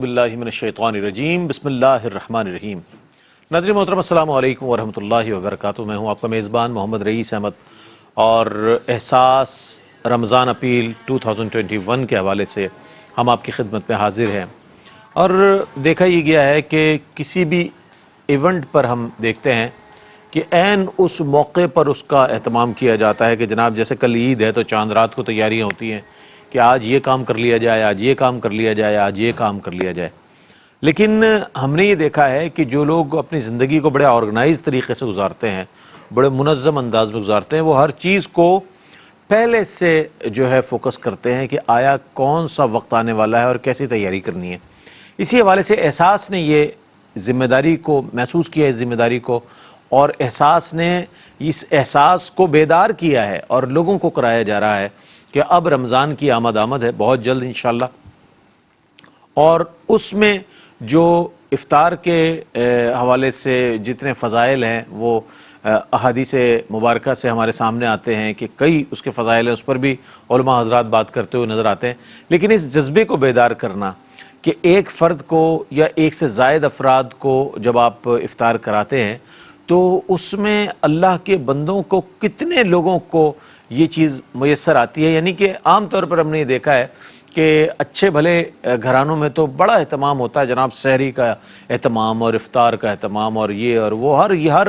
باللہ من الشیطان الرجیم بسم اللہ الرحمن الرحیم۔ ناظرین محترم السلام علیکم ورحمۃ اللہ وبرکاتہ۔ میں ہوں آپ کا میزبان محمد رئیس احمد اور احساس رمضان اپیل 2021 کے حوالے سے ہم آپ کی خدمت میں حاضر ہیں۔ اور دیکھا یہ گیا ہے کہ کسی بھی ایونٹ پر ہم دیکھتے ہیں کہ عین اس موقع پر اس کا اہتمام کیا جاتا ہے کہ جناب جیسے کل عید ہے تو چاند رات کو تیاریاں ہوتی ہیں کہ آج یہ کام کر لیا جائے، آج یہ کام کر لیا جائے، آج یہ کام کر لیا جائے۔ لیکن ہم نے یہ دیکھا ہے کہ جو لوگ اپنی زندگی کو بڑے آرگنائز طریقے سے گزارتے ہیں، بڑے منظم انداز میں گزارتے ہیں، وہ ہر چیز کو پہلے سے جو ہے فوکس کرتے ہیں کہ آیا کون سا وقت آنے والا ہے اور کیسی تیاری کرنی ہے۔ اسی حوالے سے احساس نے یہ ذمہ داری کو محسوس کیا ہے، اس ذمہ داری کو، اور احساس نے اس احساس کو بیدار کیا ہے اور لوگوں کو کرایا جا رہا ہے کہ اب رمضان کی آمد ہے بہت جلد انشاءاللہ، اور اس میں جو افطار کے حوالے سے جتنے فضائل ہیں وہ احادیث مبارکہ سے ہمارے سامنے آتے ہیں کہ کئی اس کے فضائل ہیں، اس پر بھی علماء حضرات بات کرتے ہوئے نظر آتے ہیں۔ لیکن اس جذبے کو بیدار کرنا کہ ایک فرد کو یا ایک سے زائد افراد کو جب آپ افطار کراتے ہیں تو اس میں اللہ کے بندوں کو کتنے لوگوں کو یہ چیز میسر آتی ہے۔ یعنی کہ عام طور پر ہم نے یہ دیکھا ہے کہ اچھے بھلے گھرانوں میں تو بڑا اہتمام ہوتا ہے جناب، سحری کا اہتمام اور افطار کا اہتمام اور یہ اور وہ، ہر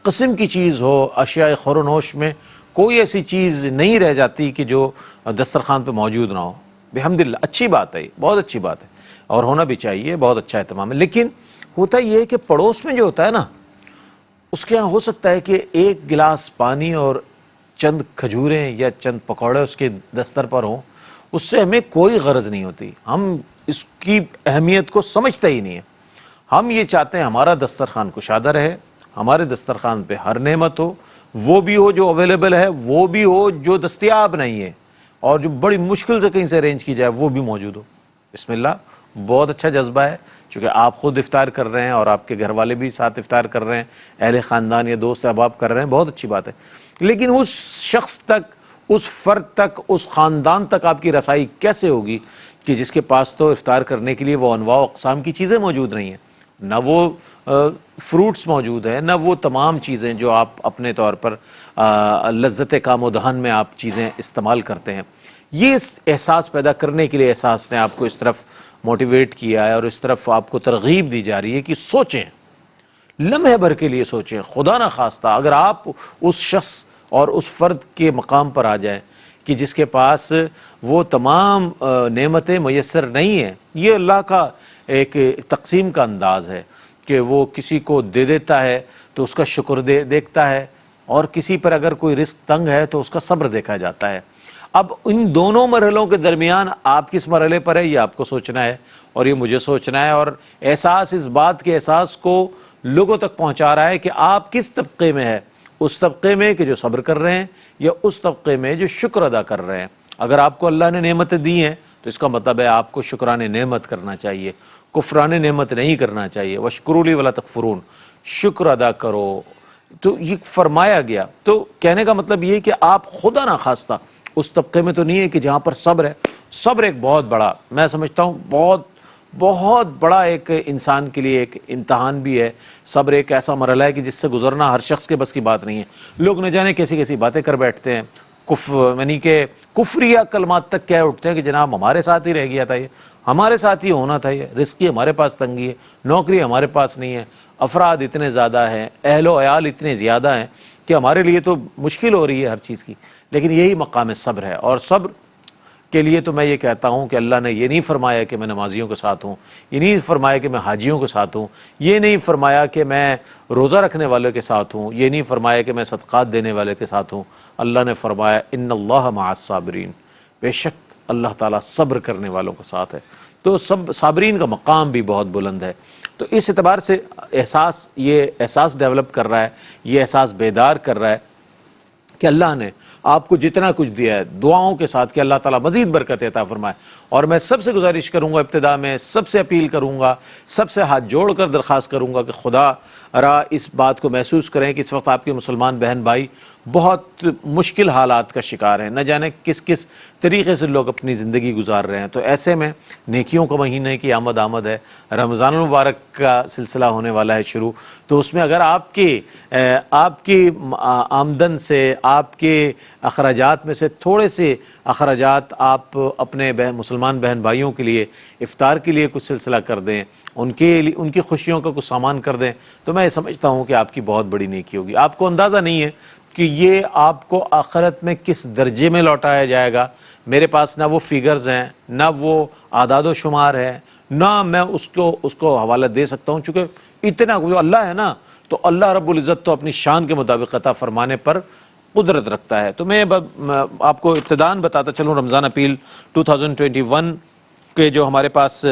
قسم کی چیز ہو، اشیاء خور و نوش میں کوئی ایسی چیز نہیں رہ جاتی کہ جو دسترخوان پہ موجود نہ ہو۔ بحمدللہ اچھی بات ہے، بہت اچھی بات ہے اور ہونا بھی چاہیے، بہت اچھا اہتمام ہے۔ لیکن ہوتا یہ ہے کہ پڑوس میں جو ہوتا ہے نا، اس کے ہاں ہو سکتا ہے کہ ایک گلاس پانی اور چند کھجوریں یا چند پکوڑے اس کے دستر پر ہوں، اس سے ہمیں کوئی غرض نہیں ہوتی، ہم اس کی اہمیت کو سمجھتے ہی نہیں ہیں۔ ہم یہ چاہتے ہیں ہمارا دسترخوان کشادہ رہے، ہمارے دسترخوان پہ ہر نعمت ہو، وہ بھی ہو جو اویلیبل ہے، وہ بھی ہو جو دستیاب نہیں ہے، اور جو بڑی مشکل سے کہیں سے ارینج کی جائے وہ بھی موجود ہو۔ بسم اللہ، بہت اچھا جذبہ ہے، چونکہ آپ خود افطار کر رہے ہیں اور آپ کے گھر والے بھی ساتھ افطار کر رہے ہیں، اہل خاندان یا دوست احباب کر رہے ہیں، بہت اچھی بات ہے۔ لیکن اس شخص تک، اس فرد تک، اس خاندان تک آپ کی رسائی کیسے ہوگی کہ جس کے پاس تو افطار کرنے کے لیے وہ انواع و اقسام کی چیزیں موجود نہیں ہیں، نہ وہ فروٹس موجود ہیں، نہ وہ تمام چیزیں جو آپ اپنے طور پر لذت کام و دہن میں آپ چیزیں استعمال کرتے ہیں۔ یہ احساس پیدا کرنے کے لیے احساس نے آپ کو اس طرف موٹیویٹ کیا ہے اور اس طرف آپ کو ترغیب دی جا رہی ہے کہ سوچیں، لمحے بھر کے لیے سوچیں۔ خدا نہ خواستہ اگر آپ اس شخص اور اس فرد کے مقام پر آ جائیں کہ جس کے پاس وہ تمام نعمتیں میسر نہیں ہیں، یہ اللہ کا ایک تقسیم کا انداز ہے کہ وہ کسی کو دے دیتا ہے تو اس کا شکر دیکھتا ہے، اور کسی پر اگر کوئی رزق تنگ ہے تو اس کا صبر دیکھا جاتا ہے۔ اب ان دونوں مرحلوں کے درمیان آپ کس مرحلے پر ہے یہ آپ کو سوچنا ہے اور یہ مجھے سوچنا ہے، اور احساس اس بات کے احساس کو لوگوں تک پہنچا رہا ہے کہ آپ کس طبقے میں ہے، اس طبقے میں کہ جو صبر کر رہے ہیں یا اس طبقے میں جو شکر ادا کر رہے ہیں۔ اگر آپ کو اللہ نے نعمتیں دی ہیں تو اس کا مطلب ہے آپ کو شکران نعمت کرنا چاہیے، کفران نعمت نہیں کرنا چاہیے۔ وَاشْكُرُوا لِي وَلَا تَكْفُرُونَ، شکر ادا کرو۔ تو یہ فرمایا گیا، تو کہنے کا مطلب یہ کہ آپ خدا نہ خواستہ اس طبقے میں تو نہیں ہے کہ جہاں پر صبر ہے۔ صبر ایک بہت بڑا، میں سمجھتا ہوں بہت بڑا ایک انسان کے لیے ایک امتحان بھی ہے۔ صبر ایک ایسا مرحلہ ہے کہ جس سے گزرنا ہر شخص کے بس کی بات نہیں ہے۔ لوگ نہ جانے کیسی باتیں کر بیٹھتے ہیں، یعنی کہ کفریہ کلمات تک کہہ اٹھتے ہیں کہ جناب ہمارے ساتھ ہی رہ گیا تھا، یہ ہمارے ساتھ ہی ہونا تھا، یہ رزق کی ہمارے پاس تنگی ہے، نوکری ہمارے پاس نہیں ہے، افراد اتنے زیادہ ہیں، اہل و عیال اتنے زیادہ ہیں کہ ہمارے لیے تو مشکل ہو رہی ہے ہر چیز کی۔ لیکن یہی مقام صبر ہے، اور صبر کے لیے تو میں یہ کہتا ہوں کہ اللہ نے یہ نہیں فرمایا کہ میں نمازیوں کے ساتھ ہوں، یہ نہیں فرمایا کہ میں حاجیوں کے ساتھ ہوں، یہ نہیں فرمایا کہ میں روزہ رکھنے والوں کے ساتھ ہوں، یہ نہیں فرمایا کہ میں صدقات دینے والے کے ساتھ ہوں۔ اللہ نے فرمایا ان اللہ مع الصابرین، بے شک اللہ تعالیٰ صبر کرنے والوں کے ساتھ ہے۔ تو صابرین کا مقام بھی بہت بلند ہے۔ تو اس اعتبار سے یہ احساس ڈیولپ کر رہا ہے، یہ احساس بیدار کر رہا ہے کہ اللہ نے آپ کو جتنا کچھ دیا ہے، دعاؤں کے ساتھ کہ اللہ تعالیٰ مزید برکت عطا فرمائے. اور میں سب سے گزارش کروں گا، ابتدا میں سب سے اپیل کروں گا، سب سے ہاتھ جوڑ کر درخواست کروں گا کہ خدا را اس بات کو محسوس کریں کہ اس وقت آپ کے مسلمان بہن بھائی بہت مشکل حالات کا شکار ہیں. نہ جانے کس کس طریقے سے لوگ اپنی زندگی گزار رہے ہیں. تو ایسے میں نیکیوں کا مہینے کی آمد ہے، رمضان المبارک کا سلسلہ ہونے والا ہے شروع. تو اس میں اگر آپ کی آمدن سے، آپ کے اخراجات میں سے تھوڑے سے اخراجات آپ اپنے مسلمان بہن بھائیوں کے لیے افطار کے لیے کچھ سلسلہ کر دیں، ان کی خوشیوں کا کچھ سامان کر دیں، تو میں یہ سمجھتا ہوں کہ آپ کی بہت بڑی نیکی ہوگی. آپ کو اندازہ نہیں ہے کہ یہ آپ کو آخرت میں کس درجے میں لوٹایا جائے گا. میرے پاس نہ وہ فیگرز ہیں، نہ وہ اعداد و شمار ہے، نہ میں اس کو حوالہ دے سکتا ہوں، چونکہ اتنا جو اللہ ہے نا، تو اللہ رب العزت تو اپنی شان کے مطابق عطا فرمانے پر قدرت رکھتا ہے. تو میں آپ کو ابتداً بتاتا چلوں رمضان اپیل 2021 کے جو ہمارے پاس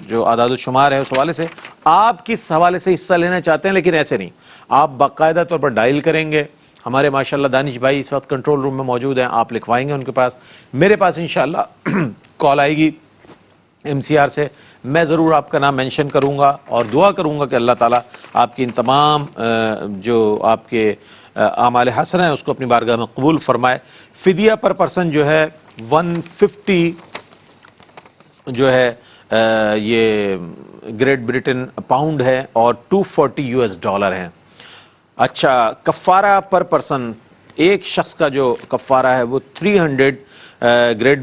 جو اعداد و شمار ہے اس حوالے سے. آپ کس حوالے سے حصہ لینا چاہتے ہیں، لیکن ایسے نہیں، آپ باقاعدہ طور پر ڈائل کریں گے. ہمارے ماشاءاللہ دانش بھائی اس وقت کنٹرول روم میں موجود ہیں، آپ لکھوائیں گے ان کے پاس. میرے پاس انشاءاللہ کال آئے گی MCR سے، میں ضرور آپ کا نام مینشن کروں گا اور دعا کروں گا کہ اللہ تعالیٰ آپ کی ان تمام جو آپ کے اعمال حسنہ ہیں اس کو اپنی بارگاہ میں قبول فرمائے. فدیہ پر پرسن جو ہے 150 جو ہے یہ گریٹ برٹن پاؤنڈ ہے اور 240 US ڈالر ہیں. اچھا، کفارہ پر پرسن ایک شخص کا جو کفارہ ہے وہ 300 گریٹ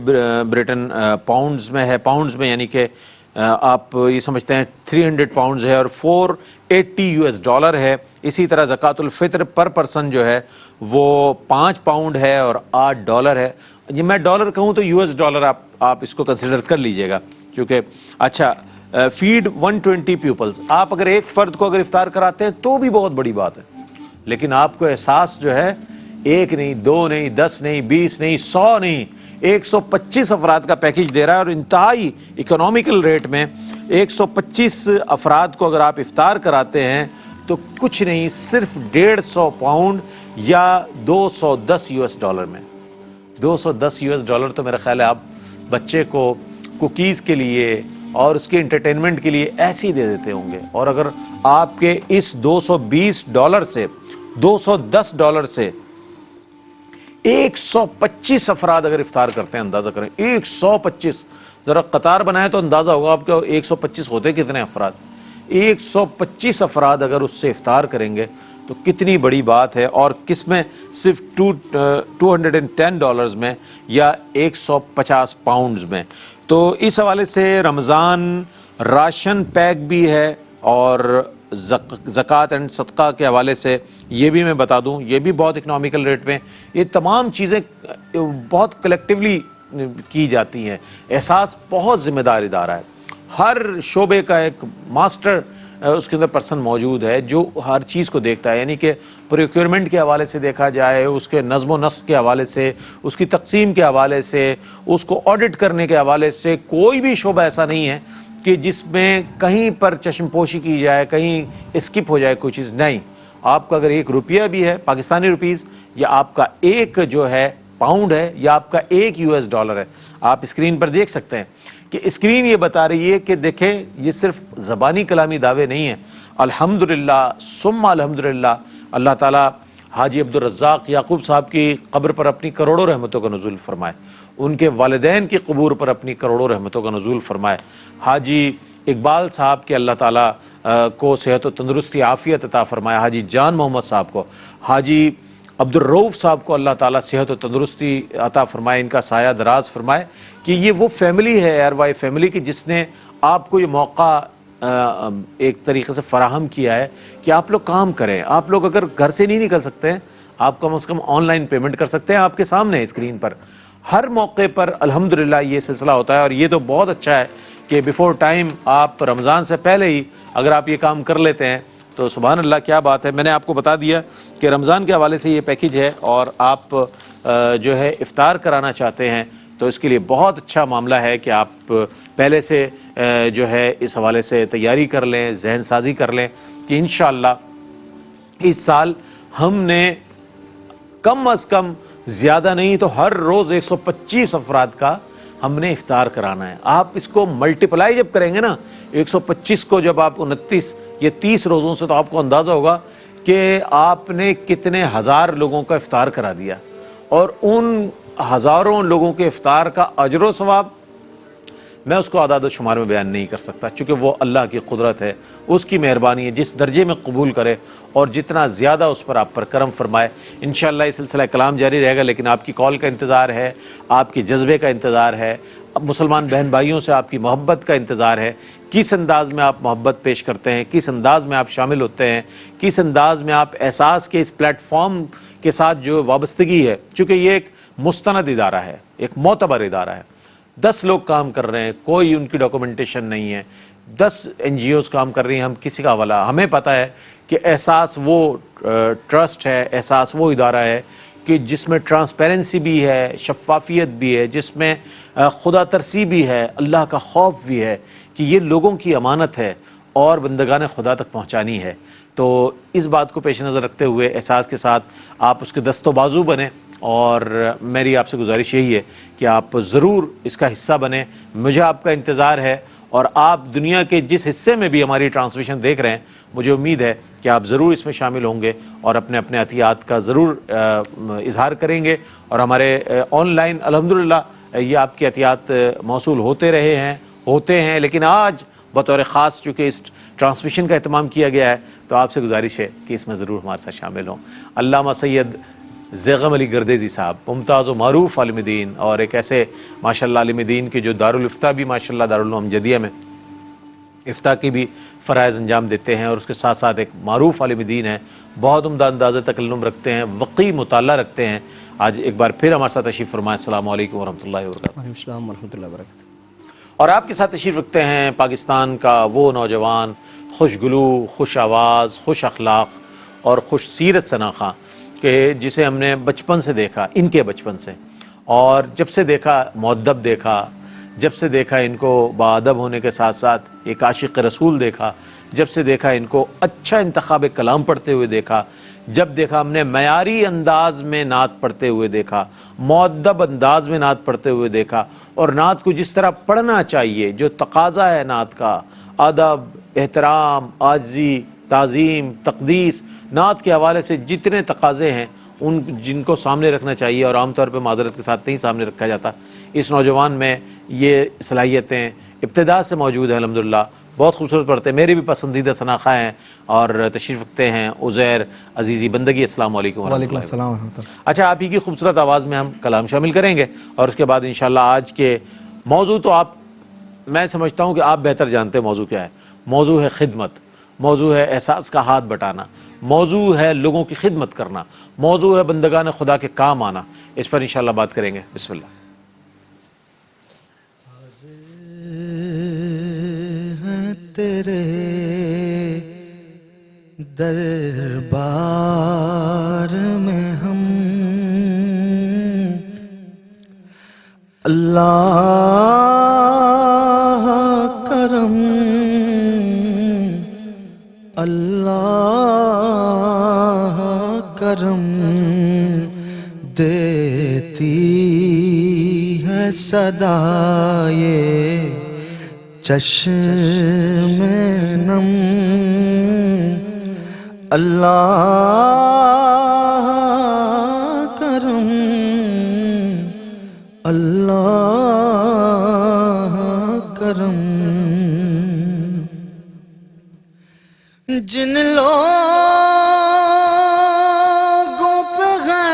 برٹن پاؤنڈز میں ہے. پاؤنڈز میں یعنی کہ آپ یہ سمجھتے ہیں 300 پاؤنڈز ہے اور 480 US ڈالر ہے. اسی طرح زکوٰۃ الفطر پر پرسن جو ہے وہ 5 پاؤنڈ ہے اور 8 ڈالر ہے. یہ میں ڈالر کہوں تو US ڈالر آپ اس کو کنسیڈر کر لیجئے گا کیونکہ اچھا فیڈ 120 پیپلز، آپ اگر ایک فرد کو اگر افطار کراتے ہیں تو بھی بہت بڑی بات ہے. لیکن آپ کو احساس جو ہے 1 نہیں 2 نہیں 10 نہیں 20 نہیں 100 نہیں 125 افراد کا پیکیج دے رہا ہے، اور انتہائی اکنامیکل ریٹ میں 125 افراد کو اگر آپ افطار کراتے ہیں تو کچھ نہیں، صرف 150 پاؤنڈ یا 210 US ڈالر میں. 210 US ڈالر تو میرا خیال ہے آپ بچے کو کوکیز کے لیے اور اس کے انٹرٹینمنٹ کے لیے ایسے ہی دے دیتے ہوں گے. اور اگر آپ کے اس 220 ڈالر سے 210 ڈالر سے 125 افراد اگر افطار کرتے ہیں، اندازہ کریں 125، ذرا قطار بنائے تو اندازہ ہوگا آپ کو 125 ہوتے کتنے افراد. 125 افراد اگر اس سے افطار کریں گے تو کتنی بڑی بات ہے. اور کس میں؟ صرف 210 ڈالرز میں یا 150 پاؤنڈز میں. تو اس حوالے سے رمضان راشن پیک بھی ہے، اور زکوٰۃ اینڈ صدقہ کے حوالے سے یہ بھی میں بتا دوں، یہ بھی بہت اکنامیکل ریٹ میں. یہ تمام چیزیں بہت کلیکٹیولی کی جاتی ہیں. احساس بہت ذمہ دار ادارہ ہے، ہر شعبے کا ایک ماسٹر اس کے اندر پرسن موجود ہے جو ہر چیز کو دیکھتا ہے. یعنی کہ پروکیورمنٹ کے حوالے سے دیکھا جائے، اس کے نظم و نسق کے حوالے سے، اس کی تقسیم کے حوالے سے، اس کو آڈٹ کرنے کے حوالے سے، کوئی بھی شعبہ ایسا نہیں ہے کہ جس میں کہیں پر چشم پوشی کی جائے، کہیں اسکپ ہو جائے کوئی چیز. نہیں، آپ کا اگر 1 روپیہ بھی ہے پاکستانی روپیز، یا آپ کا 1 جو ہے پاؤنڈ ہے، یا آپ کا 1 US ڈالر ہے، آپ اسکرین پر دیکھ سکتے ہیں کہ اسکرین یہ بتا رہی ہے کہ دیکھیں یہ صرف زبانی کلامی دعوے نہیں ہیں. الحمدللہ ثم الحمدللہ، اللہ تعالیٰ حاجی عبدالرزاق یعقوب صاحب کی قبر پر اپنی کروڑوں رحمتوں کا نزول فرمائے، ان کے والدین کی قبور پر اپنی کروڑوں رحمتوں کا نزول فرمائے. حاجی اقبال صاحب کے اللہ تعالیٰ کو صحت و تندرستی عافیت عطا فرمائے. حاجی جان محمد صاحب کو، حاجی عبدالرؤف صاحب کو اللہ تعالیٰ صحت و تندرستی عطا فرمائے، ان کا سایہ دراز فرمائے. کہ یہ وہ فیملی ہے ایئر وائی فیملی کی جس نے آپ کو یہ موقع ایک طریقے سے فراہم کیا ہے کہ آپ لوگ کام کریں. آپ لوگ اگر گھر سے نہیں نکل سکتے ہیں، آپ کم از کم آن لائن پیمنٹ کر سکتے ہیں. آپ کے سامنے اسکرین پر ہر موقع پر الحمدللہ یہ سلسلہ ہوتا ہے. اور یہ تو بہت اچھا ہے کہ بیفور ٹائم آپ رمضان سے پہلے ہی اگر آپ یہ کام کر لیتے ہیں تو سبحان اللہ کیا بات ہے. میں نے آپ کو بتا دیا کہ رمضان کے حوالے سے یہ پیکیج ہے، اور آپ جو ہے افطار کرانا چاہتے ہیں تو اس کے لیے بہت اچھا معاملہ ہے کہ آپ پہلے سے جو ہے اس حوالے سے تیاری کر لیں، ذہن سازی کر لیں کہ انشاءاللہ اس سال ہم نے کم از کم زیادہ نہیں تو ہر روز 125 افراد کا ہم نے افطار کرانا ہے۔ آپ اس کو ملٹیپلائی جب کریں گے نا، 125 کو جب آپ 29 یہ 30 روزوں سے، تو آپ کو اندازہ ہوگا کہ آپ نے کتنے ہزار لوگوں کا افطار کرا دیا، اور ان ہزاروں لوگوں کے افطار کا اجر و ثواب میں اس کو اعداد و شمار میں بیان نہیں کر سکتا، چونکہ وہ اللہ کی قدرت ہے، اس کی مہربانی ہے، جس درجے میں قبول کرے اور جتنا زیادہ اس پر آپ پر کرم فرمائے۔ انشاءاللہ یہ سلسلہ کلام جاری رہے گا، لیکن آپ کی کال کا انتظار ہے، آپ کے جذبے کا انتظار ہے، اب مسلمان بہن بھائیوں سے آپ کی محبت کا انتظار ہے، کس انداز میں آپ محبت پیش کرتے ہیں، کس انداز میں آپ شامل ہوتے ہیں، کس انداز میں آپ احساس کے اس پلیٹ فارم کے ساتھ جو وابستگی ہے، چونکہ یہ ایک مستند ادارہ ہے، ایک معتبر ادارہ ہے، 10 لوگ کام کر رہے ہیں، کوئی ان کی ڈاکومنٹیشن نہیں ہے، 10 NGOs کام کر رہی ہیں، ہم کسی کا حوالہ، ہمیں پتہ ہے کہ احساس وہ ٹرسٹ ہے، احساس وہ ادارہ ہے کہ جس میں ٹرانسپیرنسی بھی ہے، شفافیت بھی ہے، جس میں خدا ترسی بھی ہے، اللہ کا خوف بھی ہے کہ یہ لوگوں کی امانت ہے اور بندگان خدا تک پہنچانی ہے۔ تو اس بات کو پیش نظر رکھتے ہوئے احساس کے ساتھ آپ اس کے دست و بازو بنیں، اور میری آپ سے گزارش یہی ہے کہ آپ ضرور اس کا حصہ بنیں، مجھے آپ کا انتظار ہے، اور آپ دنیا کے جس حصے میں بھی ہماری ٹرانسمیشن دیکھ رہے ہیں، مجھے امید ہے کہ آپ ضرور اس میں شامل ہوں گے اور اپنے اپنے عطیات کا ضرور اظہار کریں گے، اور ہمارے آن لائن الحمدللہ یہ آپ کے عطیات موصول ہوتے ہیں، لیکن آج بطور خاص چونکہ اس ٹرانسمیشن کا اہتمام کیا گیا ہے، تو آپ سے گزارش ہے کہ اس میں ضرور ہمارے ساتھ شامل ہوں۔ علامہ سید زیغم علی گردیزی صاحب، ممتاز و معروف عالم دین، اور ایک ایسے ماشاءاللہ عالم دین کے جو دارالفتہ بھی ماشاءاللہ دارالعلوم جدیہ میں افتاء کی بھی فرائض انجام دیتے ہیں، اور اس کے ساتھ ساتھ ایک معروف عالم دین ہے، بہت عمدہ انداز تکلم رکھتے ہیں، وقی مطالعہ رکھتے ہیں۔ آج ایک بار پھر ہمارے ساتھ تشریف فرمائیں۔ السلام علیکم ورحمۃ اللہ وبرکاتہ۔ وعلیکم السلام ورحمۃ اللہ وبرکاتہ۔ اور آپ کے ساتھ تشریف رکھتے ہیں پاکستان کا وہ نوجوان، خوش گلو، خوش آواز، خوش اخلاق اور خوش سیرت ثناء کہ جسے ہم نے بچپن سے دیکھا، ان کے بچپن سے، اور جب سے دیکھا مؤدب دیکھا، جب سے دیکھا ان کو باادب ہونے کے ساتھ ساتھ ایک عاشق رسول دیکھا، جب سے دیکھا ان کو اچھا انتخاب کلام پڑھتے ہوئے دیکھا، جب دیکھا ہم نے معیاری انداز میں نعت پڑھتے ہوئے دیکھا، مؤدب انداز میں نعت پڑھتے ہوئے دیکھا، اور نعت کو جس طرح پڑھنا چاہیے، جو تقاضا ہے نعت کا، ادب، احترام، عاجزی، تعظیم، تقدیس، نعت کے حوالے سے جتنے تقاضے ہیں ان جن کو سامنے رکھنا چاہیے، اور عام طور پہ معذرت کے ساتھ نہیں سامنے رکھا جاتا، اس نوجوان میں یہ صلاحیتیں ابتدا سے موجود ہیں الحمدللہ۔ بہت خوبصورت پڑھتے ہیں، میرے بھی پسندیدہ ثناء ہیں، اور تشریف رکھتے ہیں عزیر عزیزی بندگی۔ السلام علیکم ورحمۃ وعلیکم اللہ۔ السلام ورحمۃ اللہ۔ اچھا، آپ ہی کی خوبصورت آواز میں ہم کلام شامل کریں گے، اور اس کے بعد انشاءاللہ آج کے موضوع تو میں سمجھتا ہوں کہ آپ بہتر جانتے ہیں موضوع کیا ہے۔ موضوع ہے خدمت، موضوع ہے احساس کا ہاتھ بٹانا، موضوع ہے لوگوں کی خدمت کرنا، موضوع ہے بندگان خدا کے کام آنا۔ اس پر انشاءاللہ بات کریں گے۔ بسم اللہ۔ تیرے دربار میں ہم اللہ کرم، اللہ کرم دیتی ہے صدائے چشم نم، اللہ کرم، اللہ کرم۔ جن لوگوں پہ ہے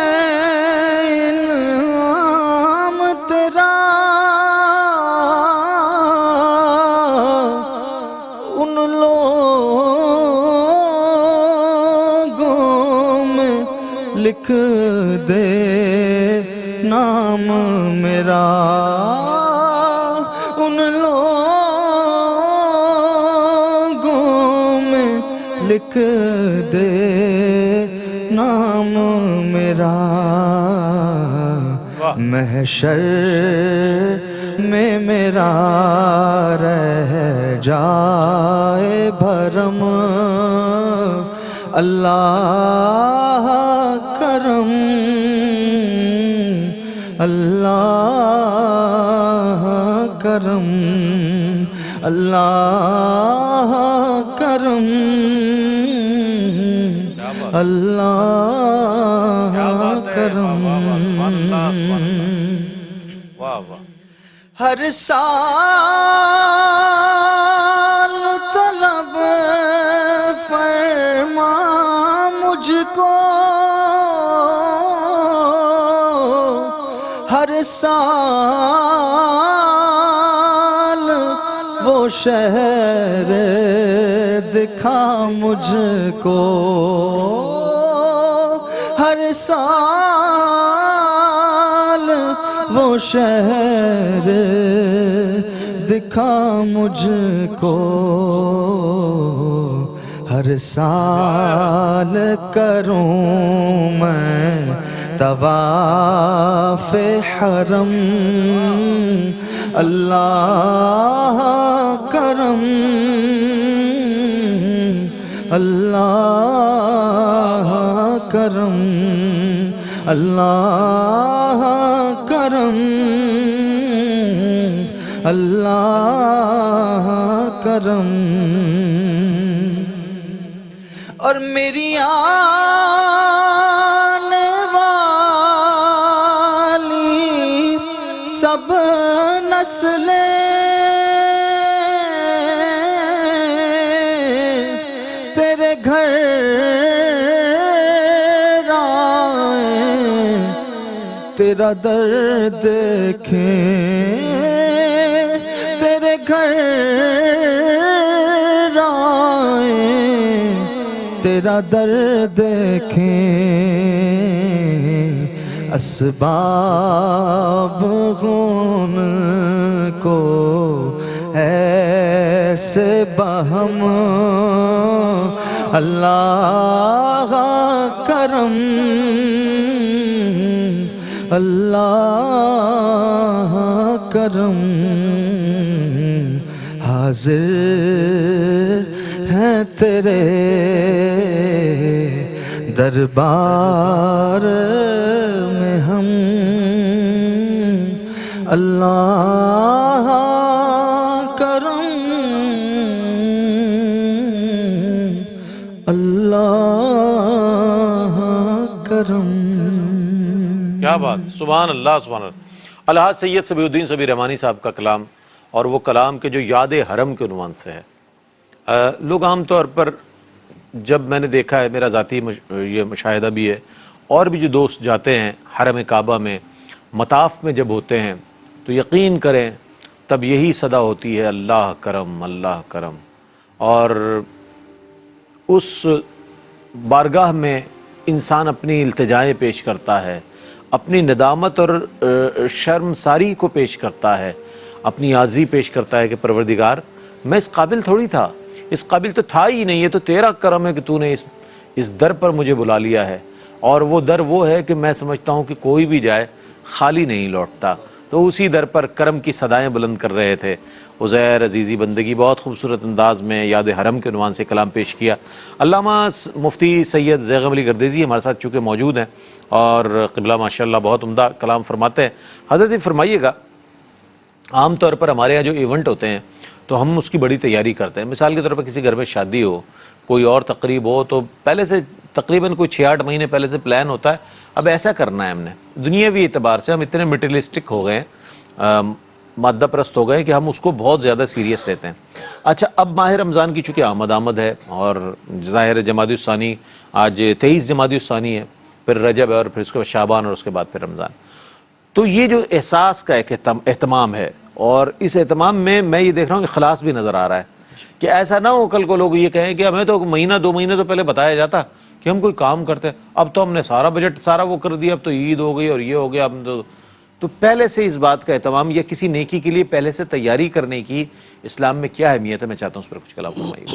انعام تیرا، ان لوگوں میں لکھ دے نام میرا، ان لوگوں میں لکھ دے نام میرا، محشر میں میرا رہ جائے بھرم، اللہ کرم، اللہ کرم اللہ کرم اللہ کرم واہ واہ ہر سال طلب فرما مجھ کو ہر سال وہ شہر دکھا مجھ کو ہر سال وہ شہر دکھا مجھ کو ہر سال کروں میں طواف حرم اللہ کرم اللہ کرم اللہ کرم اللہ کرم اور میری آنے والی سب نسلیں تیرے گھر آئیں تیرا در دیکھیں تیرے گھر آئیں تیرا در دیکھیں اسباب خون کو ایسے بہم اللہ کرم اللہ کرم حاضر ہیں تیرے دربار میں ہم اللہ کرم اللہ کرم کیا بات، سبحان اللہ سبحان اللہ۔ الحاج سید صبیح الدین صبیح رحمانی صاحب کا کلام، اور وہ کلام کے جو یاد حرم کے عنوان سے ہے، لوگ عام طور پر جب میں نے دیکھا ہے، میرا ذاتی یہ مشاہدہ بھی ہے، اور بھی جو دوست جاتے ہیں حرم کعبہ میں مطاف میں جب ہوتے ہیں تو یقین کریں تب یہی صدا ہوتی ہے اللہ کرم اللہ کرم، اور اس بارگاہ میں انسان اپنی التجائیں پیش کرتا ہے، اپنی ندامت اور شرمساری کو پیش کرتا ہے، اپنی عاجزی پیش کرتا ہے کہ پروردگار میں اس قابل تھوڑی تھا، اس قابل تو تھا ہی نہیں، یہ تو تیرا کرم ہے کہ تو نے اس در پر مجھے بلا لیا ہے، اور وہ در وہ ہے کہ میں سمجھتا ہوں کہ کوئی بھی جائے خالی نہیں لوٹتا۔ تو اسی در پر کرم کی صدائیں بلند کر رہے تھے عزیر عزیزی بندگی، بہت خوبصورت انداز میں یاد حرم کے عنوان سے کلام پیش کیا۔ علامہ مفتی سید زیغم علی گردیزی ہمارے ساتھ چونکہ موجود ہیں، اور قبلہ ماشاءاللہ بہت عمدہ کلام فرماتے ہیں۔ حضرت فرمائیے گا، عام طور پر ہمارے یہاں جو ایونٹ ہوتے ہیں تو ہم اس کی بڑی تیاری کرتے ہیں، مثال کے طور پر کسی گھر میں شادی ہو، کوئی اور تقریب ہو، تو پہلے سے تقریباً کوئی 6-8 مہینے پہلے سے پلان ہوتا ہے، اب ایسا کرنا ہے ہم نے۔ دنیاوی اعتبار سے ہم اتنے مٹیریلسٹک ہو گئے ہیں، مادہ پرست ہو گئے کہ ہم اس کو بہت زیادہ سیریس لیتے ہیں۔ اچھا، اب ماہ رمضان کی چونکہ آمد ہے، اور ظاہر جمادی الثانی، آج 23 جمادی الثانی ہے، پھر رجب ہے، اور پھر اس کے بعد شعبان، اور اس کے بعد پھر رمضان۔ تو یہ جو احساس کا ایک اہتمام ہے، اور اس اہتمام میں یہ دیکھ رہا ہوں کہ خلاص بھی نظر آ رہا ہے کہ ایسا نہ ہو کل کو لوگ یہ کہیں کہ ہمیں تو مہینہ 2 مہینے تو پہلے بتایا جاتا کہ ہم کوئی کام کرتے ہیں، اب تو ہم نے سارا بجٹ سارا وہ کر دیا، اب تو عید ہو گئی اور یہ ہو گیا، ہم تو پہلے سے اس بات کا اہتمام یا کسی نیکی کے لیے پہلے سے تیاری کرنے کی اسلام میں کیا اہمیت ہے؟ میں چاہتا ہوں اس پر کچھ کلام فرمائیے۔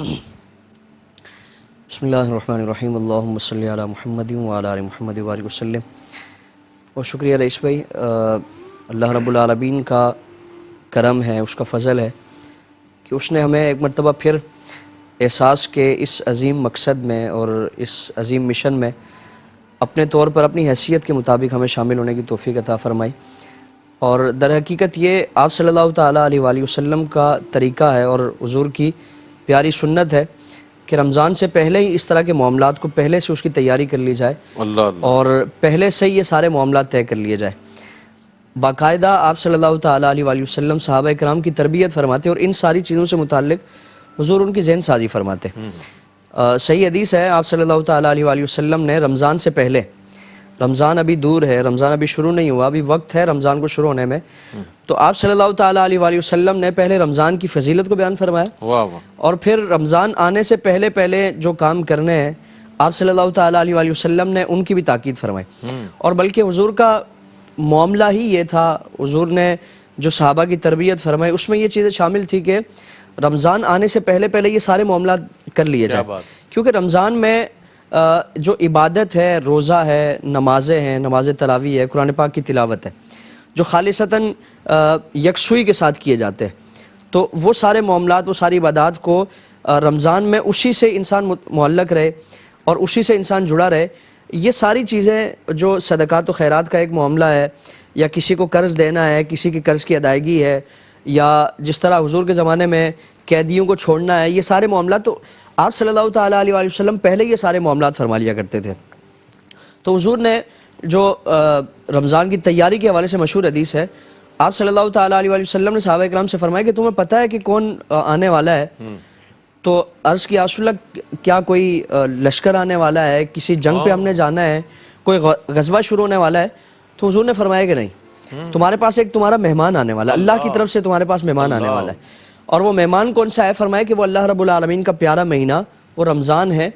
بسم اللہ الرحمن الرحیم، اللہم صلی علی محمد وعلی آل محمد وبارک وسلم۔ بہت شکریہ رئیس بھائی، اللہ رب العالمین کا کرم ہے، اس کا فضل ہے کہ اس نے ہمیں ایک مرتبہ پھر احساس کے اس عظیم مقصد میں اور اس عظیم مشن میں اپنے طور پر اپنی حیثیت کے مطابق ہمیں شامل ہونے کی توفیق عطا فرمائی۔ اور در حقیقت یہ آپ صلی اللہ تعالیٰ علیہ وآلہ وسلم کا طریقہ ہے اور حضور کی پیاری سنت ہے کہ رمضان سے پہلے ہی اس طرح کے معاملات کو پہلے سے اس کی تیاری کر لی جائے اللہ اللہ اور پہلے سے ہی یہ سارے معاملات طے کر لیے جائے. باقاعدہ آپ صلی اللہ تعالیٰ علیہ وآلہ وسلم صحابہ کرام کی تربیت فرماتے اور ان ساری چیزوں سے متعلق حضور ان کی ذہن سازی فرماتے. صحیح حدیث ہے آپ صلی اللہ تعالیٰ علیہ وآلہ وسلم نے رمضان سے پہلے، رمضان ابھی دور ہے، رمضان ابھی شروع نہیں ہوا، ابھی وقت ہے رمضان کو شروع ہونے میں، تو آپ صلی اللہ تعالیٰ علیہ وآلہ وسلم نے پہلے رمضان کی فضیلت کو بیان فرمایا واہ واہ اور پھر رمضان آنے سے پہلے پہلے جو کام کرنے ہیں آپ صلی اللہ تعالیٰ علیہ وآلہ وسلم نے ان کی بھی تاکید فرمائی. اور بلکہ حضور کا معاملہ ہی یہ تھا، حضور نے جو صحابہ کی تربیت فرمائی اس میں یہ چیزیں شامل تھی کہ رمضان آنے سے پہلے پہلے یہ سارے معاملات کر لیے جائیں، کیونکہ رمضان میں جو عبادت ہے، روزہ ہے، نمازیں ہیں، نماز تراویح ہے، قرآن پاک کی تلاوت ہے، جو خالصتاً یکسوئی کے ساتھ کیے جاتے ہیں، تو وہ سارے معاملات، وہ ساری عبادات کو رمضان میں اسی سے انسان معلق رہے اور اسی سے انسان جڑا رہے. یہ ساری چیزیں جو صدقات و خیرات کا ایک معاملہ ہے، یا کسی کو قرض دینا ہے، کسی کی قرض کی ادائیگی ہے، یا جس طرح حضور کے زمانے میں قیدیوں کو چھوڑنا ہے، یہ سارے معاملات تو آپ صلی اللہ تعالیٰ علیہ وآلہ وسلم پہلے یہ سارے معاملات فرما لیا کرتے تھے. تو حضور نے جو رمضان کی تیاری کے حوالے سے مشہور حدیث ہے، آپ صلی اللہ تعالیٰ علیہ وآلہ وسلم نے صحابہ کرام سے فرمایا کہ تمہیں پتہ ہے کہ کون آنے والا ہے؟ تو عرض کی رسول اللہ کیا کوئی لشکر آنے والا ہے، کسی جنگ پہ ہم نے جانا ہے، کوئی غزوہ شروع ہونے والا ہے؟ تو حضور نے فرمایا کہ نہیں، تمہارے پاس ایک تمہارا مہمان آنے والا ہے، اللہ کی طرف سے تمہارے پاس مہمان آنے والا ہے. اور وہ مہمان کون سا ہے؟ فرمایا کہ وہ اللہ رب العالمین کا پیارا مہینہ وہ رمضان ہے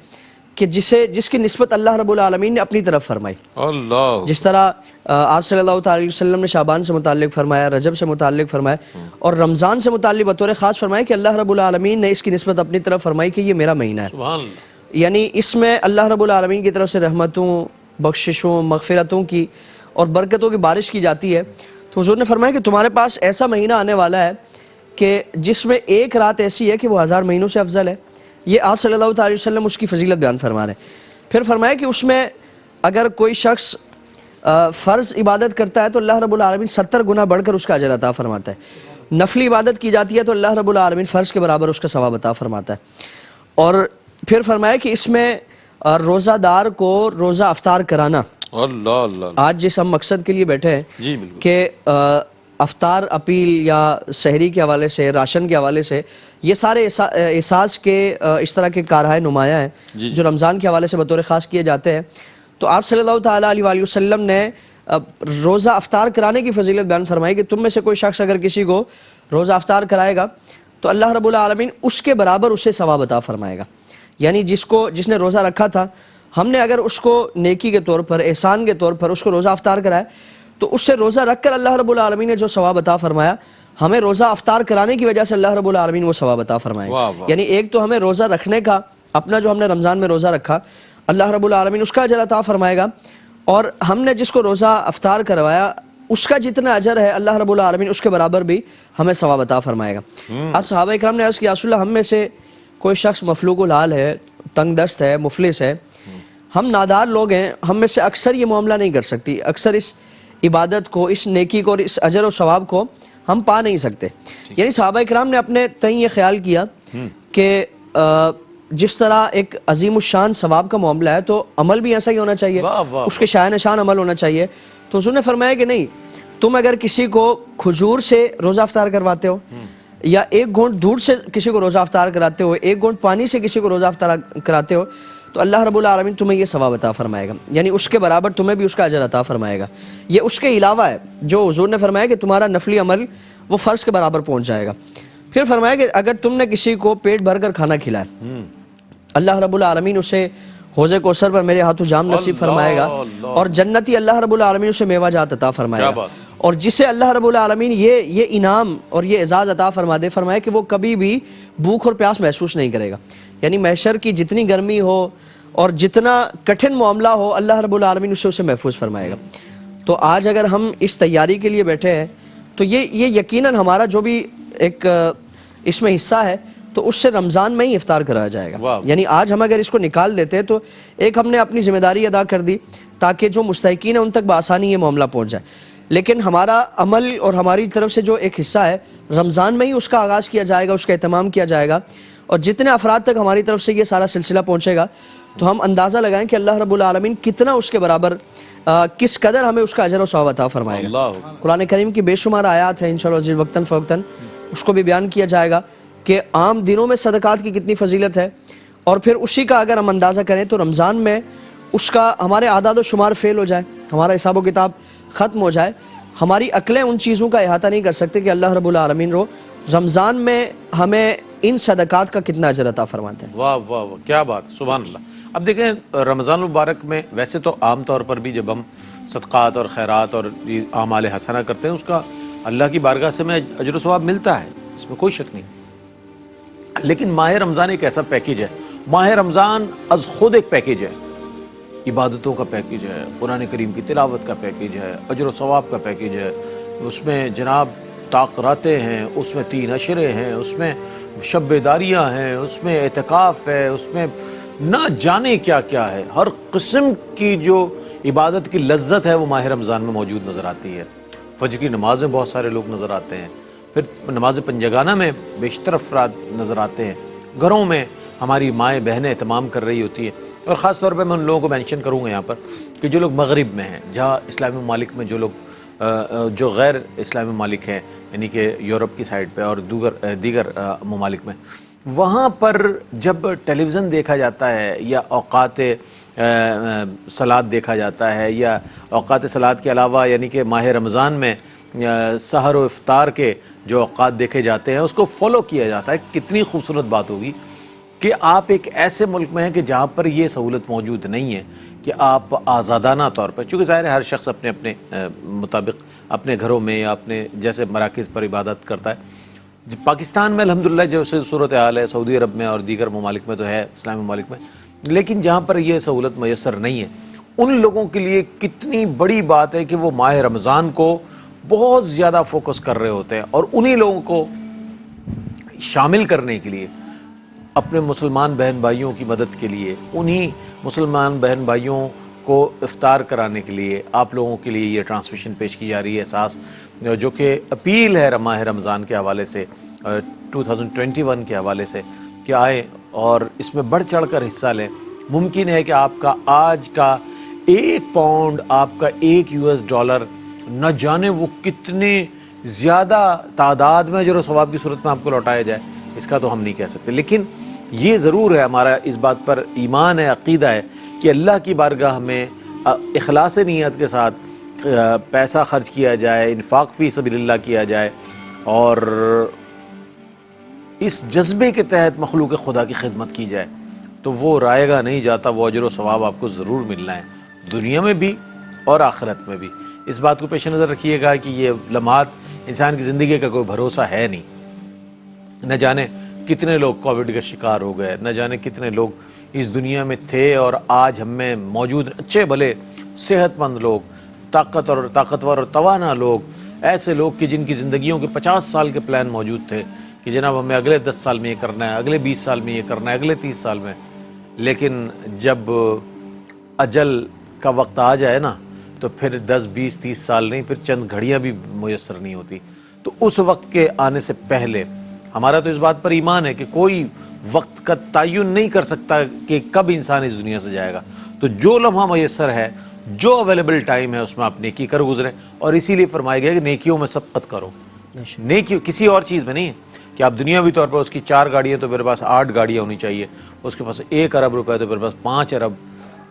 کہ جس کی نسبت اللہ رب العالمین نے اپنی طرف فرمائی. اللہ جس طرح آپ صلی اللہ تعالی وسلم نے شعبان سے متعلق فرمایا، رجب سے متعلق فرمایا اور رمضان سے متعلق بطور خاص فرمایا کہ اللہ رب العالمین نے اس کی نسبت اپنی طرف فرمائی کہ یہ میرا مہینہ ہے. سبحان اللہ. یعنی اس میں اللہ رب العالمین کی طرف سے رحمتوں، بخششوں، مغفرتوں کی اور برکتوں کی بارش کی جاتی ہے. تو حضور نے فرمایا کہ تمہارے پاس ایسا مہینہ آنے والا ہے کہ جس میں ایک رات ایسی ہے کہ وہ 1000 مہینوں سے افضل ہے. یہ آپ صلی اللہ تعالی وسلم اس کی فضیلت بیان فرما رہے ہیں. پھر فرمایا کہ اس میں اگر کوئی شخص فرض عبادت کرتا ہے تو اللہ رب العالمین 70 گنا بڑھ کر اس کا اجر عطا فرماتا ہے. نفلی عبادت کی جاتی ہے تو اللہ رب العالمین فرض کے برابر اس کا ثواب عطا فرماتا ہے. اور پھر فرمایا کہ اس میں روزہ دار کو روزہ افطار کرانا. اللہ اللہ. آج جس ہم مقصد کے لیے بیٹھے ہیں جی بالکل کہ افطار اپیل یا سحری کے حوالے سے، راشن کے حوالے سے، یہ سارے احساس کے اس طرح کے کارہائے نمایاں ہیں جو رمضان کے حوالے سے بطور خاص کیے جاتے ہیں. تو آپ صلی اللہ تعالیٰ علیہ وآلہ وسلم نے روزہ افطار کرانے کی فضیلت بیان فرمائی کہ تم میں سے کوئی شخص اگر کسی کو روزہ افطار کرائے گا تو اللہ رب العالمین اس کے برابر اسے ثواب عطا فرمائے گا. یعنی جس نے روزہ رکھا تھا، ہم نے اگر اس کو نیکی کے طور پر، احسان کے طور پر اس کو روزہ افطار کرایا تو اس سے روزہ رکھ کر اللہ رب العالمین نے جو ثواب عطا فرمایا، ہمیں روزہ افطار کرانے کی وجہ سے اللہ رب العالمین وہ ثواب عطا فرمائے. یعنی ایک تو ہمیں روزہ رکھنے کا، اپنا جو ہم نے رمضان میں روزہ رکھا، اللہ رب العالمین اس کا اجر عطا فرمائے گا، اور ہم نے جس کو روزہ افطار کروایا اس کا جتنا اجر ہے اللہ رب العالمین اس کے برابر بھی ہمیں ثواب عطا فرمائے گا. اب صحابہ کرام نے عرض کیا رسول اللہ ہم میں سے کوئی شخص مفلوق الحال ہے، تنگ دست ہے، مفلس ہے، ہم نادار لوگ ہیں، ہم میں سے اکثر یہ معاملہ نہیں کر سکتی، اکثر اس عبادت کو، اس نیکی کو اور اس اجر و ثواب کو ہم پا نہیں سکتے. یعنی صحابہ کرام نے اپنے تئیں یہ خیال کیا کہ جس طرح ایک عظیم الشان ثواب کا معاملہ ہے تو عمل بھی ایسا ہی ہونا چاہیے، اس کے شایع نشان عمل ہونا چاہیے. تو حضور نے فرمایا کہ نہیں، تم اگر کسی کو کھجور سے روزہ افطار کرواتے ہو، یا ایک گھونٹ دودھ سے کسی کو روزہ افطار کراتے ہو، ایک گھونٹ پانی سے کسی کو روزہ افطار کراتے ہو، تو اللہ رب العالمین تمہیں یہ ثواب عطا فرمائے گا. یعنی اس کے برابر تمہیں بھی اس کا اجر عطا فرمائے گا. یہ اس کے علاوہ ہے جو حضور نے فرمایا کہ تمہارا نفلی عمل وہ فرض کے برابر پہنچ جائے گا. پھر فرمایا کہ اگر تم نے کسی کو پیٹ بھر کر کھانا کھلایا، اللہ رب العالمین اسے حوض کوثر پر میرے ہاتھوں جام نصیب فرمائے گا، اور جنتی اللہ رب العالمین اسے میوہ جات عطا فرمائے گا. اور جسے اللہ رب العالمین یہ انعام اور یہ اعزاز عطا فرما دے، فرمایا کہ وہ کبھی بھی بھوک اور پیاس محسوس نہیں کرے گا. یعنی محشر کی جتنی گرمی ہو اور جتنا کٹھن معاملہ ہو، اللہ رب العالمین اسے محفوظ فرمائے گا. تو آج اگر ہم اس تیاری کے لیے بیٹھے ہیں تو یہ یقیناً ہمارا جو بھی ایک اس میں حصہ ہے تو اس سے رمضان میں ہی افطار کرایا جائے گا. یعنی آج ہم اگر اس کو نکال دیتے ہیں تو ایک ہم نے اپنی ذمہ داری ادا کر دی تاکہ جو مستحقین ہیں ان تک بآسانی یہ معاملہ پہنچ جائے. لیکن ہمارا عمل اور ہماری طرف سے جو ایک حصہ ہے رمضان میں ہی اس کا آغاز کیا جائے گا، اس کا اہتمام کیا جائے گا، اور جتنے افراد تک ہماری طرف سے یہ سارا سلسلہ پہنچے گا تو ہم اندازہ لگائیں کہ اللہ رب العالمین کتنا اس کے برابر کس قدر ہمیں اس کا اجر و ثواب عطا فرمائے گا۔ اللہ قرآن کریم کی بے شمار آیات ہیں انشاءاللہ عزیز، وقتاً فوقتاً اس کو بھی بیان کیا جائے گا کہ عام دنوں میں صدقات کی کتنی فضیلت ہے، اور پھر اسی کا اگر ہم اندازہ کریں تو رمضان میں اس کا ہمارے اعداد و شمار فیل ہو جائے، ہمارا حساب و کتاب ختم ہو جائے، ہماری عقلیں ان چیزوں کا احاطہ نہیں کر سکتے کہ اللہ رب العالمین رمضان میں ہمیں ان صدقات کا کتنا اجر عطا فرماتے ہیں۔ واہ واہ واہ، کیا بات، سبحان اللہ۔ اب دیکھیں رمضان المبارک میں ویسے تو عام طور پر بھی جب ہم صدقات اور خیرات اور اعمال حسنہ کرتے ہیں اس کا اللہ کی بارگاہ سے ہمیں اجر و ثواب ملتا ہے، اس میں کوئی شک نہیں، لیکن ماہ رمضان ایک ایسا پیکیج ہے، ماہ رمضان از خود ایک پیکیج ہے، عبادتوں کا پیکیج ہے، قرآن کریم کی تلاوت کا پیکیج ہے، اجر و ثواب کا پیکیج ہے، اس میں جناب تاقراتیں ہیں، اس میں 3 عشرے ہیں، اس میں شب بیداریاں ہیں، اس میں اعتکاف ہے، اس میں نہ جانے کیا کیا ہے، ہر قسم کی جو عبادت کی لذت ہے وہ ماہ رمضان میں موجود نظر آتی ہے۔ فجر کی نمازیں بہت سارے لوگ نظر آتے ہیں، پھر نماز پنجگانہ میں بیشتر افراد نظر آتے ہیں، گھروں میں ہماری مائیں بہنیں اہتمام کر رہی ہوتی ہیں، اور خاص طور پہ میں ان لوگوں کو مینشن کروں گا یہاں پر کہ جو لوگ مغرب میں ہیں، جہاں اسلامی ممالک میں جو لوگ جو غیر اسلامی ممالک ہیں، یعنی کہ یورپ کی سائڈ پہ اور دیگر ممالک میں، وہاں پر جب ٹیلی ویژن دیکھا جاتا ہے یا اوقات صلات دیکھا جاتا ہے، یا اوقات صلات کے علاوہ یعنی کہ ماہ رمضان میں سحر و افطار کے جو اوقات دیکھے جاتے ہیں اس کو فالو کیا جاتا ہے، کتنی خوبصورت بات ہوگی کہ آپ ایک ایسے ملک میں ہیں کہ جہاں پر یہ سہولت موجود نہیں ہے کہ آپ آزادانہ طور پر، چونکہ ظاہر ہے ہر شخص اپنے اپنے مطابق اپنے گھروں میں یا اپنے جیسے مراکز پر عبادت کرتا ہے۔ پاکستان میں الحمدللہ جو صورتحال ہے، سعودی عرب میں اور دیگر ممالک میں تو ہے، اسلامی ممالک میں، لیکن جہاں پر یہ سہولت میسر نہیں ہے ان لوگوں کے لیے کتنی بڑی بات ہے کہ وہ ماہ رمضان کو بہت زیادہ فوکس کر رہے ہوتے ہیں، اور انہی لوگوں کو شامل کرنے کے لیے، اپنے مسلمان بہن بھائیوں کی مدد کے لیے، انہی مسلمان بہن بھائیوں کو افطار کرانے کے لیے آپ لوگوں کے لیے یہ ٹرانسمیشن پیش کی جا رہی ہے، احساس جو کہ اپیل ہے ماہ رمضان کے حوالے سے 2021 کے حوالے سے کہ آئیں اور اس میں بڑھ چڑھ کر حصہ لیں۔ ممکن ہے کہ آپ کا آج کا 1 پاؤنڈ، آپ کا $1 نہ جانے وہ کتنے زیادہ تعداد میں اجر و ثواب کی صورت میں آپ کو لوٹایا جائے، اس کا تو ہم نہیں کہہ سکتے، لیکن یہ ضرور ہے، ہمارا اس بات پر ایمان ہے، عقیدہ ہے کہ اللہ کی بارگاہ میں اخلاص نیت کے ساتھ پیسہ خرچ کیا جائے، انفاق فی سبیل اللہ کیا جائے، اور اس جذبے کے تحت مخلوق خدا کی خدمت کی جائے تو وہ رائے گا نہیں جاتا، وہ اجر و ثواب آپ کو ضرور ملنا ہے، دنیا میں بھی اور آخرت میں بھی۔ اس بات کو پیش نظر رکھیے گا کہ یہ لمحات انسان کی زندگی کا کوئی بھروسہ ہے نہیں، نہ جانے کتنے لوگ کووڈ کا شکار ہو گئے، نہ جانے کتنے لوگ اس دنیا میں تھے اور آج ہم میں موجود اچھے بھلے صحت مند لوگ، طاقتور اور توانا لوگ، ایسے لوگ کہ جن کی زندگیوں کے 50 سال کے پلان موجود تھے کہ جناب ہمیں اگلے 10 سال میں یہ کرنا ہے، اگلے 20 سال میں یہ کرنا ہے، اگلے 30 سال میں، لیکن جب اجل کا وقت آ جائے نا تو پھر 10 20 30 سال نہیں، پھر چند گھڑیاں بھی میسر نہیں ہوتی۔ تو اس وقت کے آنے سے پہلے ہمارا تو اس بات پر ایمان ہے کہ کوئی وقت کا تعین نہیں کر سکتا کہ کب انسان اس دنیا سے جائے گا، تو جو لمحہ میسر ہے، جو اویلیبل ٹائم ہے اس میں آپ نیکی کر گزریں، اور اسی لیے فرمایا گیا کہ نیکیوں میں سبقت کرو، نیکی کسی اور چیز میں نہیں کہ آپ دنیاوی طور پر اس کی 4 گاڑیاں تو میرے پاس 8 گاڑیاں ہونی چاہیے، اس کے پاس 1 ارب روپے تو میرے پاس 5 ارب،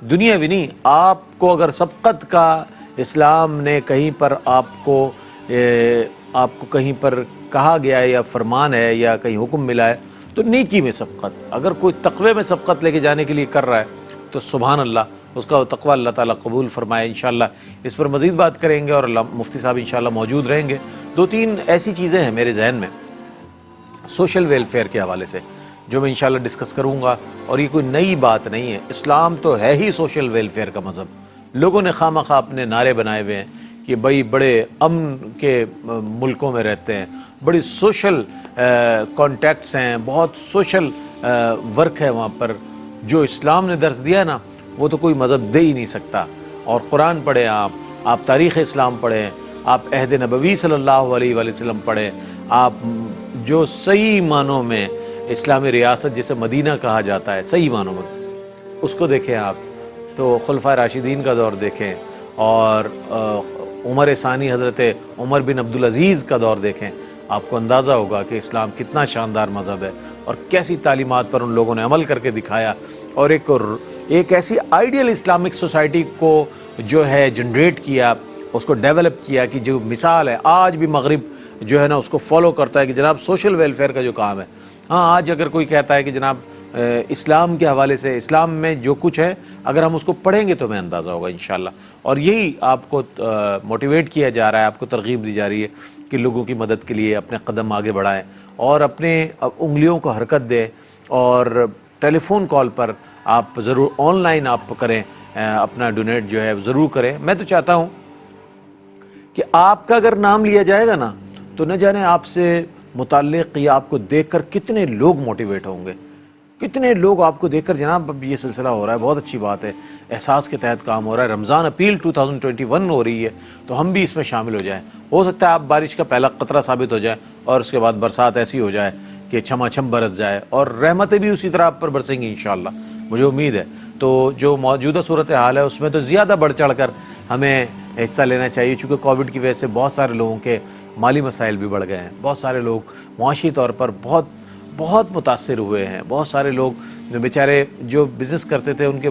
دنیاوی نہیں۔ آپ کو اگر سبقت کا اسلام نے کہیں پر آپ کو کہیں پر کہا گیا ہے یا فرمان ہے یا کہیں حکم ملا ہے تو نیکی میں سبقت، اگر کوئی تقوی میں سبقت لے کے جانے کے لیے کر رہا ہے تو سبحان اللہ، اس کا تقوی اللہ تعالیٰ قبول فرمائے۔ انشاءاللہ اس پر مزید بات کریں گے اور مفتی صاحب انشاءاللہ موجود رہیں گے۔ 2-3 ایسی چیزیں ہیں میرے ذہن میں سوشل ویلفیئر کے حوالے سے جو میں انشاءاللہ ڈسکس کروں گا، اور یہ کوئی نئی بات نہیں ہے، اسلام تو ہے ہی سوشل ویلفیئر کا مذہب۔ لوگوں نے خواہ مخواہ اپنے نعرے بنائے ہوئے ہیں کہ بھائی بڑے امن کے ملکوں میں رہتے ہیں، بڑی سوشل کانٹیکٹس ہیں، بہت سوشل ورک ہے وہاں پر، جو اسلام نے درس دیا نا وہ تو کوئی مذہب دے ہی نہیں سکتا۔ اور قرآن پڑھیں آپ تاریخ اسلام پڑھیں، آپ عہد نبوی صلی اللہ علیہ وآلہ وسلم پڑھیں، آپ جو صحیح معنوں میں اسلامی ریاست جسے مدینہ کہا جاتا ہے صحیح معنوں میں اس کو دیکھیں آپ، تو خلفائے راشدین کا دور دیکھیں اور عمر ثانی حضرت عمر بن عبدالعزیز کا دور دیکھیں، آپ کو اندازہ ہوگا کہ اسلام کتنا شاندار مذہب ہے اور کیسی تعلیمات پر ان لوگوں نے عمل کر کے دکھایا، اور ایک ایسی آئیڈیل اسلامک سوسائٹی کو جو ہے جنریٹ کیا، اس کو ڈیولپ کیا کہ جو مثال ہے آج بھی مغرب جو ہے نا اس کو فالو کرتا ہے کہ جناب سوشل ویلفیئر کا جو کام ہے، ہاں آج اگر کوئی کہتا ہے کہ جناب اسلام کے حوالے سے اسلام میں جو کچھ ہے اگر ہم اس کو پڑھیں گے تو ہمیں اندازہ ہوگا انشاءاللہ، اور یہی آپ کو موٹیویٹ کیا جا رہا ہے، آپ کو ترغیب دی جا رہی ہے کہ لوگوں کی مدد کے لیے اپنے قدم آگے بڑھائیں اور اپنے انگلیوں کو حرکت دیں، اور ٹیلی فون کال پر آپ ضرور آن لائن آپ کریں، اپنا ڈونیٹ جو ہے ضرور کریں۔ میں تو چاہتا ہوں کہ آپ کا اگر نام لیا جائے گا نا تو نہ جانے آپ سے متعلق یا آپ کو دیکھ کر کتنے لوگ موٹیویٹ ہوں گے، کتنے لوگ آپ کو دیکھ کر جناب اب یہ سلسلہ ہو رہا ہے، بہت اچھی بات ہے، احساس کے تحت کام ہو رہا ہے، رمضان اپیل 2021 ہو رہی ہے تو ہم بھی اس میں شامل ہو جائیں، ہو سکتا ہے آپ بارش کا پہلا قطرہ ثابت ہو جائے اور اس کے بعد برسات ایسی ہو جائے کہ چھما چھم برس جائے، اور رحمتیں بھی اسی طرح آپ پر برسیں گی انشاءاللہ، مجھے امید ہے۔ تو جو موجودہ صورتحال ہے اس میں تو زیادہ بڑھ چڑھ کر ہمیں حصہ لینا چاہیے، چونکہ کووڈ کی وجہ سے بہت سارے لوگوں کے مالی مسائل بھی بڑھ گئے ہیں، بہت سارے لوگ معاشی طور پر بہت متاثر ہوئے ہیں، بہت سارے لوگ بیچارے جو بزنس کرتے تھے ان کے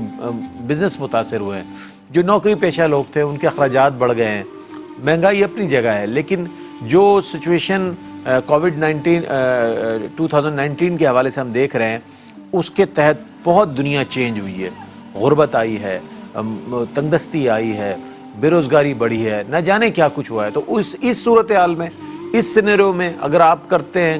بزنس متاثر ہوئے ہیں، جو نوکری پیشہ لوگ تھے ان کے اخراجات بڑھ گئے ہیں، مہنگائی اپنی جگہ ہے، لیکن جو سچویشن کووڈ 2019 کے حوالے سے ہم دیکھ رہے ہیں اس کے تحت بہت دنیا چینج ہوئی ہے، غربت آئی ہے، تنگدستی آئی ہے، بے روزگاری بڑھی ہے، نہ جانے کیا کچھ ہوا ہے۔ تو اس صورتحال میں، اس سینیریو میں اگر آپ کرتے ہیں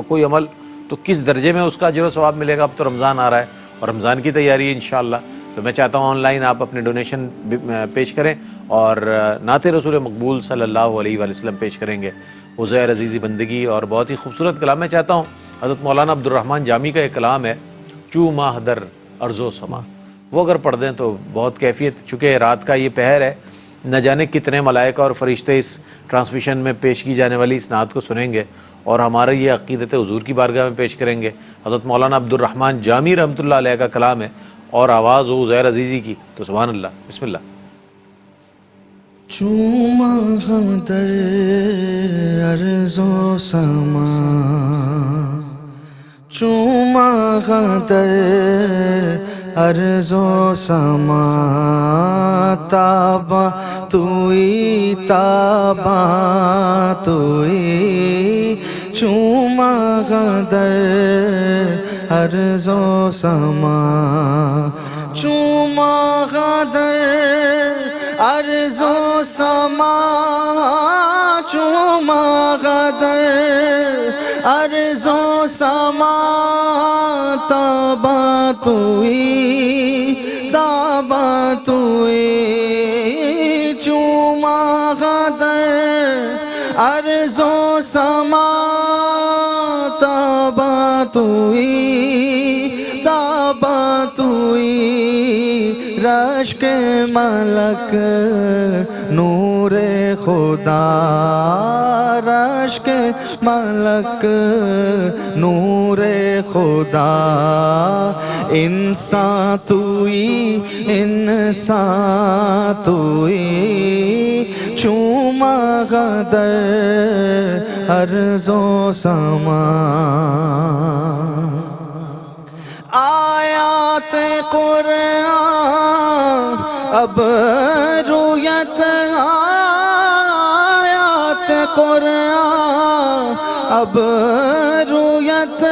کوئی عمل تو کس درجے میں اس کا اجر و ثواب ملے گا۔ اب تو رمضان آ رہا ہے اور رمضان کی تیاری ہے انشاءاللہ، تو میں چاہتا ہوں آن لائن آپ اپنے ڈونیشن پیش کریں اور نعت رسول مقبول صلی اللہ علیہ وآلہ وسلم پیش کریں گے، عزیر عزیزی بندگی، اور بہت ہی خوبصورت کلام میں چاہتا ہوں حضرت مولانا عبدالرحمن جامی کا ایک کلام ہے، چو ماہ در ارض و سما، وہ اگر پڑھ دیں تو بہت کیفیت، چونکہ رات کا یہ پہر ہے، نہ جانے کتنے ملائکہ اور فرشتے اس ٹرانسمیشن میں پیش کی جانے والی اس نعت کو سنیں گے اور ہمارا یہ عقیدت حضور کی بارگاہ میں پیش کریں گے۔ حضرت مولانا عبدالرحمن جامی رحمۃ اللہ علیہ کا کلام ہے اور آواز ہو عزیر عزیزی کی، تو سبحان اللہ، بسم اللہ۔ چوما در ارض و سما، چوما در ارض و سما، تابا توئی تابا توئی، چوما در ارض و سما، چوما در ارض و سما، چوما در ارض و سما، تابا توئی تابا توئی، چوما در ارض و سما، تابا توئی تابا توئی، رشک ملک نور خدا، رشک ملک نور خدا، انسان توئی انسان توئی، چوما در ارض و سما۔ آیات قرآن اب رویت، آیات قرآن اب رویت،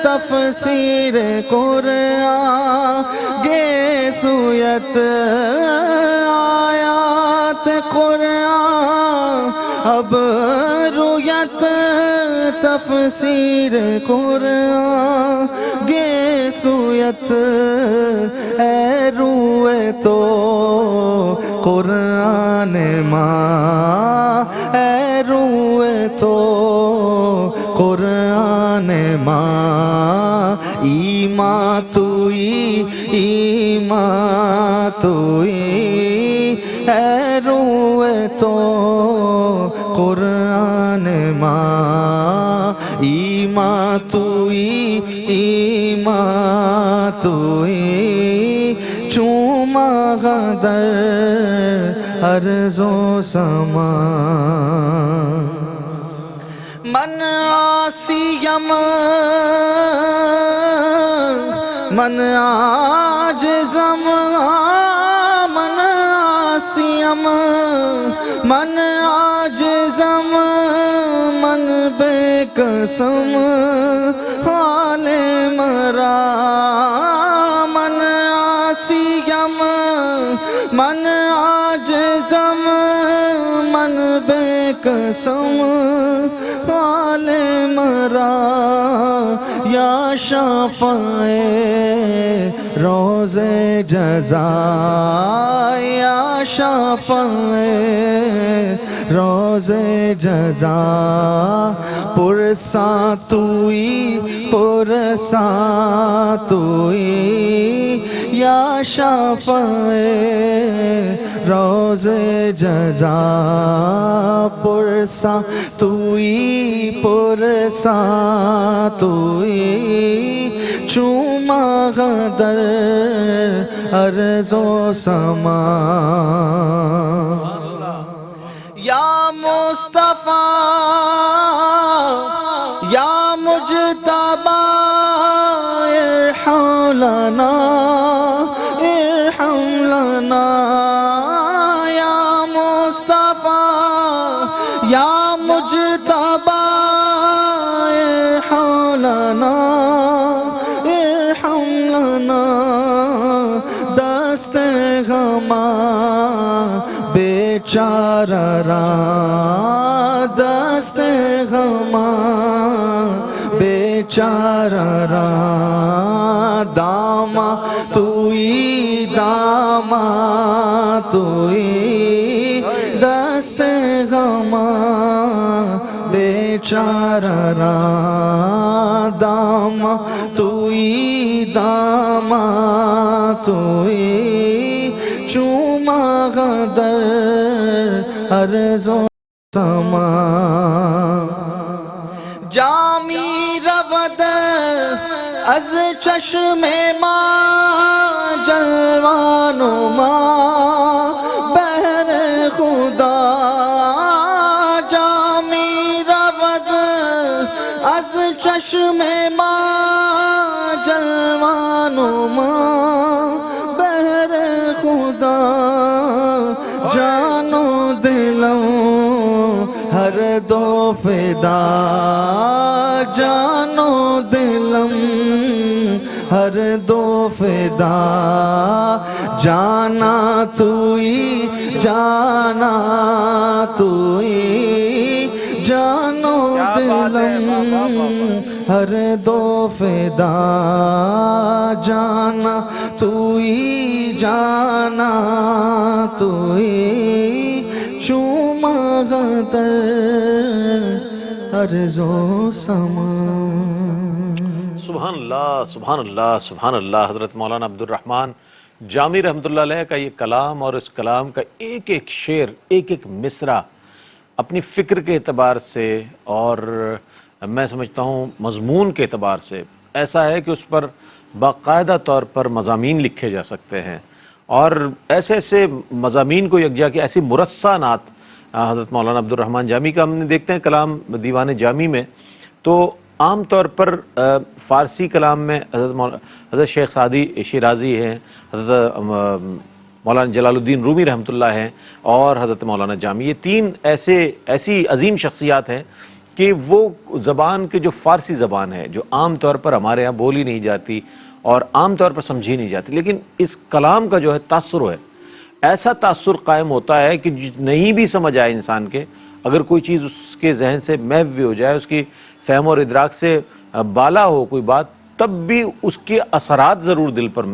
تفسیر قرآن گے سویت، آیات قرآن اب رویت، تفسیر قرآن گے سویت، اے روئے تو قرآن ماں، اے روئے تو قرآن ماں، ایمان توئی ایمان توئی، اے روئے تو قرآن ماں ایمان توئی ایمان توئی چوما غدر ارض و سما من عاصیم من عاجزم من عاصیم من عاجزم من بے قسم حال مرا من عاصیم من عاجزم من بے قسم حال مرا یا شفاع روز جزا یا شفاع روز جزا پرساں توئی پرساں توئی یا شفاع روز جزا پرساں توئی پرساں توئی چوما غدر ارض و سما یا مصطفیٰ یا مجتبی ارحم لنا ارحم لنا یا مصطفیٰ یا مجتبی ارحم لنا ارحم لنا دست غما بیچارہ را دست غما بیچارہ را داما توئی داما توئی دست غما بیچارہ را داما توئی داما توئی چوما غدر ارض و سما جامی رود از چشم ماں جلوان و ماں بہر خدا جامی رود از چشم ماں جلوان و ماں بہر خدا جانو دلوں ہر دو فدا جانو دلم ہر دو فدا جانا توئی جانا توئی جانو دلم ہر دو فدا جانا توئی جانا توئی چوما غدر ارض و سما سبحان اللہ سبحان اللہ سبحان اللہ. حضرت مولانا عبد الرحمن جامی رحمۃ اللہ علیہ کا یہ کلام اور اس کلام کا ایک ایک شعر ایک ایک مصرع اپنی فکر کے اعتبار سے اور میں سمجھتا ہوں مضمون کے اعتبار سے ایسا ہے کہ اس پر باقاعدہ طور پر مضامین لکھے جا سکتے ہیں اور ایسے ایسے مضامین کو یکجا کے ایسی مرصع نعت حضرت مولانا عبد الرحمن جامی کا ہم نے دیکھتے ہیں کلام دیوان جامی میں. تو عام طور پر فارسی کلام میں حضرت شیخ سعدی شیرازی ہیں, حضرت مولانا جلال الدین رومی رحمۃ اللہ ہیں اور حضرت مولانا جامی, یہ تین ایسی عظیم شخصیات ہیں کہ وہ زبان کے جو فارسی زبان ہے جو عام طور پر ہمارے ہاں بولی نہیں جاتی اور عام طور پر سمجھی نہیں جاتی, لیکن اس کلام کا جو ہے تاثر ہے, ایسا تاثر قائم ہوتا ہے کہ نہیں بھی سمجھ آئے انسان کے, اگر کوئی چیز اس کے ذہن سے محو بھی ہو جائے, اس کی فہم اور ادراک سے بالا ہو کوئی بات, تب بھی اس کے اثرات ضرور دل پر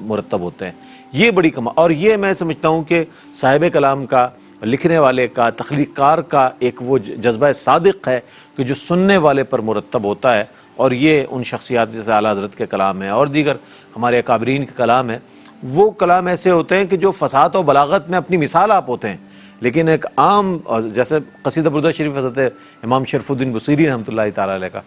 مرتب ہوتے ہیں. یہ بڑی اور یہ میں سمجھتا ہوں کہ صاحب کلام کا, لکھنے والے کا, تخلیق کار کا ایک وہ جذبہ صادق ہے کہ جو سننے والے پر مرتب ہوتا ہے, اور یہ ان شخصیات جیسے اعلیٰ حضرت کے کلام ہے اور دیگر ہمارے اکابرین کے کلام ہے وہ کلام ایسے ہوتے ہیں کہ جو فصاحت و بلاغت میں اپنی مثال آپ ہوتے ہیں، لیکن ایک عام جیسے قصیدہ بردہ شریف حضرت امام شرف الدین بصیری رحمۃ اللہ تعالیٰ علیہ کا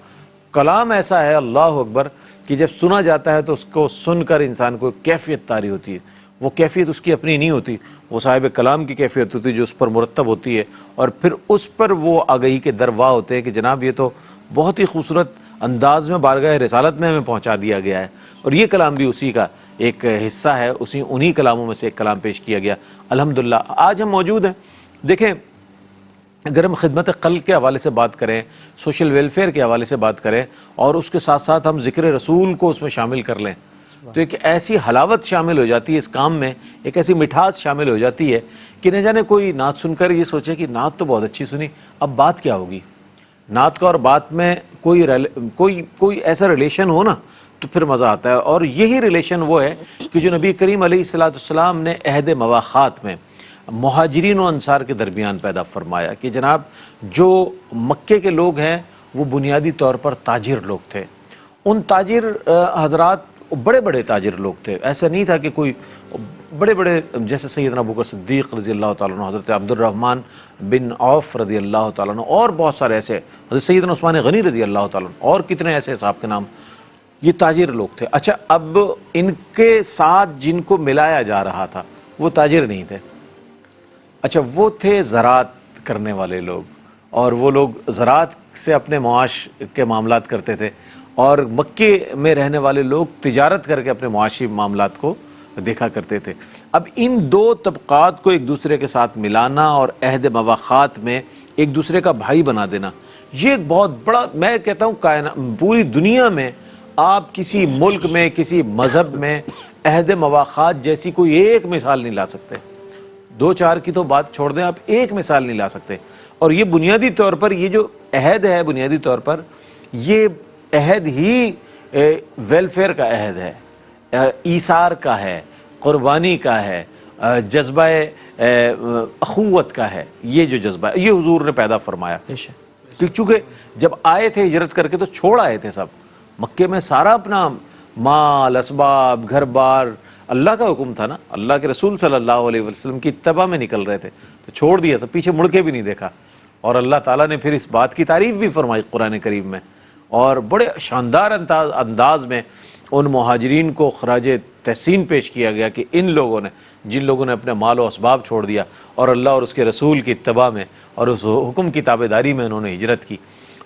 کلام ایسا ہے اللہ اکبر کہ جب سنا جاتا ہے تو اس کو سن کر انسان کو کیفیت طاری ہوتی ہے. وہ کیفیت اس کی اپنی نہیں ہوتی، وہ صاحب کلام کی کیفیت ہوتی ہے جو اس پر مرتب ہوتی ہے، اور پھر اس پر وہ آگہی کے درواہ ہوتے ہیں کہ جناب یہ تو بہت ہی خوبصورت انداز میں بارگاہ رسالت میں ہمیں پہنچا دیا گیا ہے. اور یہ کلام بھی اسی کا ایک حصہ ہے، انہی کلاموں میں سے ایک کلام پیش کیا گیا الحمدللہ. آج ہم موجود ہیں. دیکھیں اگر ہم خدمت خلق کے حوالے سے بات کریں، سوشل ویلفیئر کے حوالے سے بات کریں، اور اس کے ساتھ ساتھ ہم ذکر رسول کو اس میں شامل کر لیں تو ایک ایسی حلاوت شامل ہو جاتی ہے اس کام میں، ایک ایسی مٹھاس شامل ہو جاتی ہے کہ نہ جانے کوئی نعت سن کر یہ سوچے کہ نعت تو بہت اچھی سنی، اب بات کیا ہوگی. نعت کا اور بات میں کوئی ایسا ریلیشن ہو نا تو پھر مزہ آتا ہے. اور یہی ریلیشن وہ ہے کہ جو نبی کریم علیہ السلام نے عہد مواخات میں مہاجرین و انصار کے درمیان پیدا فرمایا کہ جناب جو مکے کے لوگ ہیں وہ بنیادی طور پر تاجر لوگ تھے. ان تاجر حضرات بڑے بڑے تاجر لوگ تھے، ایسا نہیں تھا کہ کوئی بڑے بڑے جیسے سیدنا ابوبکر صدیق رضی اللہ تعالیٰ عنہ، حضرت عبد الرحمن بن عوف رضی اللہ تعالیٰ عنہ، اور بہت سارے ایسے، حضرت سیدنا عثمان غنی رضی اللہ تعالیٰ عنہ، اور کتنے ایسے صاحب کے نام، یہ تاجر لوگ تھے. اچھا اب ان کے ساتھ جن کو ملایا جا رہا تھا وہ تاجر نہیں تھے، اچھا وہ تھے زراعت کرنے والے لوگ، اور وہ لوگ زراعت سے اپنے معاش کے معاملات کرتے تھے، اور مکے میں رہنے والے لوگ تجارت کر کے اپنے معاشی معاملات کو دیکھا کرتے تھے. اب ان دو طبقات کو ایک دوسرے کے ساتھ ملانا اور عہد مواخات میں ایک دوسرے کا بھائی بنا دینا، یہ ایک بہت بڑا، میں کہتا ہوں پوری دنیا میں آپ کسی ملک میں کسی مذہب میں عہد مواخات جیسی کوئی ایک مثال نہیں لا سکتے. دو چار کی تو بات چھوڑ دیں، آپ ایک مثال نہیں لا سکتے. اور یہ بنیادی طور پر یہ جو عہد ہے، بنیادی طور پر یہ عہد ہی ویلفیئر کا عہد ہے، ایثار کا ہے، قربانی کا ہے، جذبہ اخوت کا ہے. یہ جو جذبہ ہے یہ حضور نے پیدا فرمایا. چونکہ جب آئے تھے ہجرت کر کے تو چھوڑ آئے تھے سب مکے میں، سارا اپنا مال اسباب گھر بار، اللہ کا حکم تھا نا، اللہ کے رسول صلی اللہ علیہ وسلم کی اتباع میں نکل رہے تھے تو چھوڑ دیا سب، پیچھے مڑ کے بھی نہیں دیکھا. اور اللہ تعالیٰ نے پھر اس بات کی تعریف بھی فرمائی قرآن کریم میں، اور بڑے شاندار انداز میں ان مہاجرین کو خراج تحسین پیش کیا گیا کہ ان لوگوں نے، جن لوگوں نے اپنے مال و اسباب چھوڑ دیا اور اللہ اور اس کے رسول کی اتباع میں اور اس حکم کی تابع داری میں انہوں نے ہجرت کی.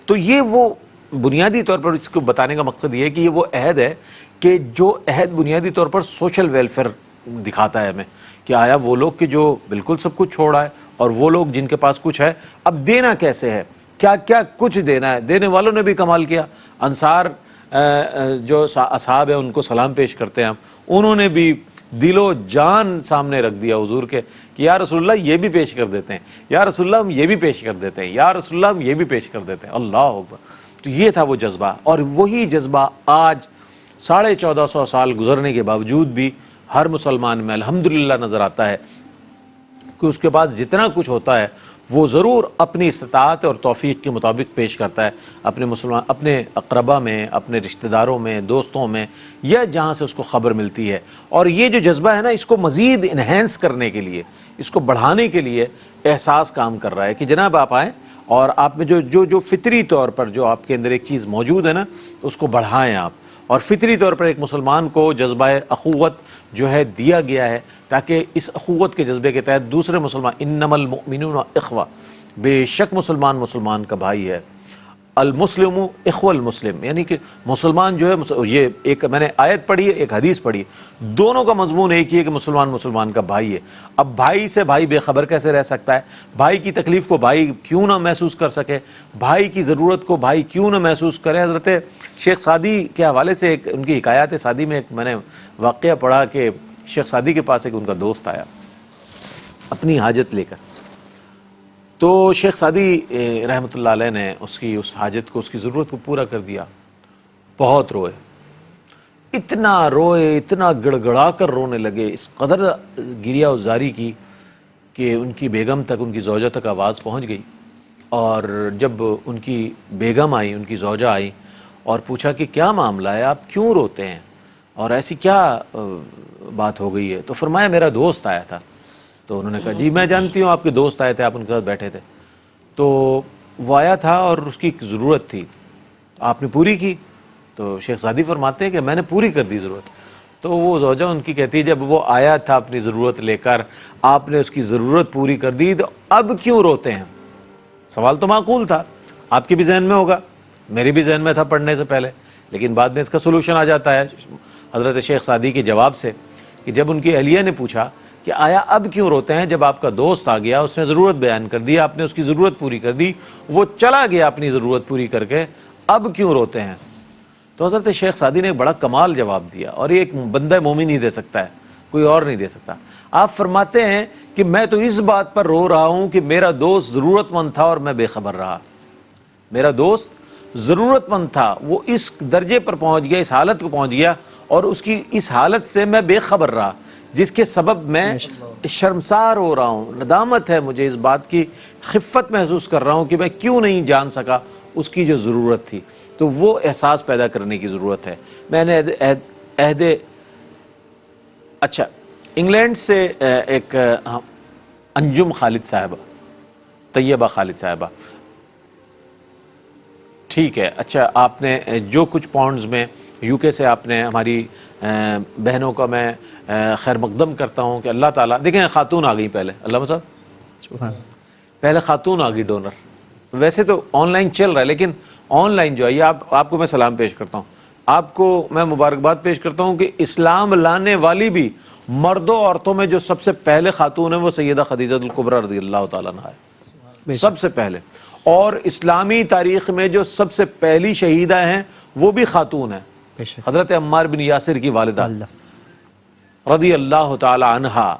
تو یہ وہ بنیادی طور پر اس کو بتانے کا مقصد یہ ہے کہ یہ وہ عہد ہے کہ جو عہد بنیادی طور پر سوشل ویلفیئر دکھاتا ہے ہمیں کہ آیا وہ لوگ کہ جو بالکل سب کچھ چھوڑا ہے، اور وہ لوگ جن کے پاس کچھ ہے اب دینا کیسے ہے، کیا کیا کچھ دینا ہے. دینے والوں نے بھی کمال کیا. انصار جو اصحاب ہیں ان کو سلام پیش کرتے ہیں ہم، انہوں نے بھی دل و جان سامنے رکھ دیا حضور کے کہ یا رسول اللہ یہ بھی پیش کر دیتے ہیں، یا رسول اللہ ہم یہ بھی پیش کر دیتے ہیں، یا رسول اللہ ہم یہ بھی پیش کر دیتے ہیں. اللہ اکبر. تو یہ تھا وہ جذبہ، اور وہی جذبہ آج 1450 سال گزرنے کے باوجود بھی ہر مسلمان میں الحمدللہ نظر آتا ہے کہ اس کے پاس جتنا کچھ ہوتا ہے وہ ضرور اپنی استطاعت اور توفیق کے مطابق پیش کرتا ہے اپنے اقربا میں، اپنے رشتہ داروں میں، دوستوں میں، یا جہاں سے اس کو خبر ملتی ہے. اور یہ جو جذبہ ہے نا، اس کو مزید انہینس کرنے کے لیے، اس کو بڑھانے کے لیے احساس کام کر رہا ہے کہ جناب آپ آئیں اور آپ میں جو فطری طور پر جو آپ کے اندر ایک چیز موجود ہے نا اس کو بڑھائیں آپ. اور فطری طور پر ایک مسلمان کو جذبہ اخوت جو ہے دیا گیا ہے تاکہ اس اخوت کے جذبے کے تحت دوسرے مسلمان، انما المؤمنون اخوہ، بے شک مسلمان کا بھائی ہے. المسلم اخو المسلم، یعنی کہ مسلمان جو ہے، یہ ایک میں نے آیت پڑھی ہے، ایک حدیث پڑھی ہے، دونوں کا مضمون ایک ہی ہے کہ مسلمان کا بھائی ہے. اب بھائی سے بھائی بے خبر کیسے رہ سکتا ہے؟ بھائی کی تکلیف کو بھائی کیوں نہ محسوس کر سکے؟ بھائی کی ضرورت کو بھائی کیوں نہ محسوس کرے؟ حضرت شیخ سعدی کے حوالے سے ایک ان کی حکایات سعدی میں ایک میں نے واقعہ پڑھا کہ شیخ سعدی کے پاس ایک ان کا دوست آیا اپنی حاجت لے کر، تو شیخ سعدی رحمۃ اللہ علیہ نے اس حاجت کو، اس کی ضرورت کو پورا کر دیا. بہت روئے، اتنا روئے، اتنا گڑ گڑا کر رونے لگے، اس قدر گریہ وزاری کی کہ ان کی بیگم تک، ان کی زوجہ تک آواز پہنچ گئی. اور جب ان کی بیگم آئی، ان کی زوجہ آئی اور پوچھا کہ کیا معاملہ ہے، آپ کیوں روتے ہیں؟ اور ایسی کیا بات ہو گئی ہے؟ تو فرمایا میرا دوست آیا تھا. تو انہوں نے کہا جی میں جانتی ہوں آپ کے دوست آئے تھے, آپ ان کے ساتھ بیٹھے تھے. تو وہ آیا تھا اور اس کی ایک ضرورت تھی, آپ نے پوری کی؟ تو شیخ سعدی فرماتے ہیں کہ میں نے پوری کر دی ضرورت. تو وہ زوجہ ان کی کہتی ہے جب وہ آیا تھا اپنی ضرورت لے کر, آپ نے اس کی ضرورت پوری کر دی, تو اب کیوں روتے ہیں؟ سوال تو معقول تھا, آپ کے بھی ذہن میں ہوگا, میرے بھی ذہن میں تھا پڑھنے سے پہلے, لیکن بعد میں اس کا سولوشن آ جاتا ہے حضرت شیخ سعدی کے جواب سے, کہ جب ان کی اہلیہ نے پوچھا کہ آیا اب کیوں روتے ہیں؟ جب آپ کا دوست آ گیا, اس نے ضرورت بیان کر دی, آپ نے اس کی ضرورت پوری کر دی, وہ چلا گیا اپنی ضرورت پوری کر کے, اب کیوں روتے ہیں؟ تو حضرت شیخ سعدی نے ایک بڑا کمال جواب دیا, اور یہ ایک بندہ مومن ہی دے سکتا ہے, کوئی اور نہیں دے سکتا. آپ فرماتے ہیں کہ میں تو اس بات پر رو رہا ہوں کہ میرا دوست ضرورت مند تھا اور میں بے خبر رہا. میرا دوست ضرورت مند تھا, وہ اس درجے پر پہنچ گیا, اس حالت کو پہنچ گیا, اور اس کی اس حالت سے میں بے خبر رہا, جس کے سبب میں شرمسار ہو رہا ہوں. ندامت ہے مجھے اس بات کی, خفت محسوس کر رہا ہوں کہ میں کیوں نہیں جان سکا اس کی جو ضرورت تھی. تو وہ احساس پیدا کرنے کی ضرورت ہے. میں نے اچھا انگلینڈ سے ایک انجم خالد صاحبہ, طیبہ خالد صاحبہ, ٹھیک ہے, اچھا آپ نے جو کچھ پاؤنڈز میں یو کے سے آپ نے ہماری بہنوں کا میں خیر مقدم کرتا ہوں کہ اللہ تعالیٰ, دیکھیں خاتون آ گئی پہلے, علامہ صاحب پہلے خاتون آ گئی ڈونر. ویسے تو آن لائن چل رہا ہے, لیکن آن لائن جو ہے یہ آپ کو میں سلام پیش کرتا ہوں, آپ کو میں مبارکباد پیش کرتا ہوں کہ اسلام لانے والی بھی مردوں عورتوں میں جو سب سے پہلے خاتون ہیں وہ سیدہ خدیجہ الکبریٰ رضی اللہ تعالیٰ عنہا ہے, سب سے پہلے. اور اسلامی تاریخ میں جو سب سے پہلی شہیدہ ہیں وہ بھی خاتون ہیں, حضرت عمار بن یاسر کی والدہ رضی اللہ تعالی عنہا,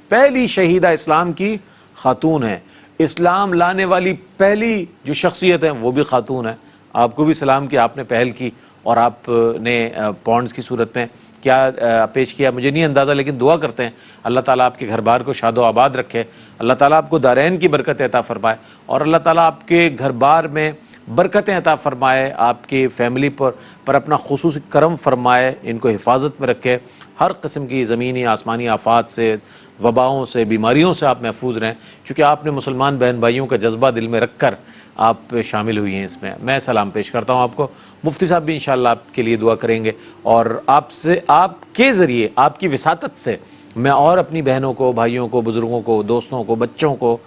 پہلی شہیدہ اسلام کی خاتون ہیں. اسلام لانے والی پہلی جو شخصیت ہیں وہ بھی خاتون ہیں. آپ کو بھی سلام کہ آپ نے پہل کی, اور آپ نے پاؤنڈز کی صورت میں کیا پیش کیا مجھے نہیں اندازہ, لیکن دعا کرتے ہیں اللہ تعالیٰ آپ کے گھر بار کو شاد و آباد رکھے, اللہ تعالیٰ آپ کو دارین کی برکت عطا فرمائے, اور اللہ تعالیٰ آپ کے گھر بار میں برکتیں عطا فرمائے, آپ کی فیملی پر اپنا خصوصی کرم فرمائے, ان کو حفاظت میں رکھے, ہر قسم کی زمینی آسمانی آفات سے, وباؤں سے, بیماریوں سے آپ محفوظ رہیں, چونکہ آپ نے مسلمان بہن بھائیوں کا جذبہ دل میں رکھ کر آپ شامل ہوئی ہیں اس میں. میں سلام پیش کرتا ہوں آپ کو. مفتی صاحب بھی انشاءاللہ آپ کے لیے دعا کریں گے, اور آپ کے ذریعے, آپ کی وساطت سے میں اور اپنی بہنوں کو, بھائیوں کو, بزرگوں کو, دوستوں کو, بچوں کو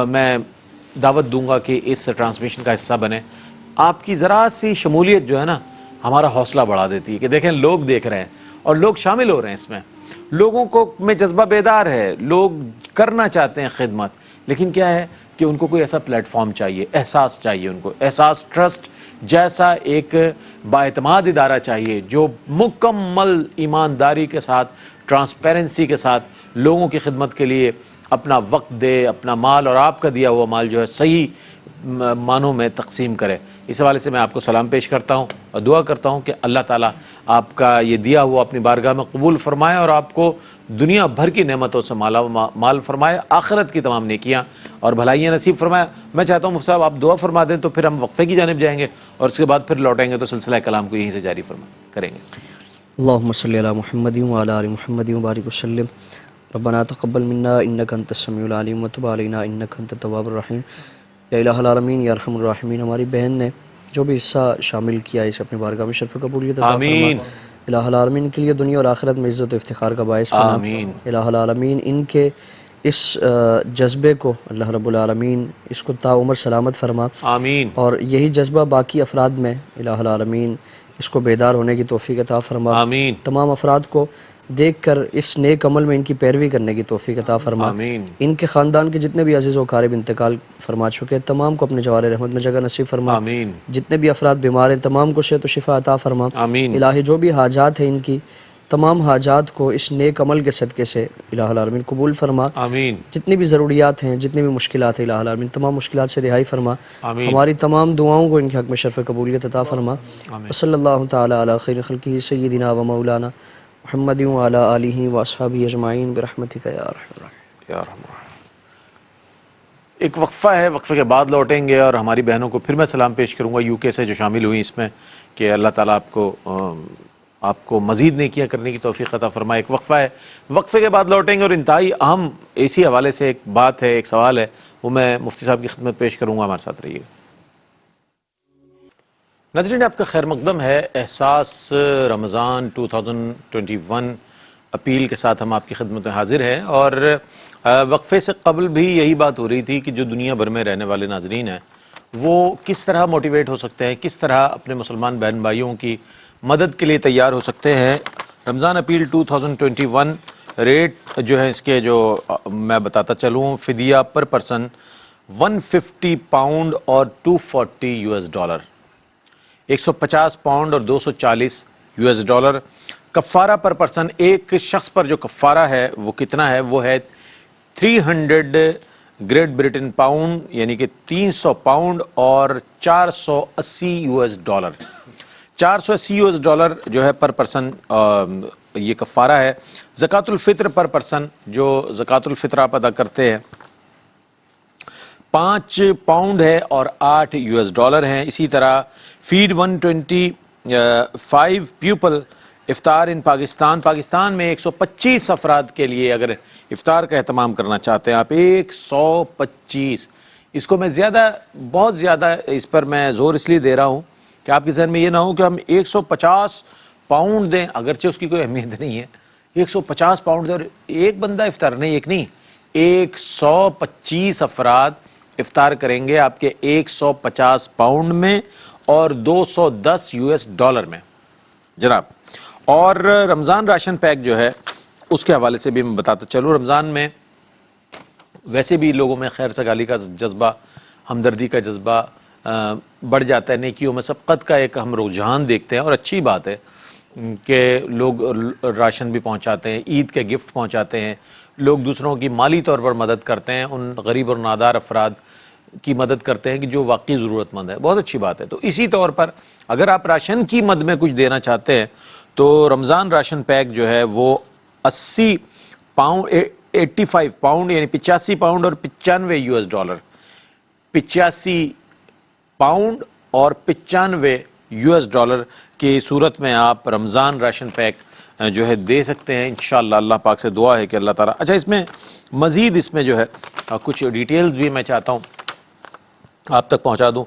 میں دعوت دوں گا کہ اس ٹرانسمیشن کا حصہ بنے. آپ کی ذرا سی شمولیت جو ہے نا ہمارا حوصلہ بڑھا دیتی ہے, کہ دیکھیں لوگ دیکھ رہے ہیں اور لوگ شامل ہو رہے ہیں اس میں, لوگوں کو میں جذبہ بیدار ہے, لوگ کرنا چاہتے ہیں خدمت, لیکن کیا ہے کہ ان کو کوئی ایسا پلیٹ فارم چاہیے, احساس چاہیے, ان کو احساس, ٹرسٹ جیسا ایک بااعتماد ادارہ چاہیے جو مکمل ایمانداری کے ساتھ, ٹرانسپیرنسی کے ساتھ لوگوں کی خدمت کے لیے اپنا وقت دے, اپنا مال اور آپ کا دیا ہوا مال جو ہے صحیح معنوں میں تقسیم کرے. اس حوالے سے میں آپ کو سلام پیش کرتا ہوں اور دعا کرتا ہوں کہ اللہ تعالیٰ آپ کا یہ دیا ہوا اپنی بارگاہ میں قبول فرمائے, اور آپ کو دنیا بھر کی نعمتوں سے مال فرمائے, آخرت کی تمام نیکیاں اور بھلائیاں نصیب فرمائے. میں چاہتا ہوں مفتی صاحب آپ دعا فرما دیں, تو پھر ہم وقفے کی جانب جائیں گے, اور اس کے بعد پھر لوٹیں گے تو سلسلہ کلام کو یہیں سے جاری کریں گے. اللہم صلی علی محمد وعلی آل محمد وبارک وسلم. ربنا تقبل منا انک انت السمیع العلیم وتب علینا انک انت التواب الرحیم. یا الہ العالمین یا ارحم الراحمین, ہماری بہن نے جو بھی حصہ شامل کیا اسے اپنی بارگاہ میں شرف قبولیت عطا فرما. الہ العالمین کے لیے دنیا اور آخرت میں عزت و افتخار کا باعث بنا. الہ العالمین ان کے اس جذبے کو اللہ رب العالمین اس کو تا عمر سلامت فرما, اور یہی جذبہ باقی افراد میں الہ العالمین اس کو بیدار ہونے کی توفیق عطا فرما. تمام افراد کو دیکھ کر اس نیک عمل میں ان کی پیروی کرنے کی توفیق عطا فرما. ان کے خاندان کے جتنے بھی عزیز و اقارب انتقال فرما چکے ہیں تمام کو اپنے جوار رحمت میں جگہ نصیب فرما. جتنے بھی افراد بیمار ہیں تمام کو صحت و شفا عطا فرما. الہی جو بھی حاجات ہیں ان کی تمام حاجات کو اس نیک عمل کے صدقے سے الہ العالمین قبول فرما. جتنی بھی ضروریات ہیں, جتنی بھی مشکلات ہیں, الہ العالمین تمام مشکلات سے رہائی فرما. ہماری تمام دعاؤں کو ان کے حق میں شرف قبولیت عطا فرما. صلی اللہ تعالی علی خیر خلقہ سیدنا و مولانا محمد وعلی آلہ واصحابہ اجمعین برحمتک یا ارحم الراحمین. ایک وقفہ ہے, وقفے کے بعد لوٹیں گے, اور ہماری بہنوں کو پھر میں سلام پیش کروں گا یو کے سے جو شامل ہوئی اس میں, کہ اللہ تعالیٰ آپ کو آپ کو مزید نیکیاں کرنے کی توفیق عطا فرمائے. ایک وقفہ ہے, وقفے کے بعد لوٹیں گے اور انتہائی اہم اسی حوالے سے ایک بات ہے, ایک سوال ہے, وہ میں مفتی صاحب کی خدمت پیش کروں گا. ہمارے ساتھ رہیے. ناظرین آپ کا خیر مقدم ہے. احساس رمضان 2021 اپیل کے ساتھ ہم آپ کی خدمت میں حاضر ہیں, اور وقفے سے قبل بھی یہی بات ہو رہی تھی کہ جو دنیا بھر میں رہنے والے ناظرین ہیں وہ کس طرح موٹیویٹ ہو سکتے ہیں, کس طرح اپنے مسلمان بہن بھائیوں کی مدد کے لیے تیار ہو سکتے ہیں. رمضان اپیل 2021 ریٹ جو ہے اس کے جو میں بتاتا چلوں, فدیہ پر پرسن 150 پاؤنڈ اور $240, 150 پاؤنڈ اور $240. کفارہ پر پرسن, ایک شخص پر جو کفارہ ہے وہ کتنا ہے, وہ ہے 300 گریٹ برٹن پاؤنڈ, یعنی کہ 300 پاؤنڈ اور $480. $480 جو ہے پر پرسن یہ کفارہ ہے. زکوٰۃ الفطر پر پرسن, جو زکوٰۃ الفطر آپ ادا کرتے ہیں, 5 پاؤنڈ ہے اور $8 ہیں. اسی طرح فیڈ 125 پیپل افطار ان پاکستان, پاکستان میں 125 افراد کے لیے اگر افطار کا اہتمام کرنا چاہتے ہیں آپ, 125. اس کو میں بہت زیادہ اس پر میں زور اس لیے دے رہا ہوں کہ آپ کے ذہن میں یہ نہ ہو کہ ہم 150 پاؤنڈ دیں, اگرچہ اس کی کوئی اہمیت نہیں ہے, 150 پاؤنڈ دیں اور ایک بندہ افطار نہیں, ایک نہیں, 125 افراد افطار کریں گے آپ کے 150 پاؤنڈ میں اور $210 میں جناب. اور رمضان راشن پیک جو ہے اس کے حوالے سے بھی میں بتاتا چلوں, رمضان میں ویسے بھی لوگوں میں خیر سگالی کا جذبہ, ہمدردی کا جذبہ بڑھ جاتا ہے, نیکیوں میں سبقت کا ایک ہم رجحان دیکھتے ہیں, اور اچھی بات ہے کہ لوگ راشن بھی پہنچاتے ہیں, عید کے گفٹ پہنچاتے ہیں, لوگ دوسروں کی مالی طور پر مدد کرتے ہیں, ان غریب اور نادار افراد کی مدد کرتے ہیں کہ جو واقعی ضرورت مند ہے, بہت اچھی بات ہے. تو اسی طور پر اگر آپ راشن کی مد میں کچھ دینا چاہتے ہیں تو رمضان راشن پیک جو ہے وہ 80 پاؤنڈ 85 پاؤنڈ یعنی 85 پاؤنڈ اور $95, 85 پاؤنڈ اور $95 کی صورت میں آپ رمضان راشن پیک جو ہے دے سکتے ہیں انشاءاللہ. اللہ پاک سے دعا ہے کہ اللہ تعالیٰ. اچھا, اس میں مزید اس میں جو ہے کچھ ڈیٹیلز بھی میں چاہتا ہوں آپ تک پہنچا دوں.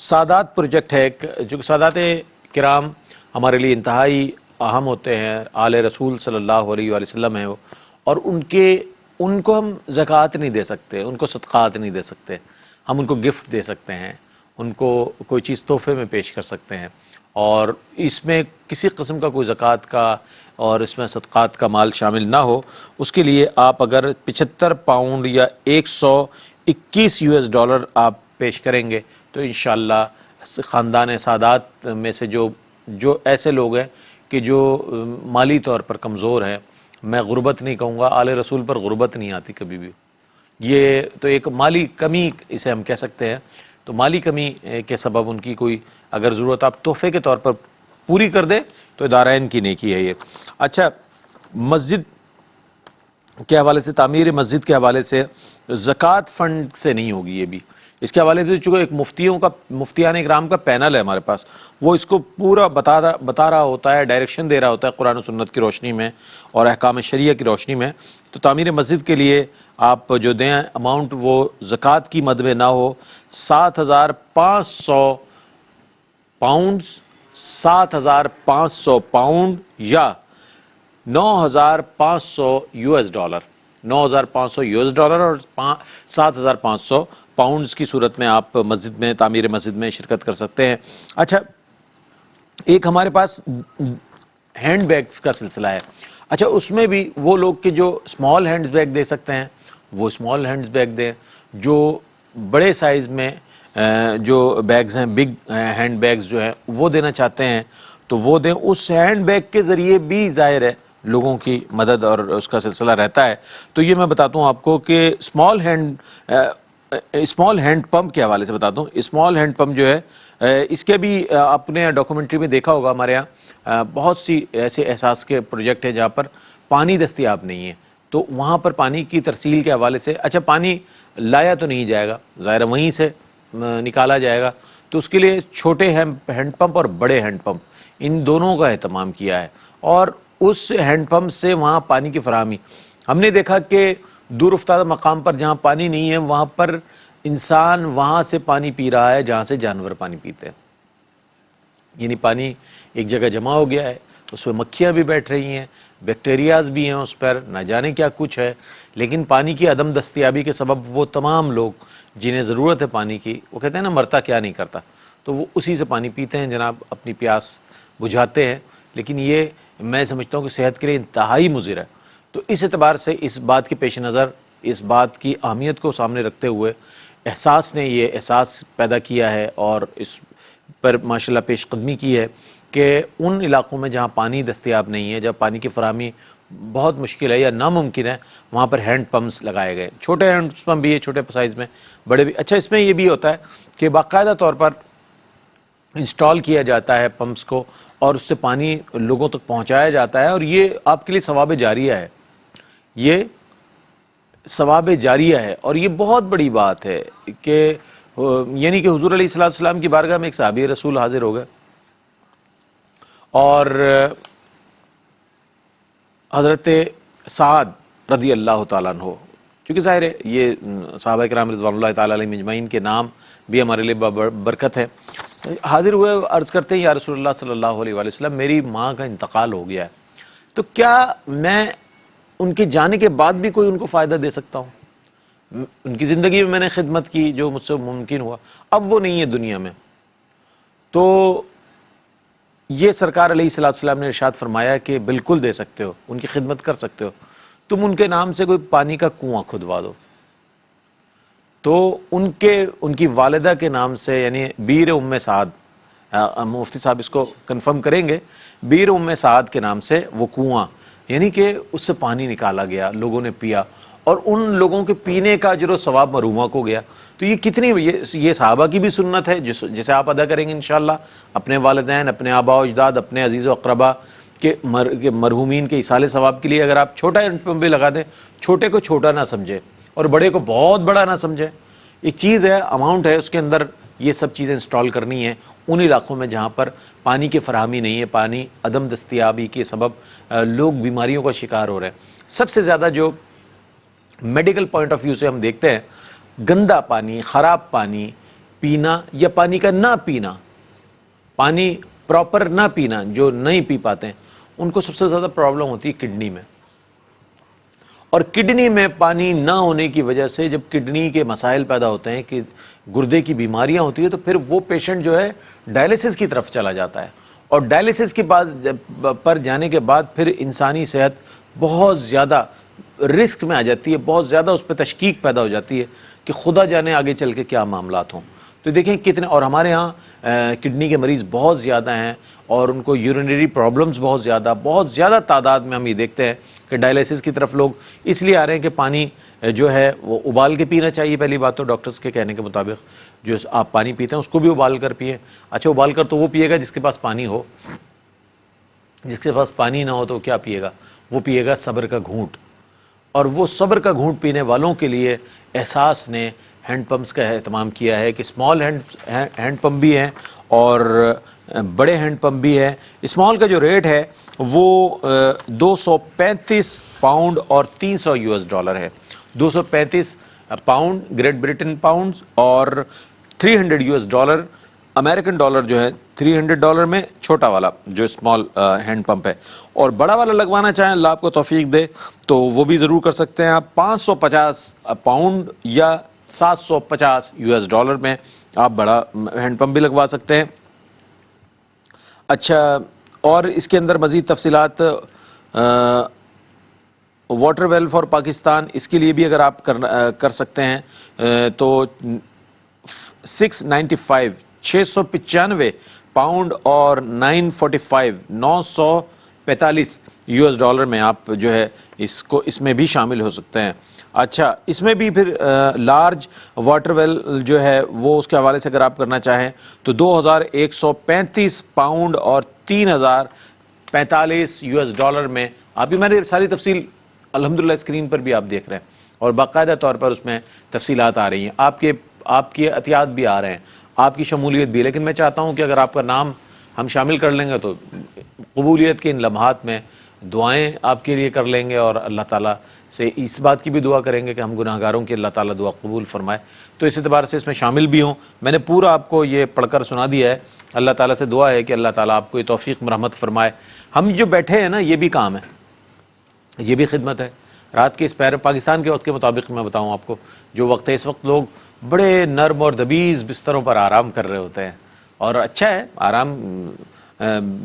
سادات پروجیکٹ ہے جو کہ سادات کرام ہمارے لیے انتہائی اہم ہوتے ہیں, آل رسول صلی اللہ علیہ وآلہ وسلم ہیں وہ, اور ان کو ہم زکوٰۃ نہیں دے سکتے, ان کو صدقات نہیں دے سکتے, ہم ان کو گفٹ دے سکتے ہیں, ان کو کوئی چیز تحفے میں پیش کر سکتے ہیں, اور اس میں کسی قسم کا کوئی زکوٰۃ کا اور اس میں صدقات کا مال شامل نہ ہو. اس کے لیے آپ اگر 75 پاؤنڈ یا $121 آپ پیش کریں گے تو انشاءاللہ خاندان سادات میں سے جو ایسے لوگ ہیں کہ جو مالی طور پر کمزور ہیں, میں غربت نہیں کہوں گا, آل رسول پر غربت نہیں آتی کبھی بھی, یہ تو ایک مالی کمی اسے ہم کہہ سکتے ہیں. تو مالی کمی کے سبب ان کی کوئی اگر ضرورت آپ تحفے کے طور پر پوری کر دیں تو دارین کی نیکی ہے یہ. اچھا, مسجد کے حوالے سے, تعمیر مسجد کے حوالے سے زکوٰۃ فنڈ سے نہیں ہوگی یہ بھی. اس کے حوالے سے چونکہ ایک مفتیان اکرام کا پینل ہے ہمارے پاس, وہ اس کو پورا بتا رہا ہوتا ہے, ڈائریکشن دے رہا ہوتا ہے قرآن و سنت کی روشنی میں اور احکام شریعہ کی روشنی میں. تو تعمیر مسجد کے لیے آپ جو دیں اماؤنٹ وہ زکوٰۃ کی مد میں نہ ہو, 7,500 پاؤنڈ, 7,500 پاؤنڈ یا $9,500, $9,500 اور 7,500 پاؤنڈز کی صورت میں آپ مسجد میں, تعمیر مسجد میں شرکت کر سکتے ہیں. اچھا, ایک ہمارے پاس ہینڈ بیگز کا سلسلہ ہے. اچھا, اس میں بھی وہ لوگ کہ جو اسمال ہینڈ بیگ دے سکتے ہیں وہ اسمال ہینڈ بیگ دیں, جو بڑے سائز میں جو بیگز ہیں, بگ ہینڈ بیگز جو ہیں وہ دینا چاہتے ہیں تو وہ دیں. اس ہینڈ بیگ کے ذریعے بھی ظاہر ہے لوگوں کی مدد اور اس کا سلسلہ رہتا ہے. تو یہ میں بتاتا ہوں آپ کو کہ اسمال ہینڈ پمپ کے حوالے سے بتاتا ہوں. اسمال ہینڈ پمپ جو ہے اس کے بھی آپ نے ڈاکومنٹری میں دیکھا ہوگا, ہمارے یہاں بہت سی ایسے احساس کے پروجیکٹ ہیں جہاں پر پانی دستیاب نہیں ہے, تو وہاں پر پانی کی ترسیل کے حوالے سے, اچھا پانی لایا تو نہیں جائے گا, ظاہر وہیں سے نکالا جائے گا, تو اس کے لیے چھوٹے ہینڈ پمپ اور بڑے ہینڈ پمپ ان دونوں کا اہتمام کیا ہے، اور اس ہینڈ پمپ سے وہاں پانی کی فراہمی، ہم نے دیکھا کہ دور افتادہ مقام پر جہاں پانی نہیں ہے وہاں پر انسان وہاں سے پانی پی رہا ہے جہاں سے جانور پانی پیتے ہیں، یعنی پانی ایک جگہ جمع ہو گیا ہے، اس پہ مکھیاں بھی بیٹھ رہی ہیں، بیکٹیریاز بھی ہیں اس پر، نہ جانے کیا کچھ ہے، لیکن پانی کی عدم دستیابی کے سبب وہ تمام لوگ جنہیں ضرورت ہے پانی کی، وہ کہتے ہیں نا مرتا کیا نہیں کرتا، تو وہ اسی سے پانی پیتے ہیں جناب، اپنی پیاس بجھاتے ہیں، لیکن یہ میں سمجھتا ہوں کہ صحت کے لیے انتہائی مضر ہے۔ تو اس اعتبار سے اس بات کے پیش نظر، اس بات کی اہمیت کو سامنے رکھتے ہوئے احساس نے یہ احساس پیدا کیا ہے اور اس پر ماشاءاللہ پیش قدمی کی ہے کہ ان علاقوں میں جہاں پانی دستیاب نہیں ہے، جب پانی کی فراہمی بہت مشکل ہے یا ناممکن ہے، وہاں پر ہینڈ پمپس لگائے گئے، چھوٹے ہینڈ پمپ بھی ہے، چھوٹے سائز میں، بڑے بھی۔ اچھا، اس میں یہ بھی ہوتا ہے کہ باقاعدہ طور پر انسٹال کیا جاتا ہے پمپس کو اور اس سے پانی لوگوں تک پہنچایا جاتا ہے، اور یہ آپ کے لیے ثواب جاریہ ہے، یہ ثواب جاریہ ہے، اور یہ بہت بڑی بات ہے کہ یعنی کہ حضور علیہ السلام کی بارگاہ میں ایک صحابی رسول حاضر ہو گئے، اور حضرت سعد رضی اللہ تعالیٰ عنہ، چونکہ ظاہر ہے یہ صحابہ کرام رضوان اللہ تعالیٰ علیہ مجمعین کے نام بھی ہمارے لیے برکت ہے، حاضر ہوئے، عرض کرتے ہیں یا رسول اللہ صلی اللہ علیہ وآلہ وسلم میری ماں کا انتقال ہو گیا ہے، تو کیا میں ان کے جانے کے بعد بھی کوئی ان کو فائدہ دے سکتا ہوں؟ ان کی زندگی میں میں نے خدمت کی جو مجھ سے ممکن ہوا، اب وہ نہیں ہے دنیا میں، تو یہ سرکار علیہ السلام نے ارشاد فرمایا کہ بالکل دے سکتے ہو، ان کی خدمت کر سکتے ہو، تم ان کے نام سے کوئی پانی کا کنواں کھدوا دو۔ تو ان کی والدہ کے نام سے، یعنی بیر ام سعد، مفتی صاحب اس کو کنفرم کریں گے، بیر ام سعد کے نام سے وہ کنواں، یعنی کہ اس سے پانی نکالا گیا، لوگوں نے پیا، اور ان لوگوں کے پینے کا اجر و ثواب مرحومہ کو گیا۔ تو یہ کتنی یہ صحابہ کی بھی سنت ہے جسے آپ ادا کریں گے انشاءاللہ، اپنے والدین، اپنے آباء و اجداد، اپنے عزیز و اقربا کے مرحومین کے ایصال ثواب کے لیے اگر آپ چھوٹا ہینڈ پمپ بھی لگا دیں، چھوٹے کو چھوٹا نہ سمجھے اور بڑے کو بہت بڑا نہ سمجھے، ایک چیز ہے، اماؤنٹ ہے، اس کے اندر یہ سب چیزیں انسٹال کرنی ہیں ان علاقوں میں جہاں پر پانی کی فراہمی نہیں ہے، پانی عدم دستیابی کے سبب لوگ بیماریوں کا شکار ہو رہے ہیں۔ سب سے زیادہ جو میڈیکل پوائنٹ آف ویو سے ہم دیکھتے ہیں، گندا پانی، خراب پانی پینا یا پانی کا نہ پینا، پانی پراپر نہ پینا، جو نہیں پی پاتے ہیں ان کو سب سے زیادہ پرابلم ہوتی ہے کڈنی میں، اور کڈنی میں پانی نہ ہونے کی وجہ سے جب کڈنی کے مسائل پیدا ہوتے ہیں کہ گردے کی بیماریاں ہوتی ہیں، تو پھر وہ پیشنٹ جو ہے ڈائلیسس کی طرف چلا جاتا ہے، اور ڈائلیسس کے پر جانے کے بعد پھر انسانی صحت بہت زیادہ رسک میں آ جاتی ہے، بہت زیادہ اس پہ تشکیک پیدا ہو جاتی ہے کہ خدا جانے آگے چل کے کیا معاملات ہوں۔ تو دیکھیں کتنے، اور ہمارے ہاں کڈنی کے مریض بہت زیادہ ہیں، اور ان کو یورینری پرابلمز بہت زیادہ تعداد میں ہم یہ دیکھتے ہیں کہ ڈائلیسس کی طرف لوگ اس لیے آ رہے ہیں کہ پانی جو ہے وہ ابال کے پینا چاہیے، پہلی بات تو ڈاکٹرز کے کہنے کے مطابق جو آپ پانی پیتے ہیں اس کو بھی ابال کر پئیں۔ اچھا، ابال کر تو وہ پیے گا جس کے پاس پانی ہو، جس کے پاس پانی نہ ہو تو کیا پیے گا؟ وہ پیے گا صبر کا گھونٹ، اور وہ صبر کا گھونٹ پینے والوں کے لیے احساس نے ہینڈ پمپس کا اہتمام کیا ہے کہ اسمال ہینڈ پمپ بھی ہیں اور بڑے ہینڈ پمپ بھی ہیں۔ اسمال کا جو ریٹ ہے وہ 235 پاؤنڈ اور $300 ہے، 235 پاؤنڈ گریٹ برٹن پاؤنڈز اور $300 امریکن ڈالر جو ہے، $300 میں چھوٹا والا جو اسمال ہینڈ پمپ ہے، اور بڑا والا لگوانا چاہیں اللہ آپ کو توفیق دے تو وہ بھی ضرور کر سکتے ہیں آپ، 550 پاؤنڈ یا $750 میں آپ بڑا ہینڈ پمپ بھی لگوا سکتے ہیں۔ اچھا، اور اس کے اندر مزید تفصیلات واٹر ویل فار پاکستان، اس کے لیے بھی اگر آپ کر سکتے ہیں تو 695 پاؤنڈ اور 945 میں آپ جو ہے اس میں بھی شامل ہو سکتے ہیں۔ اچھا، اس میں بھی پھر لارج واٹر ویل جو ہے وہ اس کے حوالے سے اگر آپ کرنا چاہیں تو 2135 پاؤنڈ اور $3045 میں آپ بھی، میں نے ساری تفصیل الحمدللہ اسکرین پر بھی آپ دیکھ رہے ہیں، اور باقاعدہ طور پر اس میں تفصیلات آ رہی ہیں، آپ کے احتیاط بھی آ رہے ہیں، آپ کی شمولیت بھی، لیکن میں چاہتا ہوں کہ اگر آپ کا نام ہم شامل کر لیں گے تو قبولیت کے ان لمحات میں دعائیں آپ کے لیے کر لیں گے، اور اللہ تعالیٰ سے اس بات کی بھی دعا کریں گے کہ ہم گناہ گاروں کی اللہ تعالیٰ دعا قبول فرمائے. تو اس اعتبار سے اس میں شامل بھی ہوں. میں نے پورا آپ کو یہ پڑھ کر سنا دیا ہے. اللہ تعالیٰ سے دعا ہے کہ اللہ تعالیٰ آپ کو یہ توفیق مرحمت فرمائے. ہم جو بیٹھے ہیں نا، یہ بھی کام ہے، یہ بھی خدمت ہے. رات کے اس پاکستان کے وقت کے مطابق میں بتاؤں آپ کو، جو وقت ہے اس وقت لوگ بڑے نرم اور دبیز بستروں پر آرام کر رہے ہوتے ہیں، اور اچھا ہے آرام،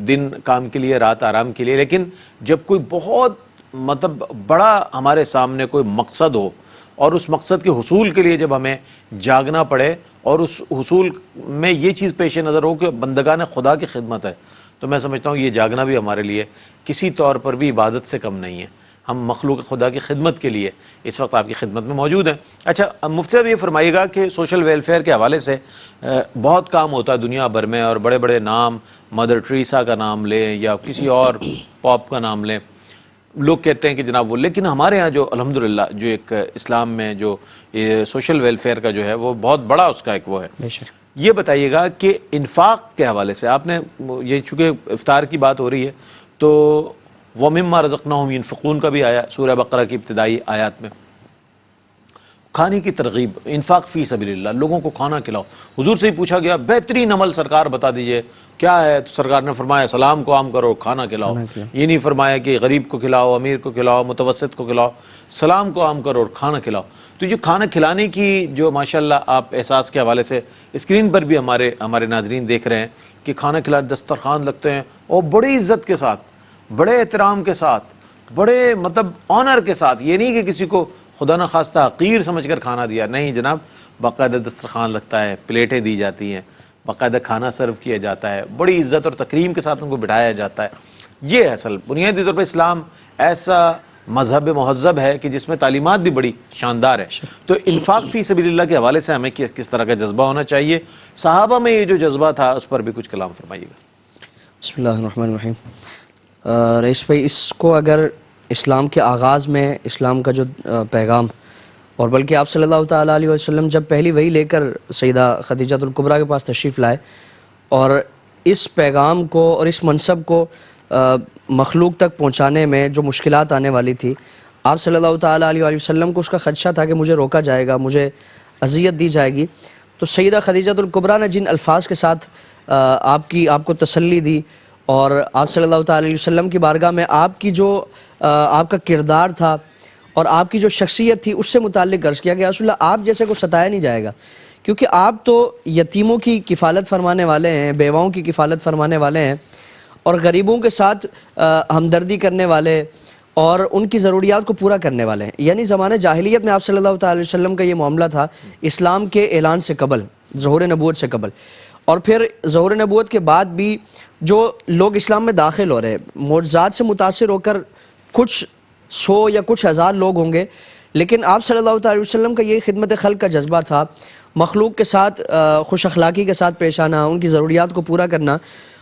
دن کام کے لیے، رات آرام کے لیے. لیکن جب کوئی بہت مطلب بڑا ہمارے سامنے کوئی مقصد ہو، اور اس مقصد کے حصول کے لیے جب ہمیں جاگنا پڑے، اور اس حصول میں یہ چیز پیش نظر ہو کہ بندگان خدا کی خدمت ہے، تو میں سمجھتا ہوں یہ جاگنا بھی ہمارے لیے کسی طور پر بھی عبادت سے کم نہیں ہے. ہم مخلوق خدا کی خدمت کے لیے اس وقت آپ کی خدمت میں موجود ہیں. اچھا مفتی صاحب، یہ فرمائیے گا کہ سوشل ویلفیئر کے حوالے سے بہت کام ہوتا ہے دنیا بھر میں، اور بڑے بڑے نام، مدر ٹریسا کا نام لیں یا کسی اور پاپ کا نام لیں، لوگ کہتے ہیں کہ جناب وہ، لیکن ہمارے ہاں جو الحمدللہ جو ایک اسلام میں جو سوشل ویلفیئر کا جو ہے وہ بہت بڑا اس کا ایک وہ ہے. یہ بتائیے گا کہ انفاق کے حوالے سے آپ نے، یہ چونکہ افطار کی بات ہو رہی ہے تو وَمِمَّا رَزَقْنَاهُمْ يُنْفِقُونَ کا بھی آیا سورہ بقرہ کی ابتدائی آیات میں. کھانے کی ترغیب، انفاق فی سبیل اللہ، لوگوں کو کھانا کھلاؤ. حضور سے ہی پوچھا گیا بہترین عمل سرکار بتا دیجئے کیا ہے، تو سرکار نے فرمایا سلام کو عام کرو، کھانا کھلاؤ. یہ نہیں فرمایا کہ غریب کو کھلاؤ، امیر کو کھلاؤ، متوسط کو کھلاؤ، سلام کو عام کرو اور کھانا کھلاؤ. تو جو کھانا کھلانے کی جو ماشاءاللہ آپ احساس کے حوالے سے اسکرین پر بھی ہمارے ناظرین دیکھ رہے ہیں کہ کھانا کھلانے دسترخوان لگتے ہیں، اور بڑی عزت کے ساتھ، بڑے احترام کے ساتھ، بڑے مطلب آنر کے ساتھ. یہ نہیں کہ کسی کو خدا نخواستہ حقیر سمجھ کر کھانا دیا، نہیں جناب، باقاعدہ دسترخوان لگتا ہے، پلیٹیں دی جاتی ہیں، باقاعدہ کھانا سرو کیا جاتا ہے، بڑی عزت اور تکریم کے ساتھ ان کو بٹھایا جاتا ہے. یہ اصل بنیادی طور پر اسلام ایسا مذہب مہذب ہے کہ جس میں تعلیمات بھی بڑی شاندار ہے. تو انفاق فی سبیل اللہ کے حوالے سے ہمیں کس طرح کا جذبہ ہونا چاہیے؟ صحابہ میں یہ جو جذبہ تھا اس پر بھی کچھ کلام فرمائیے گا. بسم اللہ الرحمن الرحیم. رئیس بھائی، اس کو اگر اسلام کے آغاز میں اسلام کا جو پیغام، اور بلکہ آپ صلی اللہ تعالیٰ علیہ وسلم جب پہلی وحی لے کر سیدہ خدیجہ الکبریٰ کے پاس تشریف لائے، اور اس پیغام کو اور اس منصب کو مخلوق تک پہنچانے میں جو مشکلات آنے والی تھی، آپ صلی اللہ تعالیٰ علیہ وسلم کو اس کا خدشہ تھا کہ مجھے روکا جائے گا، مجھے اذیت دی جائے گی. تو سیدہ خدیجہ الکبریٰ نے جن الفاظ کے ساتھ آپ کو تسلی دی، اور آپ صلی اللہ تعالیٰ علیہ وسلم کی بارگاہ میں آپ کا کردار تھا اور آپ کی جو شخصیت تھی اس سے متعلق عرض کیا کہ رسول اللہ آپ جیسے کو ستایا نہیں جائے گا، کیونکہ آپ تو یتیموں کی کفالت فرمانے والے ہیں، بیواؤں کی کفالت فرمانے والے ہیں، اور غریبوں کے ساتھ ہمدردی کرنے والے اور ان کی ضروریات کو پورا کرنے والے ہیں. یعنی زمانے جاہلیت میں آپ صلی اللہ تعالیٰ علیہ وسلم کا یہ معاملہ تھا، اسلام کے اعلان سے قبل، ظہور نبوت سے قبل، اور پھر ظہور نبوت کے بعد بھی جو لوگ اسلام میں داخل ہو رہے ہیں، معجزات سے متاثر ہو کر کچھ 100 یا کچھ ہزار لوگ ہوں گے، لیکن آپ صلی اللہ تعالیٰ علیہ وسلم کا یہ خدمت خلق کا جذبہ تھا، مخلوق کے ساتھ خوش اخلاقی کے ساتھ پیش آنا، ان کی ضروریات کو پورا کرنا،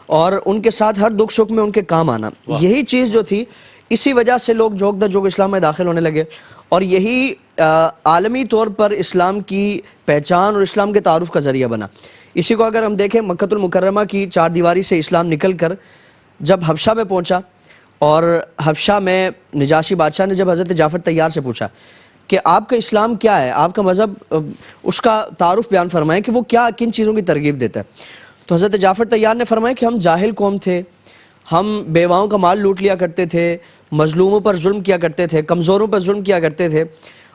اور ان کے ساتھ ہر دکھ سکھ میں ان کے کام آنا. یہی چیز جو تھی، اسی وجہ سے لوگ جوک در جوک اسلام میں داخل ہونے لگے، اور یہی عالمی طور پر اسلام کی پہچان اور اسلام کے تعارف کا ذریعہ بنا. اسی کو اگر ہم دیکھیں، مکہ المکرمہ کی 4 دیواری سے اسلام نکل کر جب حبشہ میں پہنچا، اور حبشہ میں نجاشی بادشاہ نے جب حضرت جعفر طیار سے پوچھا کہ آپ کا اسلام کیا ہے، آپ کا مذہب، اس کا تعارف بیان فرمائیں کہ وہ کن چیزوں کی ترغیب دیتا ہے. تو حضرت جعفر طیار نے فرمایا کہ ہم جاہل قوم تھے، ہم بیواؤں کا مال لوٹ لیا کرتے تھے، مظلوموں پر ظلم کیا کرتے تھے، کمزوروں پر ظلم کیا کرتے تھے،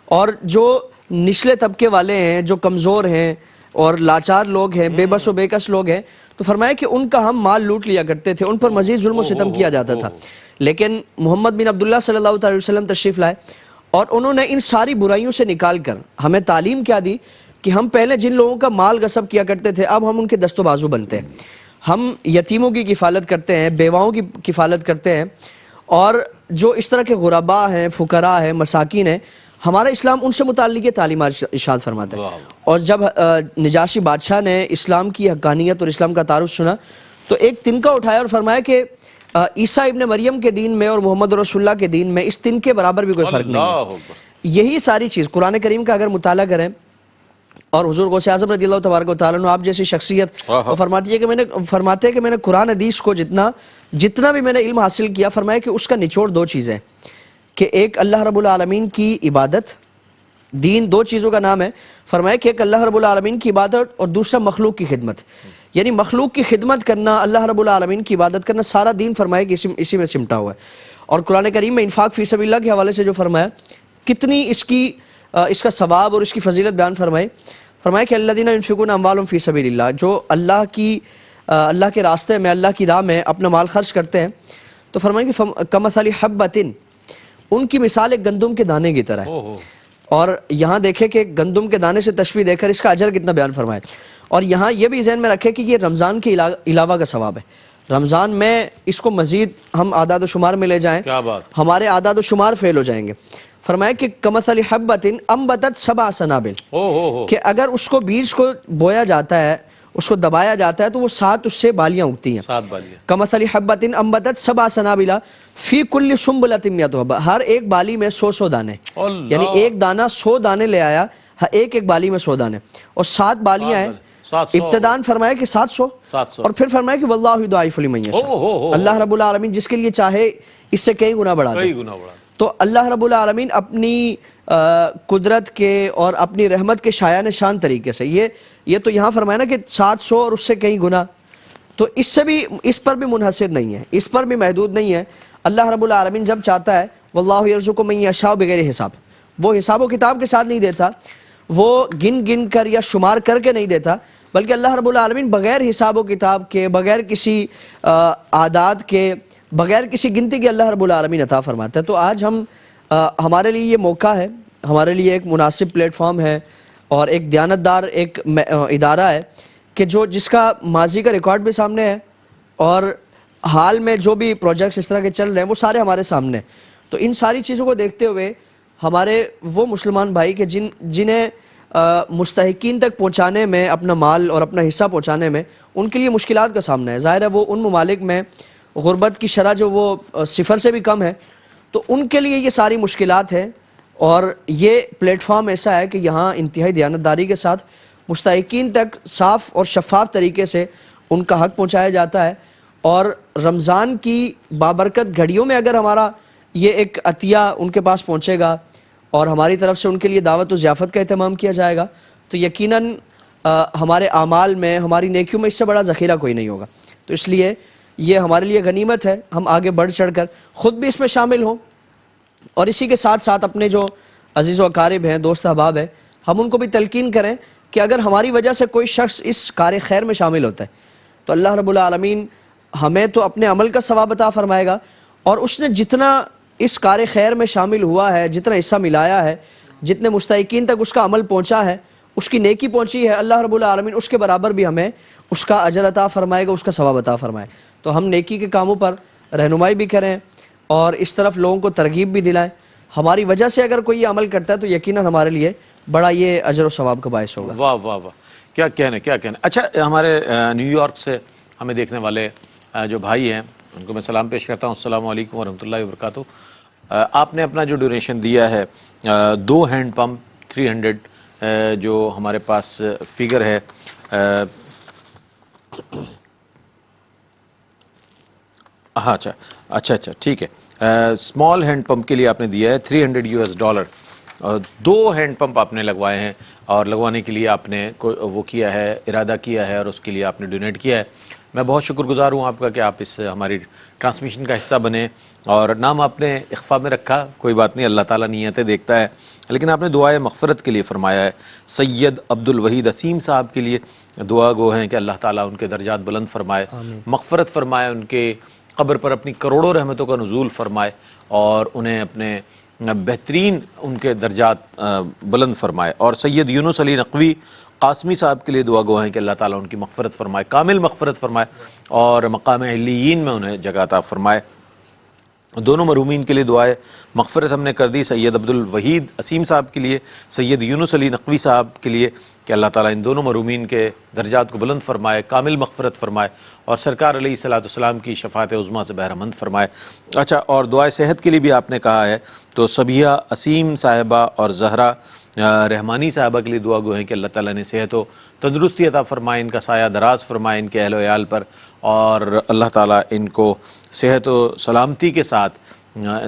اور جو نچلے طبقے والے ہیں، جو کمزور ہیں اور لاچار لوگ ہیں، بے بس و بے کس لوگ ہیں، تو فرمایا کہ ان کا ہم مال لوٹ لیا کرتے تھے، ان پر مزید ظلم و ستم کیا جاتا تھا. لیکن محمد بن عبداللہ صلی اللہ علیہ وسلم تشریف لائے، اور انہوں نے ان ساری برائیوں سے نکال کر ہمیں تعلیم کیا دی کہ ہم پہلے جن لوگوں کا مال غصب کیا کرتے تھے، اب ہم ان کے دست و بازو بنتے ہیں، ہم یتیموں کی کفالت کرتے ہیں، بیواؤں کی کفالت کرتے ہیں، اور جو اس طرح کے غرباء ہیں، فقراء ہیں، مساکین ہیں، ہمارا اسلام ان سے متعلق یہ تعلیمات ارشاد فرماتا ہے. اور جب نجاشی بادشاہ نے اسلام کی حقانیت اور اسلام کا تعارف سنا تو ایک تنکا اٹھایا اور فرمایا کہ عیسیٰ ابن مریم کے دین میں اور محمد رسول اللہ کے دین میں اس تنکے برابر بھی کوئی فرق نہیں ہے. یہی ساری چیز قرآن کریم کا اگر مطالعہ کریں اور حضور غوث اعظم رضی اللہ تبارک و تعالیٰ عنہ آپ جیسی شخصیت وہ فرماتے ہیں کہ میں نے قرآن حدیث کو جتنا بھی میں نے علم حاصل کیا، فرمایا کہ اس کا نچوڑ دو چیزیں، کہ ایک اللہ رب العالمین کی عبادت، دین دو چیزوں کا نام ہے، فرمایا کہ ایک اللہ رب العالمین کی عبادت اور دوسرا مخلوق کی خدمت، یعنی مخلوق کی خدمت کرنا، اللہ رب العالمین کی عبادت کرنا، سارا دین فرمایا کہ اسی میں سمٹا ہوا ہے۔ اور قرآن کریم میں انفاق فی سبیل اللہ کے حوالے سے جو فرمایا، کتنی اس کا ثواب اور اس کی فضیلت بیان فرمائے کہ الذین ینفقون اموالهم فی سبیل اللہ، جو اللہ کے راستے میں، اللہ کی راہ میں اپنا مال خرچ کرتے ہیں، تو فرمائیں کہ کمثل حبۃ، ان کی مثال ایک گندم کے دانے کی طرح ہے۔ اور یہاں دیکھیں کہ گندم کے دانے سے تشبیہ دے کر اس کا اجر کتنا بیان فرمائے۔ اور یہاں یہ بھی ذہن میں رکھے کہ یہ رمضان کے علاوہ کا ثواب ہے، رمضان میں اس کو مزید ہم اعداد و شمار میں لے جائیں، ہمارے اعداد و شمار فیل ہو جائیں گے۔ فرمایا کہ کمثل حبۃ انبتت سبع سنابل، کہ اگر اس کو بیج کو بویا جاتا ہے، اس کو دبایا جاتا ہے، تو وہ 7 اس سے بالیاں اگتی ہیں۔ کمثل حبۃ انبتت سبع سنابل فی کل سنبلۃ مئۃ حبۃ، ہر ایک بالی میں 100 دانے، یعنی ایک دانہ 100 دانے لے آیا، ایک بالی میں 100 دانے، اور 7 بالیاں ہیں۔ ابتداً فرمایا کہ 700، اور پھر فرمایا کہ واللہ یضاعف لمن یشاء، اللہ رب العالمین جس کے لیے چاہے اس سے کئی گنا بڑھا دے۔ تو اللہ رب العالمین اپنی قدرت کے اور اپنی رحمت کے شایان شان طریقے سے یہ تو یہاں فرمایا نا کہ 700 اور اس سے کئی گنا، تو اس پر بھی منحصر نہیں ہے، اس پر بھی محدود نہیں ہے۔ اللہ رب العالمین جب چاہتا ہے، واللہ یرزق من یشاء بغیر حساب، وہ حساب و کتاب کے ساتھ نہیں دیتا، وہ گن کر یا شمار کر کے نہیں دیتا، بلکہ اللہ رب العالمین بغیر حساب و کتاب کے، بغیر کسی اعداد کے، بغیر کسی گنتی کے اللہ رب العالمین عطا فرماتا ہے۔ تو آج ہمارے لیے یہ موقع ہے، ہمارے لیے ایک مناسب پلیٹ فارم ہے، اور ایک دیانتدار ایک ادارہ ہے کہ جس کا ماضی کا ریکارڈ بھی سامنے ہے، اور حال میں جو بھی پروجیکٹس اس طرح کے چل رہے ہیں وہ سارے ہمارے سامنے ہیں۔ تو ان ساری چیزوں کو دیکھتے ہوئے ہمارے وہ مسلمان بھائی کہ جنہیں مستحقین تک پہنچانے میں، اپنا مال اور اپنا حصہ پہنچانے میں ان کے لیے مشکلات کا سامنا ہے۔ ظاہر ہے وہ ان ممالک میں غربت کی شرح جو وہ 0 سے بھی کم ہے، تو ان کے لیے یہ ساری مشکلات ہیں، اور یہ پلیٹ فارم ایسا ہے کہ یہاں انتہائی دیانتداری کے ساتھ مستحقین تک صاف اور شفاف طریقے سے ان کا حق پہنچایا جاتا ہے۔ اور رمضان کی بابرکت گھڑیوں میں اگر ہمارا یہ ایک عطیہ ان کے پاس پہنچے گا اور ہماری طرف سے ان کے لیے دعوت و ضیافت کا اہتمام کیا جائے گا، تو یقیناً ہمارے اعمال میں، ہماری نیکیوں میں اس سے بڑا ذخیرہ کوئی نہیں ہوگا۔ تو اس لیے یہ ہمارے لیے غنیمت ہے، ہم آگے بڑھ چڑھ کر خود بھی اس میں شامل ہوں، اور اسی کے ساتھ ساتھ اپنے جو عزیز و اقارب ہیں، دوست احباب ہیں، ہم ان کو بھی تلقین کریں کہ اگر ہماری وجہ سے کوئی شخص اس کار خیر میں شامل ہوتا ہے تو اللہ رب العالمین ہمیں تو اپنے عمل کا ثواب عطا فرمائے گا، اور اس نے جتنا اس کار خیر میں شامل ہوا ہے، جتنا حصہ ملایا ہے، جتنے مستحقین تک اس کا عمل پہنچا ہے، اس کی نیکی پہنچی ہے، اللہ رب العالمین اس کے برابر بھی ہمیں اس کا اجر عطا فرمائے گا، اس کا ثواب عطا فرمائے۔ تو ہم نیکی کے کاموں پر رہنمائی بھی کریں اور اس طرف لوگوں کو ترغیب بھی دلائیں۔ ہماری وجہ سے اگر کوئی یہ عمل کرتا ہے تو یقیناً ہمارے لیے بڑا یہ اجر و ثواب کا باعث ہوگا۔ واہ واہ واہ، کیا کہنے، کیا کہنے۔ اچھا، ہمارے نیو یارک سے ہمیں دیکھنے والے جو بھائی ہیں ان کو میں سلام پیش کرتا ہوں۔ السلام علیکم ورحمۃ اللہ وبرکاتہ۔ آپ نے اپنا جو ڈونیشن دیا ہے 2 ہینڈ پمپ 300 جو ہمارے پاس فگر ہے، ہاں اچھا ٹھیک ہے، اسمال ہینڈ پمپ کے لیے آپ نے دیا ہے $300، 2 ہینڈ پمپ آپ نے لگوائے ہیں، اور لگوانے کے لیے آپ نے وہ کیا ہے، ارادہ کیا ہے، اور اس کے لیے آپ نے ڈونیٹ کیا ہے۔ میں بہت شکر گزار ہوں آپ کا کہ آپ اس ہماری ٹرانسمیشن کا حصہ بنے، اور نام آپ نے اخفا میں رکھا، کوئی بات نہیں، اللہ تعالیٰ نیتیں دیکھتا ہے، لیکن آپ نے دعائے مغفرت کے لیے فرمایا ہے۔ سید عبد الوحید اسیم صاحب کے لیے دعا گو ہیں کہ اللہ تعالیٰ ان کے درجات بلند فرمائے، مغفرت فرمائے، ان کے قبر پر اپنی کروڑوں رحمتوں کا نزول فرمائے، اور انہیں اپنے بہترین ان کے درجات بلند فرمائے۔ اور سید یونس علی نقوی قاسمی صاحب کے لیے دعا گو ہیں کہ اللہ تعالیٰ ان کی مغفرت فرمائے، کامل مغفرت فرمائے، اور مقام علیین میں انہیں جگہ عطا فرمائے۔ دونوں مرحومین کے لیے دعائے مغفرت ہم نے کر دی، سید عبدالوحید اسیم صاحب کے لیے، سید یونس علی نقوی صاحب کے لیے، کہ اللہ تعالیٰ ان دونوں مرحومین کے درجات کو بلند فرمائے، کامل مغفرت فرمائے، اور سرکار علیہ الصلوۃ والسلام کی شفاعت عظمیٰ سے بہرہ مند فرمائے۔ اچھا، اور دعائے صحت کے لیے بھی آپ نے کہا ہے، تو صبیحہ اسیم صاحبہ اور زہرا رحمانی صاحبہ کے لیے دعا گو ہیں کہ اللہ تعالیٰ نے صحت و تندرستی عطا فرمائے، ان کا سایہ دراز فرمائے ان کے اہل و عیال پر، اور اللہ تعالیٰ ان کو صحت و سلامتی کے ساتھ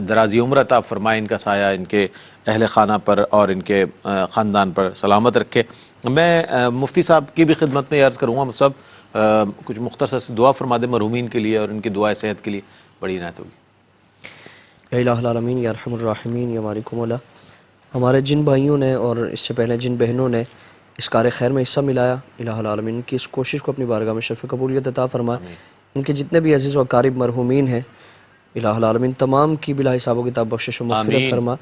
درازی عمر عطا فرمائے، ان کا سایہ ان کے اہل خانہ پر اور ان کے خاندان پر سلامت رکھے۔ میں مفتی صاحب کی بھی خدمت میں عرض کروں گا، سب کچھ مختصر سے دعا فرما دیں مرحومین کے لیے اور ان کی دعائے صحت کے لیے، بڑی عنایت ہوگی۔ یا الہ العالمین یا ارحم الراحمین یا مالک مولا، ہمارے جن بھائیوں نے اور اس سے پہلے جن بہنوں نے اس کار خیر میں حصہ ملایا، الہ العالمین کی اس کوشش کو اپنی بارگاہ میں شرف قبولیت عطا فرما۔ ان کے جتنے بھی عزیز و اقارب مرحومین ہیں، الہ العالمین تمام کی بلا حساب و کتاب بخشش و مغفرت فرما،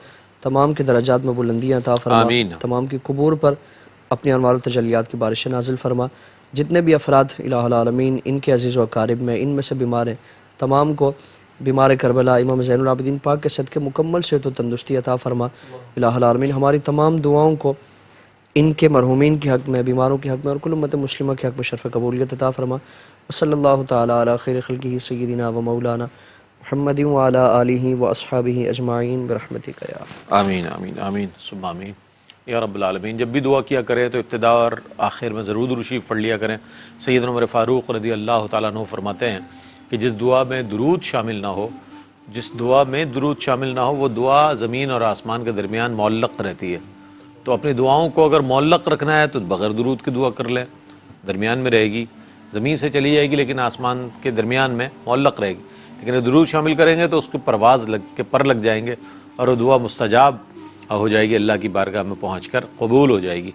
تمام کے درجات میں بلندیاں عطا فرما، تمام کی قبور پر اپنی انوار و تجلیات کی بارشیں نازل فرما۔ جتنے بھی افراد الہ العالمین ان کے عزیز و اقارب میں ان میں سے بیمار ہیں، تمام کو بیمار کربلا امام زین العابدین پاک کے صدقے مکمل صحت و تندرستی عطا فرما۔ الہ العالمین ہماری تمام دعاؤں کو ان کے مرحومین کے حق میں، بیماروں کے حق میں اور کل امت مسلمہ کے حق میں شرف قبولیت عطا فرما۔ وصلی اللہ تعالی علی خیر خلقہ سیدنا و مولانا محمد وعلی آلہ و اصحابہ اجمعین برحمتک یا آمین آمین آمین ثم آمین یا رب العالمین۔ جب بھی دعا کیا کریں تو ابتدا اور آخر میں ضرور درود شریف پڑھ لیا کریں۔ سیدنا عمر فاروق رضی اللہ تعالیٰ عنہ فرماتے ہیں کہ جس دعا میں درود شامل نہ ہو، جس دعا میں درود شامل نہ ہو، وہ دعا زمین اور آسمان کے درمیان معلق رہتی ہے۔ تو اپنی دعاؤں کو اگر معلق رکھنا ہے تو بغیر درود کے دعا کر لیں، درمیان میں رہے گی، زمین سے چلی جائے گی لیکن آسمان کے درمیان میں معلق رہے گی۔ لیکن اگر درود شامل کریں گے تو اس کو پرواز پر لگ جائیں گے اور وہ دعا مستجاب ہو جائے گی، اللہ کی بارگاہ میں پہنچ کر قبول ہو جائے گی۔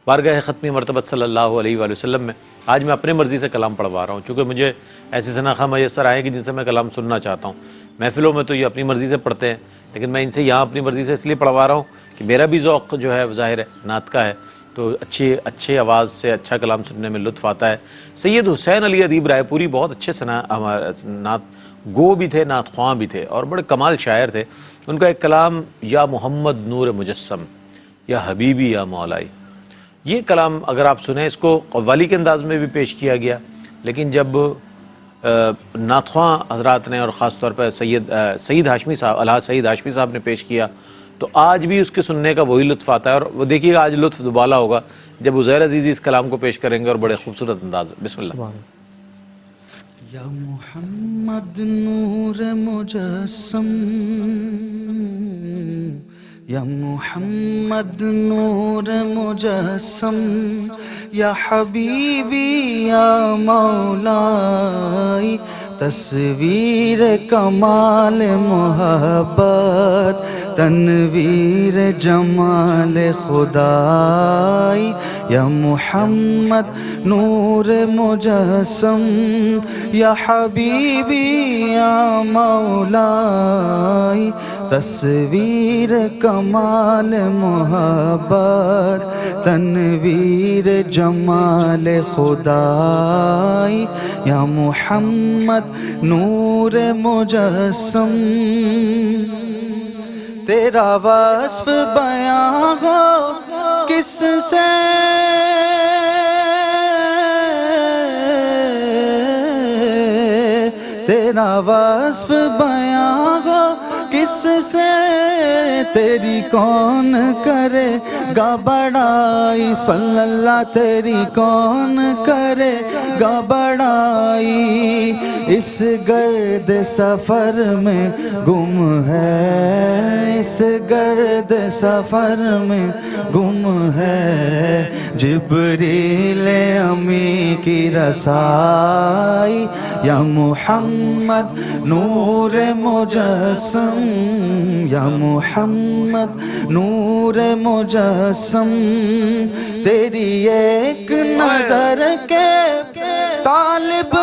بارگاہ ختمی مرتبت صلی اللہ علیہ وآلہ وسلم میں آج میں اپنے مرضی سے کلام پڑھوا رہا ہوں، چونکہ مجھے ایسے شناخواہ میسر آئے کہ جن سے میں کلام سننا چاہتا ہوں۔ محفلوں میں تو یہ اپنی مرضی سے پڑھتے ہیں، لیکن میں ان سے یہاں اپنی مرضی سے اس لیے پڑھوا رہا ہوں کہ میرا بھی ذوق جو ہے ظاہر ہے نعت کا ہے، تو اچھی آواز سے اچھا کلام سننے میں لطف آتا ہے۔ سید حسین علی ادیب رائے پوری بہت اچھے نعت گو بھی تھے، نعت خواں بھی تھے، اور بڑے کمال شاعر تھے۔ ان کا ایک کلام یا محمد نور مجسم یا حبیبی یا مولائی، یہ کلام اگر آپ سنیں، اس کو قوالی کے انداز میں بھی پیش کیا گیا، لیکن جب نعت خواں حضرات نے اور خاص طور پر سید ہاشمی صاحب، الحاج سید ہاشمی صاحب نے پیش کیا، تو آج بھی اس کے سننے کا وہی لطف آتا ہے۔ اور وہ دیکھیے گا آج لطف دوبالا ہوگا جب عزیر عزیزی اس کلام کو پیش کریں گے، اور بڑے خوبصورت انداز میں۔ بسم اللہ۔ یا محمد نور مجسم، یا محمد نور مجسم، یا حبیبی یا مولائی، تصویر کمال محبت، تنویر جمال خدائی، یا محمد نور مجسم، یا حبیبی یا مولائی، تصویر کمال محبت، تنویر جمال خدائی، یا محمد نور مجسم۔ تیرا وصف بیان ہو کس سے، تیرا وصف بیان ہو کس سے، تیری کون کرے گا بڑائی، صلی اللہ تیری کون کرے گا بڑائی، اس گرد سفر میں گم ہے، اس گرد سفر میں گم ہے، جبریل امی کی رسائی، یا محمد نور مجسم، یا محمد نور مجسم، تیری ایک نظر کے طالب،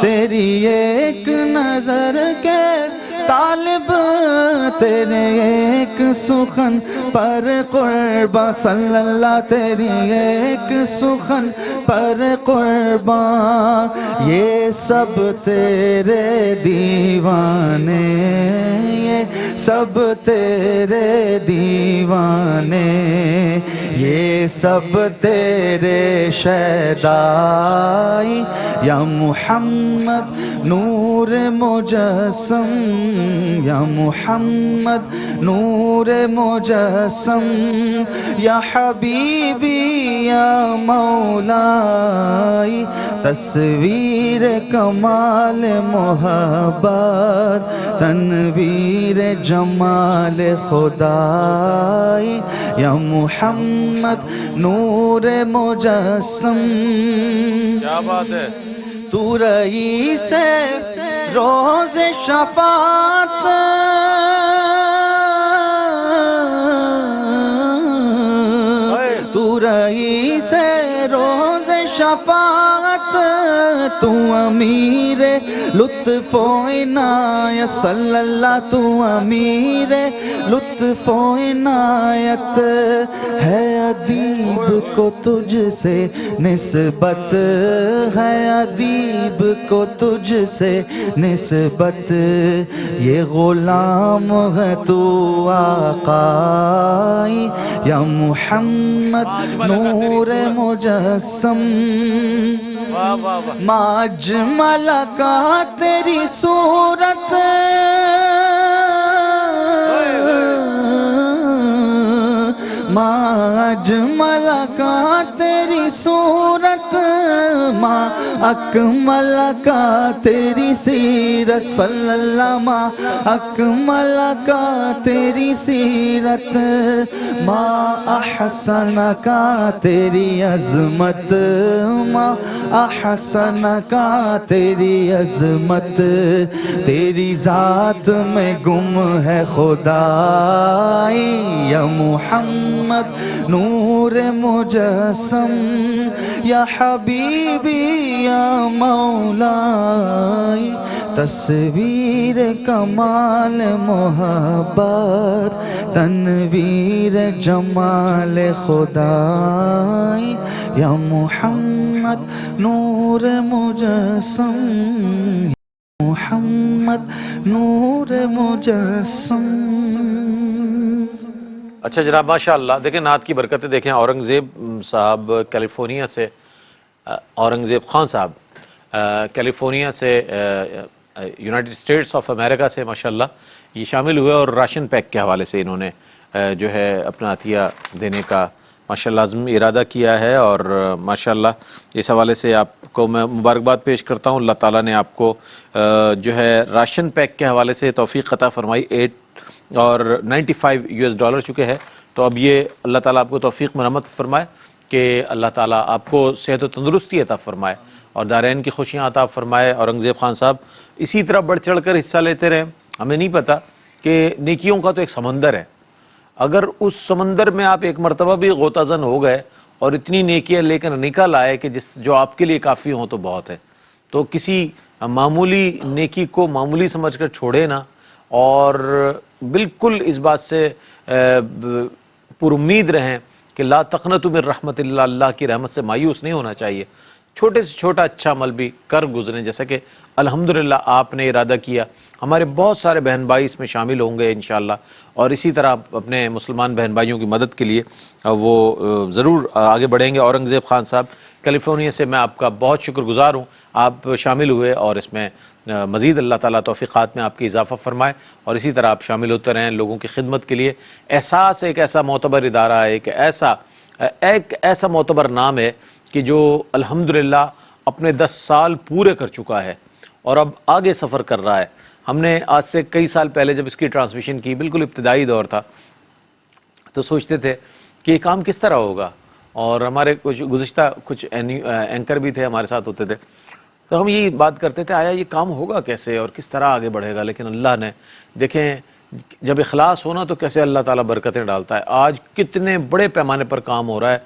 تیری ایک نظر کے طالب، تیرے ایک سخن پر قرباں صلی اللہ تیری ایک سخن پر قرباں یہ سب تیرے دیوانے یہ سب تیرے دیوانے یہ سب تیرے شیدائی یا محمد نور مجسم یا محمد نور مجسم یا حبیبی یا مولائی تصویر کمال محبت تنویر جمال خدائی یا محمد نور مجسم کیا بات ہے. تو رئیس روز شفاعت تو رئیس روز شفاعت تو امیر لطف و عنایت صلی اللہ تو امیر لطف و عنایت ہے ادیب کو تجھ سے نسبت ہے ادیب کو تجھ سے نسبت یہ غلام ہے تو آقائی یا محمد نور مجسم ما اجمل کا تیری صورت ما اجمل کا تیری صورت ما اکمل کا تیری سیرت صلی اللہ ما اکمل کا تیری سیرت ما احسن کا تیری عظمت ما احسن کا تیری عظمت تیری ذات میں گم ہے خدائی یا محمد نور مجسم یا حبیبی یا مولائی تصویر کمال محبت تنویر جمال خدائی یا محمد نور مجسم محمد نور مجسم. اچھا جناب ماشاء اللہ. دیکھیں نعت کی برکتیں دیکھیں. اورنگزیب صاحب کیلیفورنیا سے اورنگزیب خان صاحب کیلیفورنیا سے یونائٹڈ اسٹیٹس آف امریکہ سے ماشاءاللہ یہ شامل ہوئے اور راشن پیک کے حوالے سے انہوں نے جو ہے اپنا عطیہ دینے کا ماشاءاللہ عزم ارادہ کیا ہے اور ماشاءاللہ اس حوالے سے آپ کو میں مبارکباد پیش کرتا ہوں. اللہ تعالیٰ نے آپ کو جو ہے راشن پیک کے حوالے سے توفیق عطا فرمائی. 8 اور 95 US چکے ہے. تو اب یہ اللہ تعالیٰ آپ کو توفیق مرحمت فرمائے کہ اللہ تعالیٰ آپ کو صحت و تندرستی عطا فرمائے اور دارین کی خوشیاں عطا فرمائے. اورنگزیب خان صاحب اسی طرح بڑھ چڑھ کر حصہ لیتے رہے. ہمیں نہیں پتہ کہ نیکیوں کا تو ایک سمندر ہے. اگر اس سمندر میں آپ ایک مرتبہ بھی غوطہ زن ہو گئے اور اتنی نیکیاں لے کر نکل آئے کہ جو آپ کے لیے کافی ہوں تو بہت ہے. تو کسی معمولی نیکی کو معمولی سمجھ کر چھوڑے نا اور بالکل اس بات سے پر امید رہیں کہ لا تقنطوا من رحمت اللہ, اللہ کی رحمت سے مایوس نہیں ہونا چاہیے. چھوٹے سے چھوٹا اچھا عمل بھی کر گزریں جیسا کہ الحمدللہ آپ نے ارادہ کیا. ہمارے بہت سارے بہن بھائی اس میں شامل ہوں گے انشاءاللہ اور اسی طرح اپنے مسلمان بہن بھائیوں کی مدد کے لیے وہ ضرور آگے بڑھیں گے. اورنگزیب خان صاحب کیلیفورنیا سے میں آپ کا بہت شکر گزار ہوں. آپ شامل ہوئے اور اس میں مزید اللہ تعالیٰ توفیقات میں آپ کی اضافہ فرمائے اور اسی طرح آپ شامل ہوتے رہیں لوگوں کی خدمت کے لیے. احساس ایک ایسا معتبر ادارہ ہے, ایک ایسا معتبر نام ہے کہ جو الحمدللہ اپنے 10 سال پورے کر چکا ہے اور اب آگے سفر کر رہا ہے. ہم نے آج سے کئی سال پہلے جب اس کی ٹرانسمیشن کی, بالکل ابتدائی دور تھا, تو سوچتے تھے کہ یہ کام کس طرح ہوگا اور ہمارے گزشتہ کچھ اینکر بھی تھے ہمارے ساتھ ہوتے تھے تو ہم یہی بات کرتے تھے آیا یہ کام ہوگا کیسے اور کس طرح آگے بڑھے گا. لیکن اللہ نے دیکھیں جب اخلاص ہونا تو کیسے اللہ تعالیٰ برکتیں ڈالتا ہے. آج کتنے بڑے پیمانے پر کام ہو رہا ہے.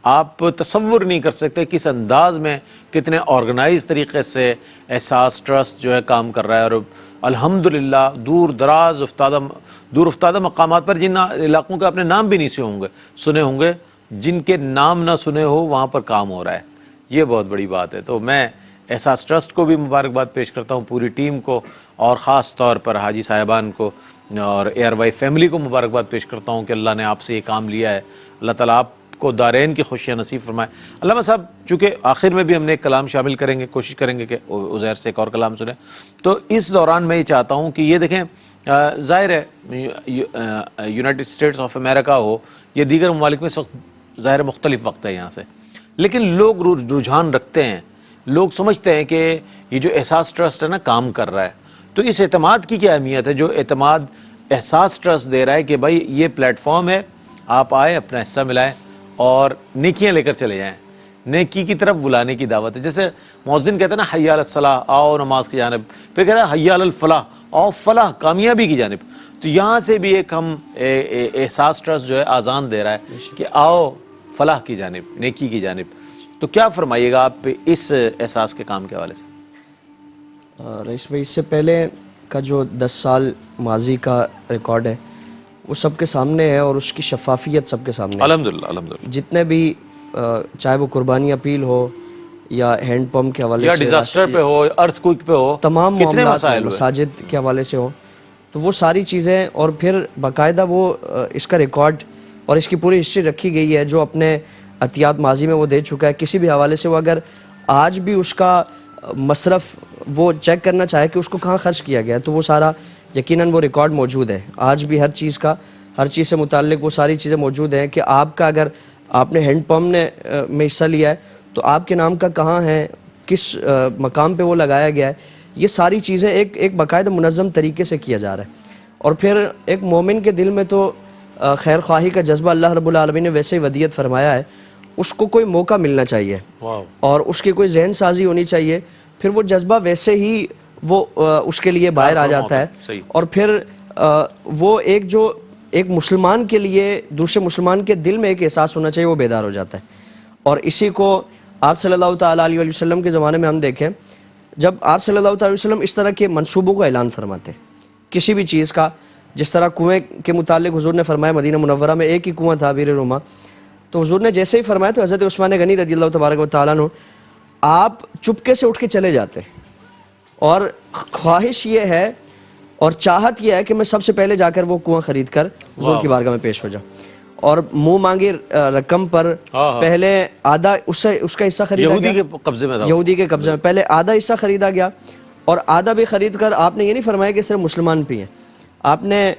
آپ تصور نہیں کر سکتے کس انداز میں، کتنے آرگنائز طریقے سے احساس ٹرسٹ جو ہے کام کر رہا ہے، اور الحمدللہ دور افتادہ مقامات پر، جن علاقوں کے آپ نے نام بھی نہیں سنے ہوں گے، جن کے نام نہ سنے ہو، وہاں پر کام ہو رہا ہے. یہ بہت بڑی بات ہے. تو میں احساس ٹرسٹ کو بھی مبارکباد پیش کرتا ہوں، پوری ٹیم کو، اور خاص طور پر حاجی صاحبان کو اور ایئر وائی فیملی کو مبارکباد پیش کرتا ہوں کہ اللہ نے آپ سے یہ کام لیا ہے. اللہ تعالیٰ آپ کو دارین کی خوشیاں نصیب فرمائے. علامہ صاحب، چونکہ آخر میں بھی ہم نے ایک کلام شامل کریں گے، کوشش کریں گے کہ عزیر سے ایک اور کلام سنیں، تو اس دوران میں یہ چاہتا ہوں کہ یہ دیکھیں، ظاہر ہے یونائٹڈ اسٹیٹس آف امریکہ ہو یا دیگر ممالک میں اس وقت ظاہر مختلف وقت ہے یہاں سے، لیکن لوگ رجحان رکھتے ہیں، لوگ سمجھتے ہیں کہ یہ جو احساس ٹرسٹ ہے نا کام کر رہا ہے. تو اس اعتماد کی کیا اہمیت ہے جو اعتماد احساس ٹرسٹ دے رہا ہے کہ بھائی یہ پلیٹ فارم ہے، آپ آئے، اپنا حصہ ملائیں اور نیکیاں لے کر چلے جائیں، نیکی کی طرف بلانے کی دعوت ہے. جیسے مؤذن کہتے ہیں نا حی علی الصلاح، آؤ نماز کی جانب، پھر کہتا ہے حی علی الفلاح، آؤ فلاح، کامیابی کی جانب. تو یہاں سے بھی ایک ہم احساس ٹرسٹ جو ہے آذان دے رہا ہے کہ آؤ فلاح کی جانب، نیکی کی جانب. تو کیا فرمائیے گا آپ اس احساس کے کام کے حوالے سے؟ رئیس بھائی، اس سے پہلے کا جو 10 سال ماضی کا ریکارڈ ہے وہ سب کے سامنے ہے، اور اس کی شفافیت سب کے سامنے ہے. الحمدللہ الحمدللہ. جتنے بھی چاہے وہ قربانی اپیل ہو یا ہینڈ پمپ کے حوالے یا سے، ڈیزاسٹر پہ ہو، ارتھ کوئک پہ ہو، تمام کتنے معاملات مسائل ہوئے. مساجد کے حوالے سے ہو، تو وہ ساری چیزیں، اور پھر باقاعدہ وہ اس کا ریکارڈ اور اس کی پوری ہسٹری رکھی گئی ہے جو اپنے عطیات ماضی میں وہ دے چکا ہے. کسی بھی حوالے سے وہ اگر آج بھی اس کا مصرف وہ چیک کرنا چاہے کہ اس کو کہاں خرچ کیا گیا ہے، تو وہ سارا یقیناً وہ ریکارڈ موجود ہے. آج بھی ہر چیز سے متعلق وہ ساری چیزیں موجود ہیں کہ آپ کا اگر آپ نے ہینڈ پمپ میں حصہ لیا ہے تو آپ کے نام کا کہاں ہے، کس مقام پہ وہ لگایا گیا ہے. یہ ساری چیزیں ایک باقاعدہ منظم طریقے سے کیا جا رہا ہے. اور پھر ایک مومن کے دل میں تو خیر خواہی کا جذبہ اللہ رب العالمین نے ویسے ہی ودیت فرمایا ہے، اس کو کوئی موقع ملنا چاہیے اور اس کی کوئی ذہن سازی ہونی چاہیے، پھر وہ جذبہ ویسے ہی وہ اس کے لیے باہر آ جاتا ہے. اور پھر وہ ایک مسلمان کے لیے دوسرے مسلمان کے دل میں ایک احساس ہونا چاہیے، وہ بیدار ہو جاتا ہے. اور اسی کو آپ صلی اللہ تعالیٰ علیہ وسلم کے زمانے میں ہم دیکھیں، جب آپ صلی اللہ تعالیٰ علیہ وسلم اس طرح کے منصوبوں کو اعلان فرماتے کسی بھی چیز کا، جس طرح کنویں کے متعلق حضور نے فرمایا مدینہ منورہ میں ایک ہی کنواں تھا بیر روما، تو حضور نے جیسے ہی فرمایا تو حضرت عثمان غنی رضی اللہ تبارک و تعالیٰ عنہ آپ چپکے سے اٹھ کے چلے جاتے، اور خواہش یہ ہے اور چاہت یہ ہے کہ میں سب سے پہلے جا کر وہ کنواں خرید کر حضور کی بارگاہ میں پیش ہو جاؤں، اور منہ مانگی رقم پر پہلے آدھا اس کا حصہ خریدا گیا، یہودی کے قبضے میں پہلے آدھا حصہ خریدا گیا، اور آدھا بھی خرید کر آپ نے یہ نہیں فرمایا کہ صرف مسلمان پئیں، آپ نے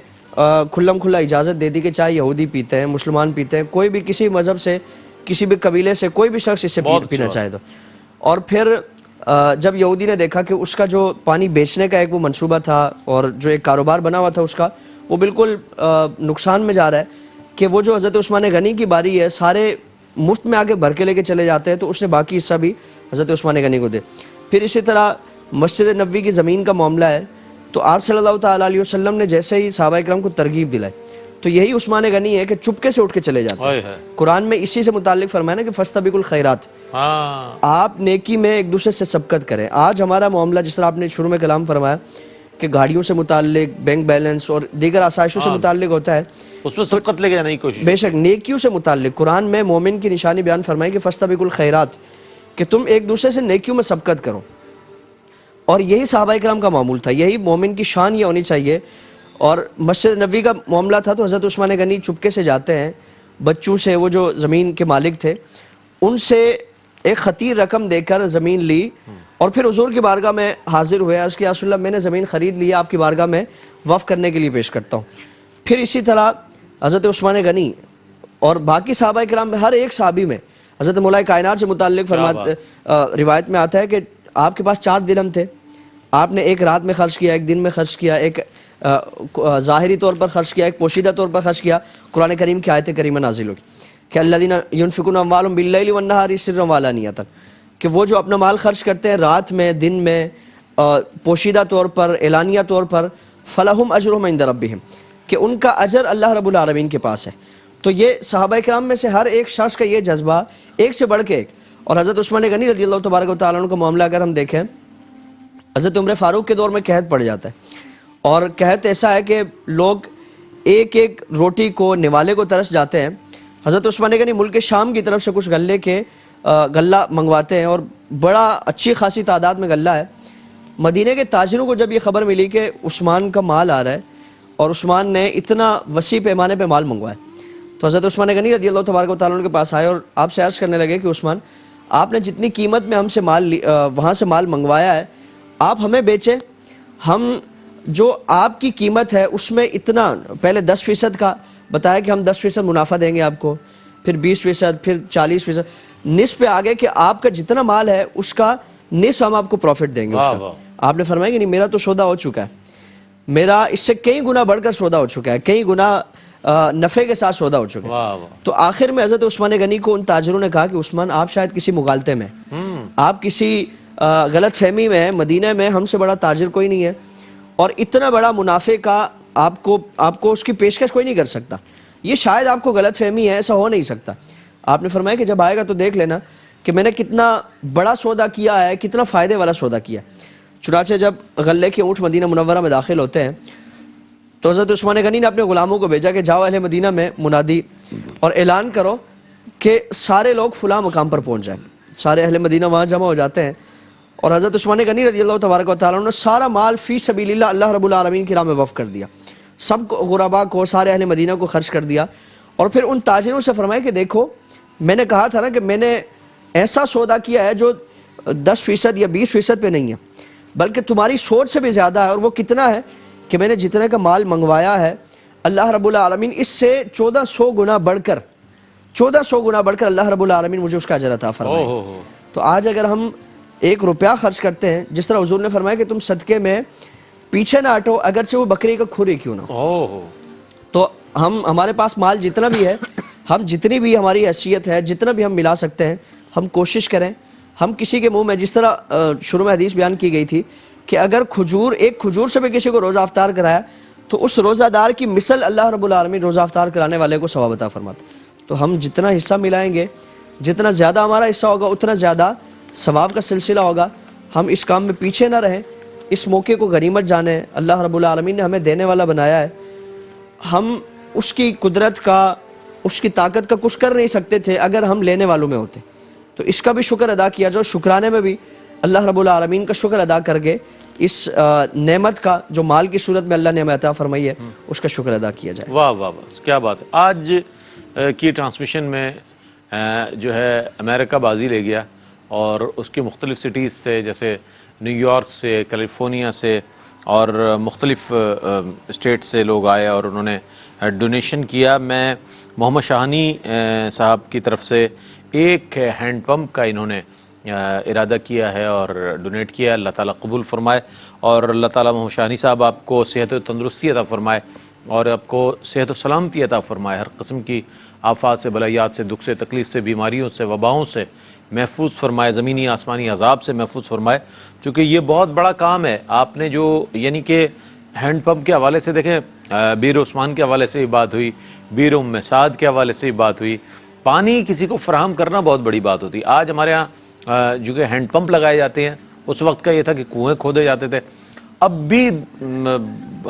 کھلم کھلا اجازت دے دی کہ چاہے یہودی پیتے ہیں، مسلمان پیتے ہیں، کوئی بھی کسی مذہب سے، کسی بھی قبیلے سے کوئی بھی شخص اس سے پینا چاہے تو. اور پھر جب یہودی نے دیکھا کہ اس کا جو پانی بیچنے کا ایک وہ منصوبہ تھا اور جو ایک کاروبار بنا ہوا تھا اس کا، وہ بالکل نقصان میں جا رہا ہے، کہ وہ جو حضرت عثمان غنی کی باری ہے سارے مفت میں آگے بھر کے لے کے چلے جاتے ہیں، تو اس نے باقی حصہ بھی حضرت عثمان غنی کو دے. پھر اسی طرح مسجد نبوی کی زمین کا معاملہ ہے، تو آپ صلی اللہ تعالیٰ علیہ وسلم نے جیسے ہی صحابہ اکرام کو ترغیب دلائی، تو یہی عثمان غنی ہے کہ چپکے سے اٹھ کے چلے جاتے ہیں. قرآن میں اسی سے متعلق فرمایا نا کہ فاستبقوا الخیرات، آپ نیکی میں ایک دوسرے سے سبقت کریں. آج ہمارا معاملہ جس طرح آپ نے شروع میں کلام فرمایا کہ گاڑیوں سے متعلق، بینک بیلنس اور دیگر آسائشوں سے متعلق ہوتا ہے، اس میں سبقت لے کے جانے کی کوشش. بے شک نیکیوں سے متعلق قرآن میں مومن کی نشانی بیان فرمائی کہ فاستبقوا الخیرات، کہ تم ایک دوسرے سے نیکیوں میں سبقت کرو. اور یہی صحابہ کرام کا معمول تھا، یہی مومن کی شان یہ ہونی چاہیے. اور مسجد نبوی کا معاملہ تھا تو حضرت عثمان غنی چپکے سے جاتے ہیں، بچوں سے، وہ جو زمین کے مالک تھے ان سے ایک خطیر رقم دے کر زمین لی، اور پھر حضور کی بارگاہ میں حاضر ہوئے، عرض کیا رسول اللہ میں نے زمین خرید لی ہے، آپ کی بارگاہ میں وقف کرنے کے لیے پیش کرتا ہوں. پھر اسی طرح حضرت عثمان غنی اور باقی صحابہ کرام میں ہر ایک صحابی میں حضرت مولا کائنات سے متعلق روایت میں آتا ہے کہ آپ کے پاس 4 درہم تھے، آپ نے ایک رات میں خرچ کیا، ایک دن میں خرچ کیا، ایک ظاہری طور پر خرچ کیا، ایک پوشیدہ طور پر خرچ کیا. قرآن کریم کی آیت کریمہ نازل ہوئی کہ الذین ینفقون اموالهم باللیل والنہار سرا وعلانیۃ، کہ وہ جو اپنا مال خرچ کرتے ہیں رات میں، دن میں، پوشیدہ طور پر، اعلانیہ طور پر، فلہم اجرہم عند ربہم، کہ ان کا اجر اللہ رب العالمین کے پاس ہے. تو یہ صحابہ کرام میں سے ہر ایک شخص کا یہ جذبہ ایک سے بڑھ کے ایک. اور حضرت عثمان غنی رضی اللہ تبارک و تعالیٰ عنہ کا معاملہ اگر ہم دیکھیں, حضرت عمر فاروق کے دور میں قحط پڑ جاتا ہے, اور قحط ایسا ہے کہ لوگ ایک ایک روٹی کو نوالے کو ترس جاتے ہیں. حضرت عثمان غنی ملک شام کی طرف سے کچھ غلے کے غلہ منگواتے ہیں, اور بڑا اچھی خاصی تعداد میں غلہ ہے. مدینہ کے تاجروں کو جب یہ خبر ملی کہ عثمان کا مال آ رہا ہے اور عثمان نے اتنا وسیع پیمانے پہ مال منگوایا, تو حضرت عثمان غنی رضی اللہ تبارک و تعالیٰ عنہ کے پاس آئے اور آپ سے عرض کرنے لگے کہ عثمان, آپ نے جتنی قیمت میں ہم سے مال وہاں سے مال منگوایا ہے, آپ ہمیں بیچیں. ہم جو آپ کی قیمت ہے اس میں اتنا, پہلے 10% کا بتایا کہ ہم 10% منافع دیں گے آپ کو, پھر 20%, پھر 40%, نصف پہ آگے کہ آپ کا جتنا مال ہے اس کا نصف ہم آپ کو پروفٹ دیں گے اس کا. آپ نے فرمایا کہ نہیں, میرا تو سودا ہو چکا ہے, میرا اس سے کئی گنا بڑھ کر سودا ہو چکا ہے, کئی گنا نفع کے ساتھ سودا ہو چکا ہے. تو آخر میں حضرت عثمان غنی کو ان تاجروں نے کہا کہ عثمان, آپ شاید کسی مغالطے میں, آپ کسی غلط فہمی میں ہیں, مدینہ میں ہم سے بڑا تاجر کوئی نہیں ہے, اور اتنا بڑا منافع کا آپ کو اس کی پیشکش کوئی نہیں کر سکتا, یہ شاید آپ کو غلط فہمی ہے, ایسا ہو نہیں سکتا. آپ نے فرمایا کہ جب آئے گا تو دیکھ لینا کہ میں نے کتنا بڑا سودا کیا ہے, کتنا فائدے والا سودا کیا. چنانچہ جب غلے کے اونٹ مدینہ منورہ میں داخل ہوتے ہیں تو حضرت عثمان غنی نے اپنے غلاموں کو بھیجا کہ جاؤ اہل مدینہ میں منادی اور اعلان کرو کہ سارے لوگ فلاں مقام پر پہنچ جائیں. سارے اہل مدینہ وہاں جمع ہو جاتے ہیں, اور حضرت عثمان غنی رضی اللہ تبارک و تعالیٰ نے سارا مال فی سبیل اللہ, اللہ رب العالمین کی راہ میں وقف کر دیا. سب کو, غربا کو, سارے اہل مدینہ کو خرچ کر دیا. اور پھر ان تاجروں سے فرمایا کہ دیکھو, میں نے کہا تھا نا کہ میں نے ایسا سودا کیا ہے جو 10% یا 20% پہ نہیں ہے, بلکہ تمہاری سوچ سے بھی زیادہ ہے. اور وہ کتنا ہے کہ میں نے جتنے کا مال منگوایا ہے, اللہ رب العالمین اس سے 1400 گنا بڑھ کر اللہ رب العالمین مجھے اس کا اجر عطا فرمائے. تو آج اگر ہم 1 روپیہ خرچ کرتے ہیں, جس طرح حضور نے فرمایا کہ تم صدقے میں پیچھے نہ ہٹو اگرچہ وہ بکری کا کھر ہی کیوں نہ ہو, تو ہمارے پاس مال جتنا بھی ہے, ہم جتنی بھی ہماری حیثیت ہے, جتنا بھی ہم ملا سکتے ہیں, ہم کوشش کریں. ہم کسی کے منہ میں, جس طرح شروع میں حدیث بیان کی گئی تھی کہ اگر ایک کھجور سے بھی کسی کو روزہ افطار کرایا تو اس روزہ دار کی مثل اللہ رب العالمین روزہ افطار کرانے والے کو ثواب عطا فرماتا. تو ہم جتنا حصہ ملائیں گے, جتنا زیادہ ہمارا حصہ ہوگا, اتنا زیادہ ثواب کا سلسلہ ہوگا. ہم اس کام میں پیچھے نہ رہیں, اس موقع کو غنیمت جانیں. اللہ رب العالمین نے ہمیں دینے والا بنایا ہے, ہم اس کی قدرت کا, اس کی طاقت کا کچھ کر نہیں سکتے تھے اگر ہم لینے والوں میں ہوتے. تو اس کا بھی شکر ادا کیا جاؤ, شکرانے میں بھی اللہ رب العالمین کا شکر ادا کر کے اس نعمت کا جو مال کی صورت میں اللہ نے ہمیں عطا فرمائی ہے اس کا شکر ادا کیا جائے. واہ واہ واہ, کیا بات ہے. آج کی ٹرانسمیشن میں جو ہے امریکہ بازی لے گیا, اور اس کی مختلف سٹیز سے, جیسے نیو یارک سے, کیلیفورنیا سے, اور مختلف اسٹیٹ سے لوگ آئے اور انہوں نے ڈونیشن کیا. میں محمد شاہانی صاحب کی طرف سے ایک ہینڈ پمپ کا انہوں نے ارادہ کیا ہے اور ڈونیٹ کیا. اللہ تعالیٰ قبول فرمائے, اور اللہ تعالیٰ محمد شاہانی صاحب آپ کو صحت و تندرستی عطا فرمائے, اور آپ کو صحت و سلامتی عطا فرمائے, ہر قسم کی آفات سے, بلائیات سے, دکھ سے, تکلیف سے, بیماریوں سے, وباؤں سے محفوظ فرمائے, زمینی آسمانی عذاب سے محفوظ فرمائے. چونکہ یہ بہت بڑا کام ہے. آپ نے جو یعنی کہ ہینڈ پمپ کے حوالے سے دیکھیں, بیر عثمان کے حوالے سے بھی بات ہوئی, بیر ام سعد کے حوالے سے بھی بات ہوئی. پانی کسی کو فراہم کرنا بہت بڑی بات ہوتی. آج ہمارے ہاں جو کہ ہینڈ پمپ لگائے جاتے ہیں, اس وقت کا یہ تھا کہ کنویں کھودے جاتے تھے. اب بھی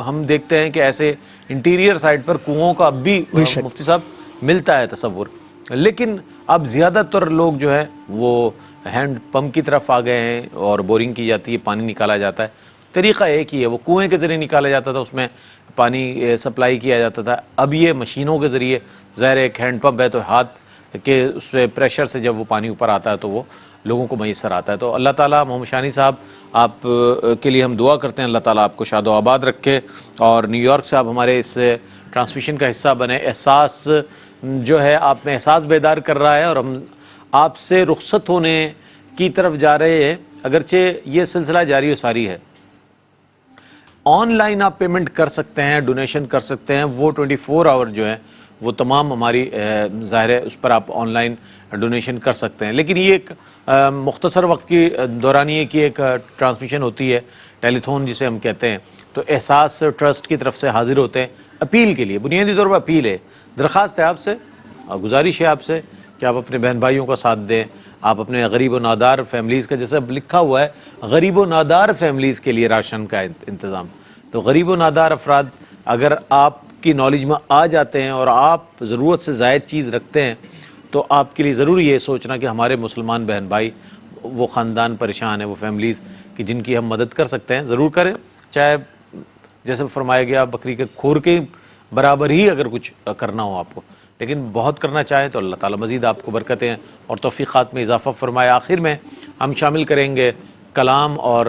ہم دیکھتے ہیں کہ ایسے انٹیریئر سائڈ پر کنوؤں کا اب بھی مفتی صاحب ملتا ہے تصور, لیکن اب زیادہ تر لوگ جو ہے وہ ہینڈ پمپ کی طرف آ گئے ہیں, اور بورنگ کی جاتی ہے, پانی نکالا جاتا ہے. طریقہ ایک ہی ہے, وہ کنویں کے ذریعے نکالا جاتا تھا, اس میں پانی سپلائی کیا جاتا تھا. اب یہ مشینوں کے ذریعے, ظاہر ایک ہینڈ پمپ ہے تو ہاتھ کے اس پہ پریشر سے جب وہ پانی اوپر آتا ہے تو وہ لوگوں کو میسر آتا ہے. تو اللہ تعالیٰ, محمد شانی صاحب آپ کے لیے ہم دعا کرتے ہیں, اللہ تعالیٰ آپ کو شاد و آباد رکھے, اور نیو یارک سے آپ ہمارے اس ٹرانسمیشن کا حصہ بنے. احساس جو ہے آپ میں احساس بیدار کر رہا ہے, اور ہم آپ سے رخصت ہونے کی طرف جا رہے ہیں. اگرچہ یہ سلسلہ جاری و ساری ہے, آن لائن آپ پیمنٹ کر سکتے ہیں, ڈونیشن کر سکتے ہیں. وہ 24 آور جو ہے وہ تمام ہماری ظاہر ہے اس پر آپ آن لائن ڈونیشن کر سکتے ہیں. لیکن یہ ایک مختصر وقت کی دورانیے کی ایک ٹرانسمیشن ہوتی ہے, ٹیلی تھون جسے ہم کہتے ہیں. تو احساس ٹرسٹ کی طرف سے حاضر ہوتے ہیں اپیل کے لیے, بنیادی طور پر اپیل ہے. درخواست ہے آپ سے، گزارش ہے آپ سے کہ آپ اپنے بہن بھائیوں کا ساتھ دیں، آپ اپنے غریب و نادار فیملیز کا، جیسے لکھا ہوا ہے غریب و نادار فیملیز کے لیے راشن کا انتظام، تو غریب و نادار افراد اگر آپ کی نالج میں آ جاتے ہیں اور آپ ضرورت سے زائد چیز رکھتے ہیں تو آپ کے لیے ضروری یہ سوچنا کہ ہمارے مسلمان بہن بھائی، وہ خاندان پریشان ہیں، وہ فیملیز کہ جن کی ہم مدد کر سکتے ہیں ضرور کریں، چاہے جیسے فرمایا گیا بکری کے کھور کے برابر ہی اگر کچھ کرنا ہو آپ کو، لیکن بہت کرنا چاہیں تو اللہ تعالیٰ مزید آپ کو برکتیں اور توفیقات میں اضافہ فرمائے۔ آخر میں ہم شامل کریں گے کلام، اور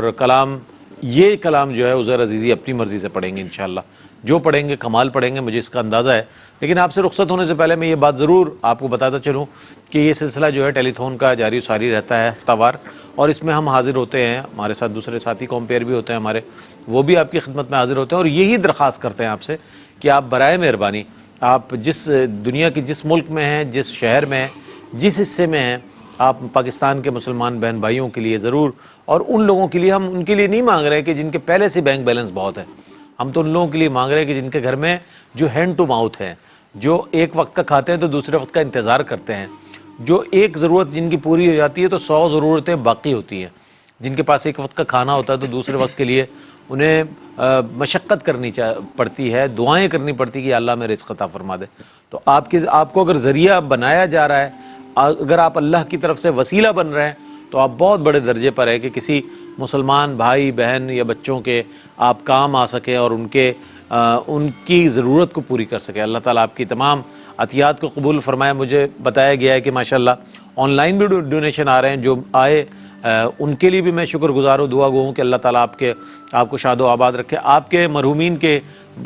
یہ کلام جو ہے عزیر عزیزی اپنی مرضی سے پڑھیں گے انشاءاللہ، جو پڑھیں گے کمال پڑھیں گے، مجھے اس کا اندازہ ہے۔ لیکن آپ سے رخصت ہونے سے پہلے میں یہ بات ضرور آپ کو بتاتا چلوں کہ یہ سلسلہ جو ہے ٹیلی تھون کا جاری و ساری رہتا ہے ہفتہ وار، اور اس میں ہم حاضر ہوتے ہیں، ہمارے ساتھ دوسرے ساتھی کمپیئر بھی ہوتے ہیں ہمارے، وہ بھی آپ کی خدمت میں حاضر ہوتے ہیں، اور یہی درخواست کرتے ہیں آپ سے کہ آپ برائے مہربانی، آپ جس دنیا کی جس ملک میں ہیں، جس شہر میں ہیں، جس حصے میں ہیں، آپ پاکستان کے مسلمان بہن بھائیوں کے لیے ضرور، اور ان لوگوں کے لیے، ہم ان کے لیے نہیں مانگ رہے کہ جن کے پہلے سے بینک بیلنس بہت ہے، ہم تو ان لوگوں کے لیے مانگ رہے ہیں کہ جن کے گھر میں جو ہینڈ ٹو ماؤتھ ہیں، جو ایک وقت کا کھاتے ہیں تو دوسرے وقت کا انتظار کرتے ہیں، جو ایک ضرورت جن کی پوری ہو جاتی ہے تو 100 ضرورتیں باقی ہوتی ہیں، جن کے پاس ایک وقت کا کھانا ہوتا ہے تو دوسرے وقت کے لیے انہیں مشقت کرنی پڑتی ہے، دعائیں کرنی پڑتی کہ اللہ میں رزق عطا فرما دے۔ تو آپ کو اگر ذریعہ بنایا جا رہا ہے، اگر آپ اللہ کی طرف سے وسیلہ بن رہے ہیں، تو آپ بہت بڑے درجے پر ہے کہ کسی مسلمان بھائی بہن یا بچوں کے آپ کام آ سکیں اور ان کی ضرورت کو پوری کر سکیں۔ اللہ تعالیٰ آپ کی تمام عطیات کو قبول فرمائے۔ مجھے بتایا گیا ہے کہ ماشاءاللہ آن لائن بھی ڈونیشن آ رہے ہیں، جو آئے ان کے لیے بھی میں شکر گزار ہوں، دعا گو ہوں کہ اللہ تعالیٰ آپ کو شاد و آباد رکھے، آپ کے مرحومین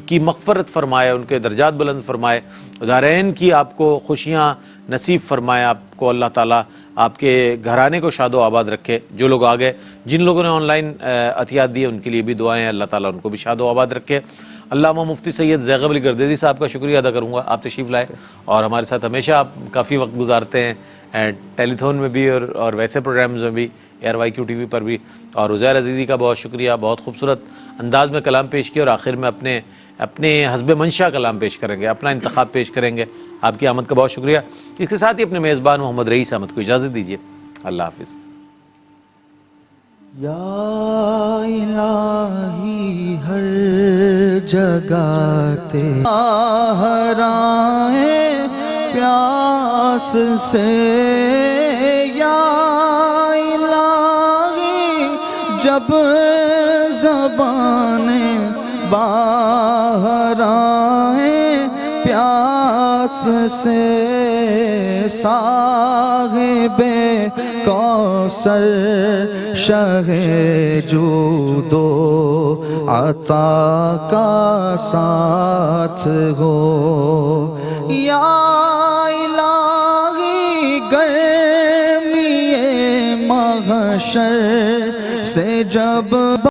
کی مغفرت فرمائے، ان کے درجات بلند فرمائے، دارین کی آپ کو خوشیاں نصیب فرمائے، آپ کو اللہ تعالیٰ آپ کے گھرانے کو شاد و آباد رکھے۔ جو لوگ آگئے، جن لوگوں نے آن لائن عطیات دی ان کے لیے بھی دعائیں ہیں، اللہ تعالیٰ ان کو بھی شاد و آباد رکھے۔ علامہ مفتی سید زیغب علی گردیزی صاحب کا شکریہ ادا کروں گا، آپ تشریف لائے اور ہمارے ساتھ ہمیشہ آپ کافی وقت گزارتے ہیں، ٹیلی تھون میں بھی اور ویسے پروگرامز میں بھی، ایئر وائی کیو ٹی وی پر بھی۔ اور عزیر عزیزی کا بہت شکریہ، بہت خوبصورت انداز میں کلام پیش کیا، اور آخر میں اپنے حسب منشا کلام پیش کریں گے، اپنا انتخاب پیش کریں گے۔ آپ کی آمد کا بہت شکریہ۔ اس کے ساتھ ہی اپنے میزبان محمد رئیس احمد کو اجازت دیجیے، اللہ حافظ۔ یا الہی ہر جگہ آہرائیں پیاس سے، یا الہی جب زبانیں باہر آئیں پیاس سے، صاحب کوثر شہ جود و عطا کا ساتھ ہو، یا الہی گرمی محشر سے جب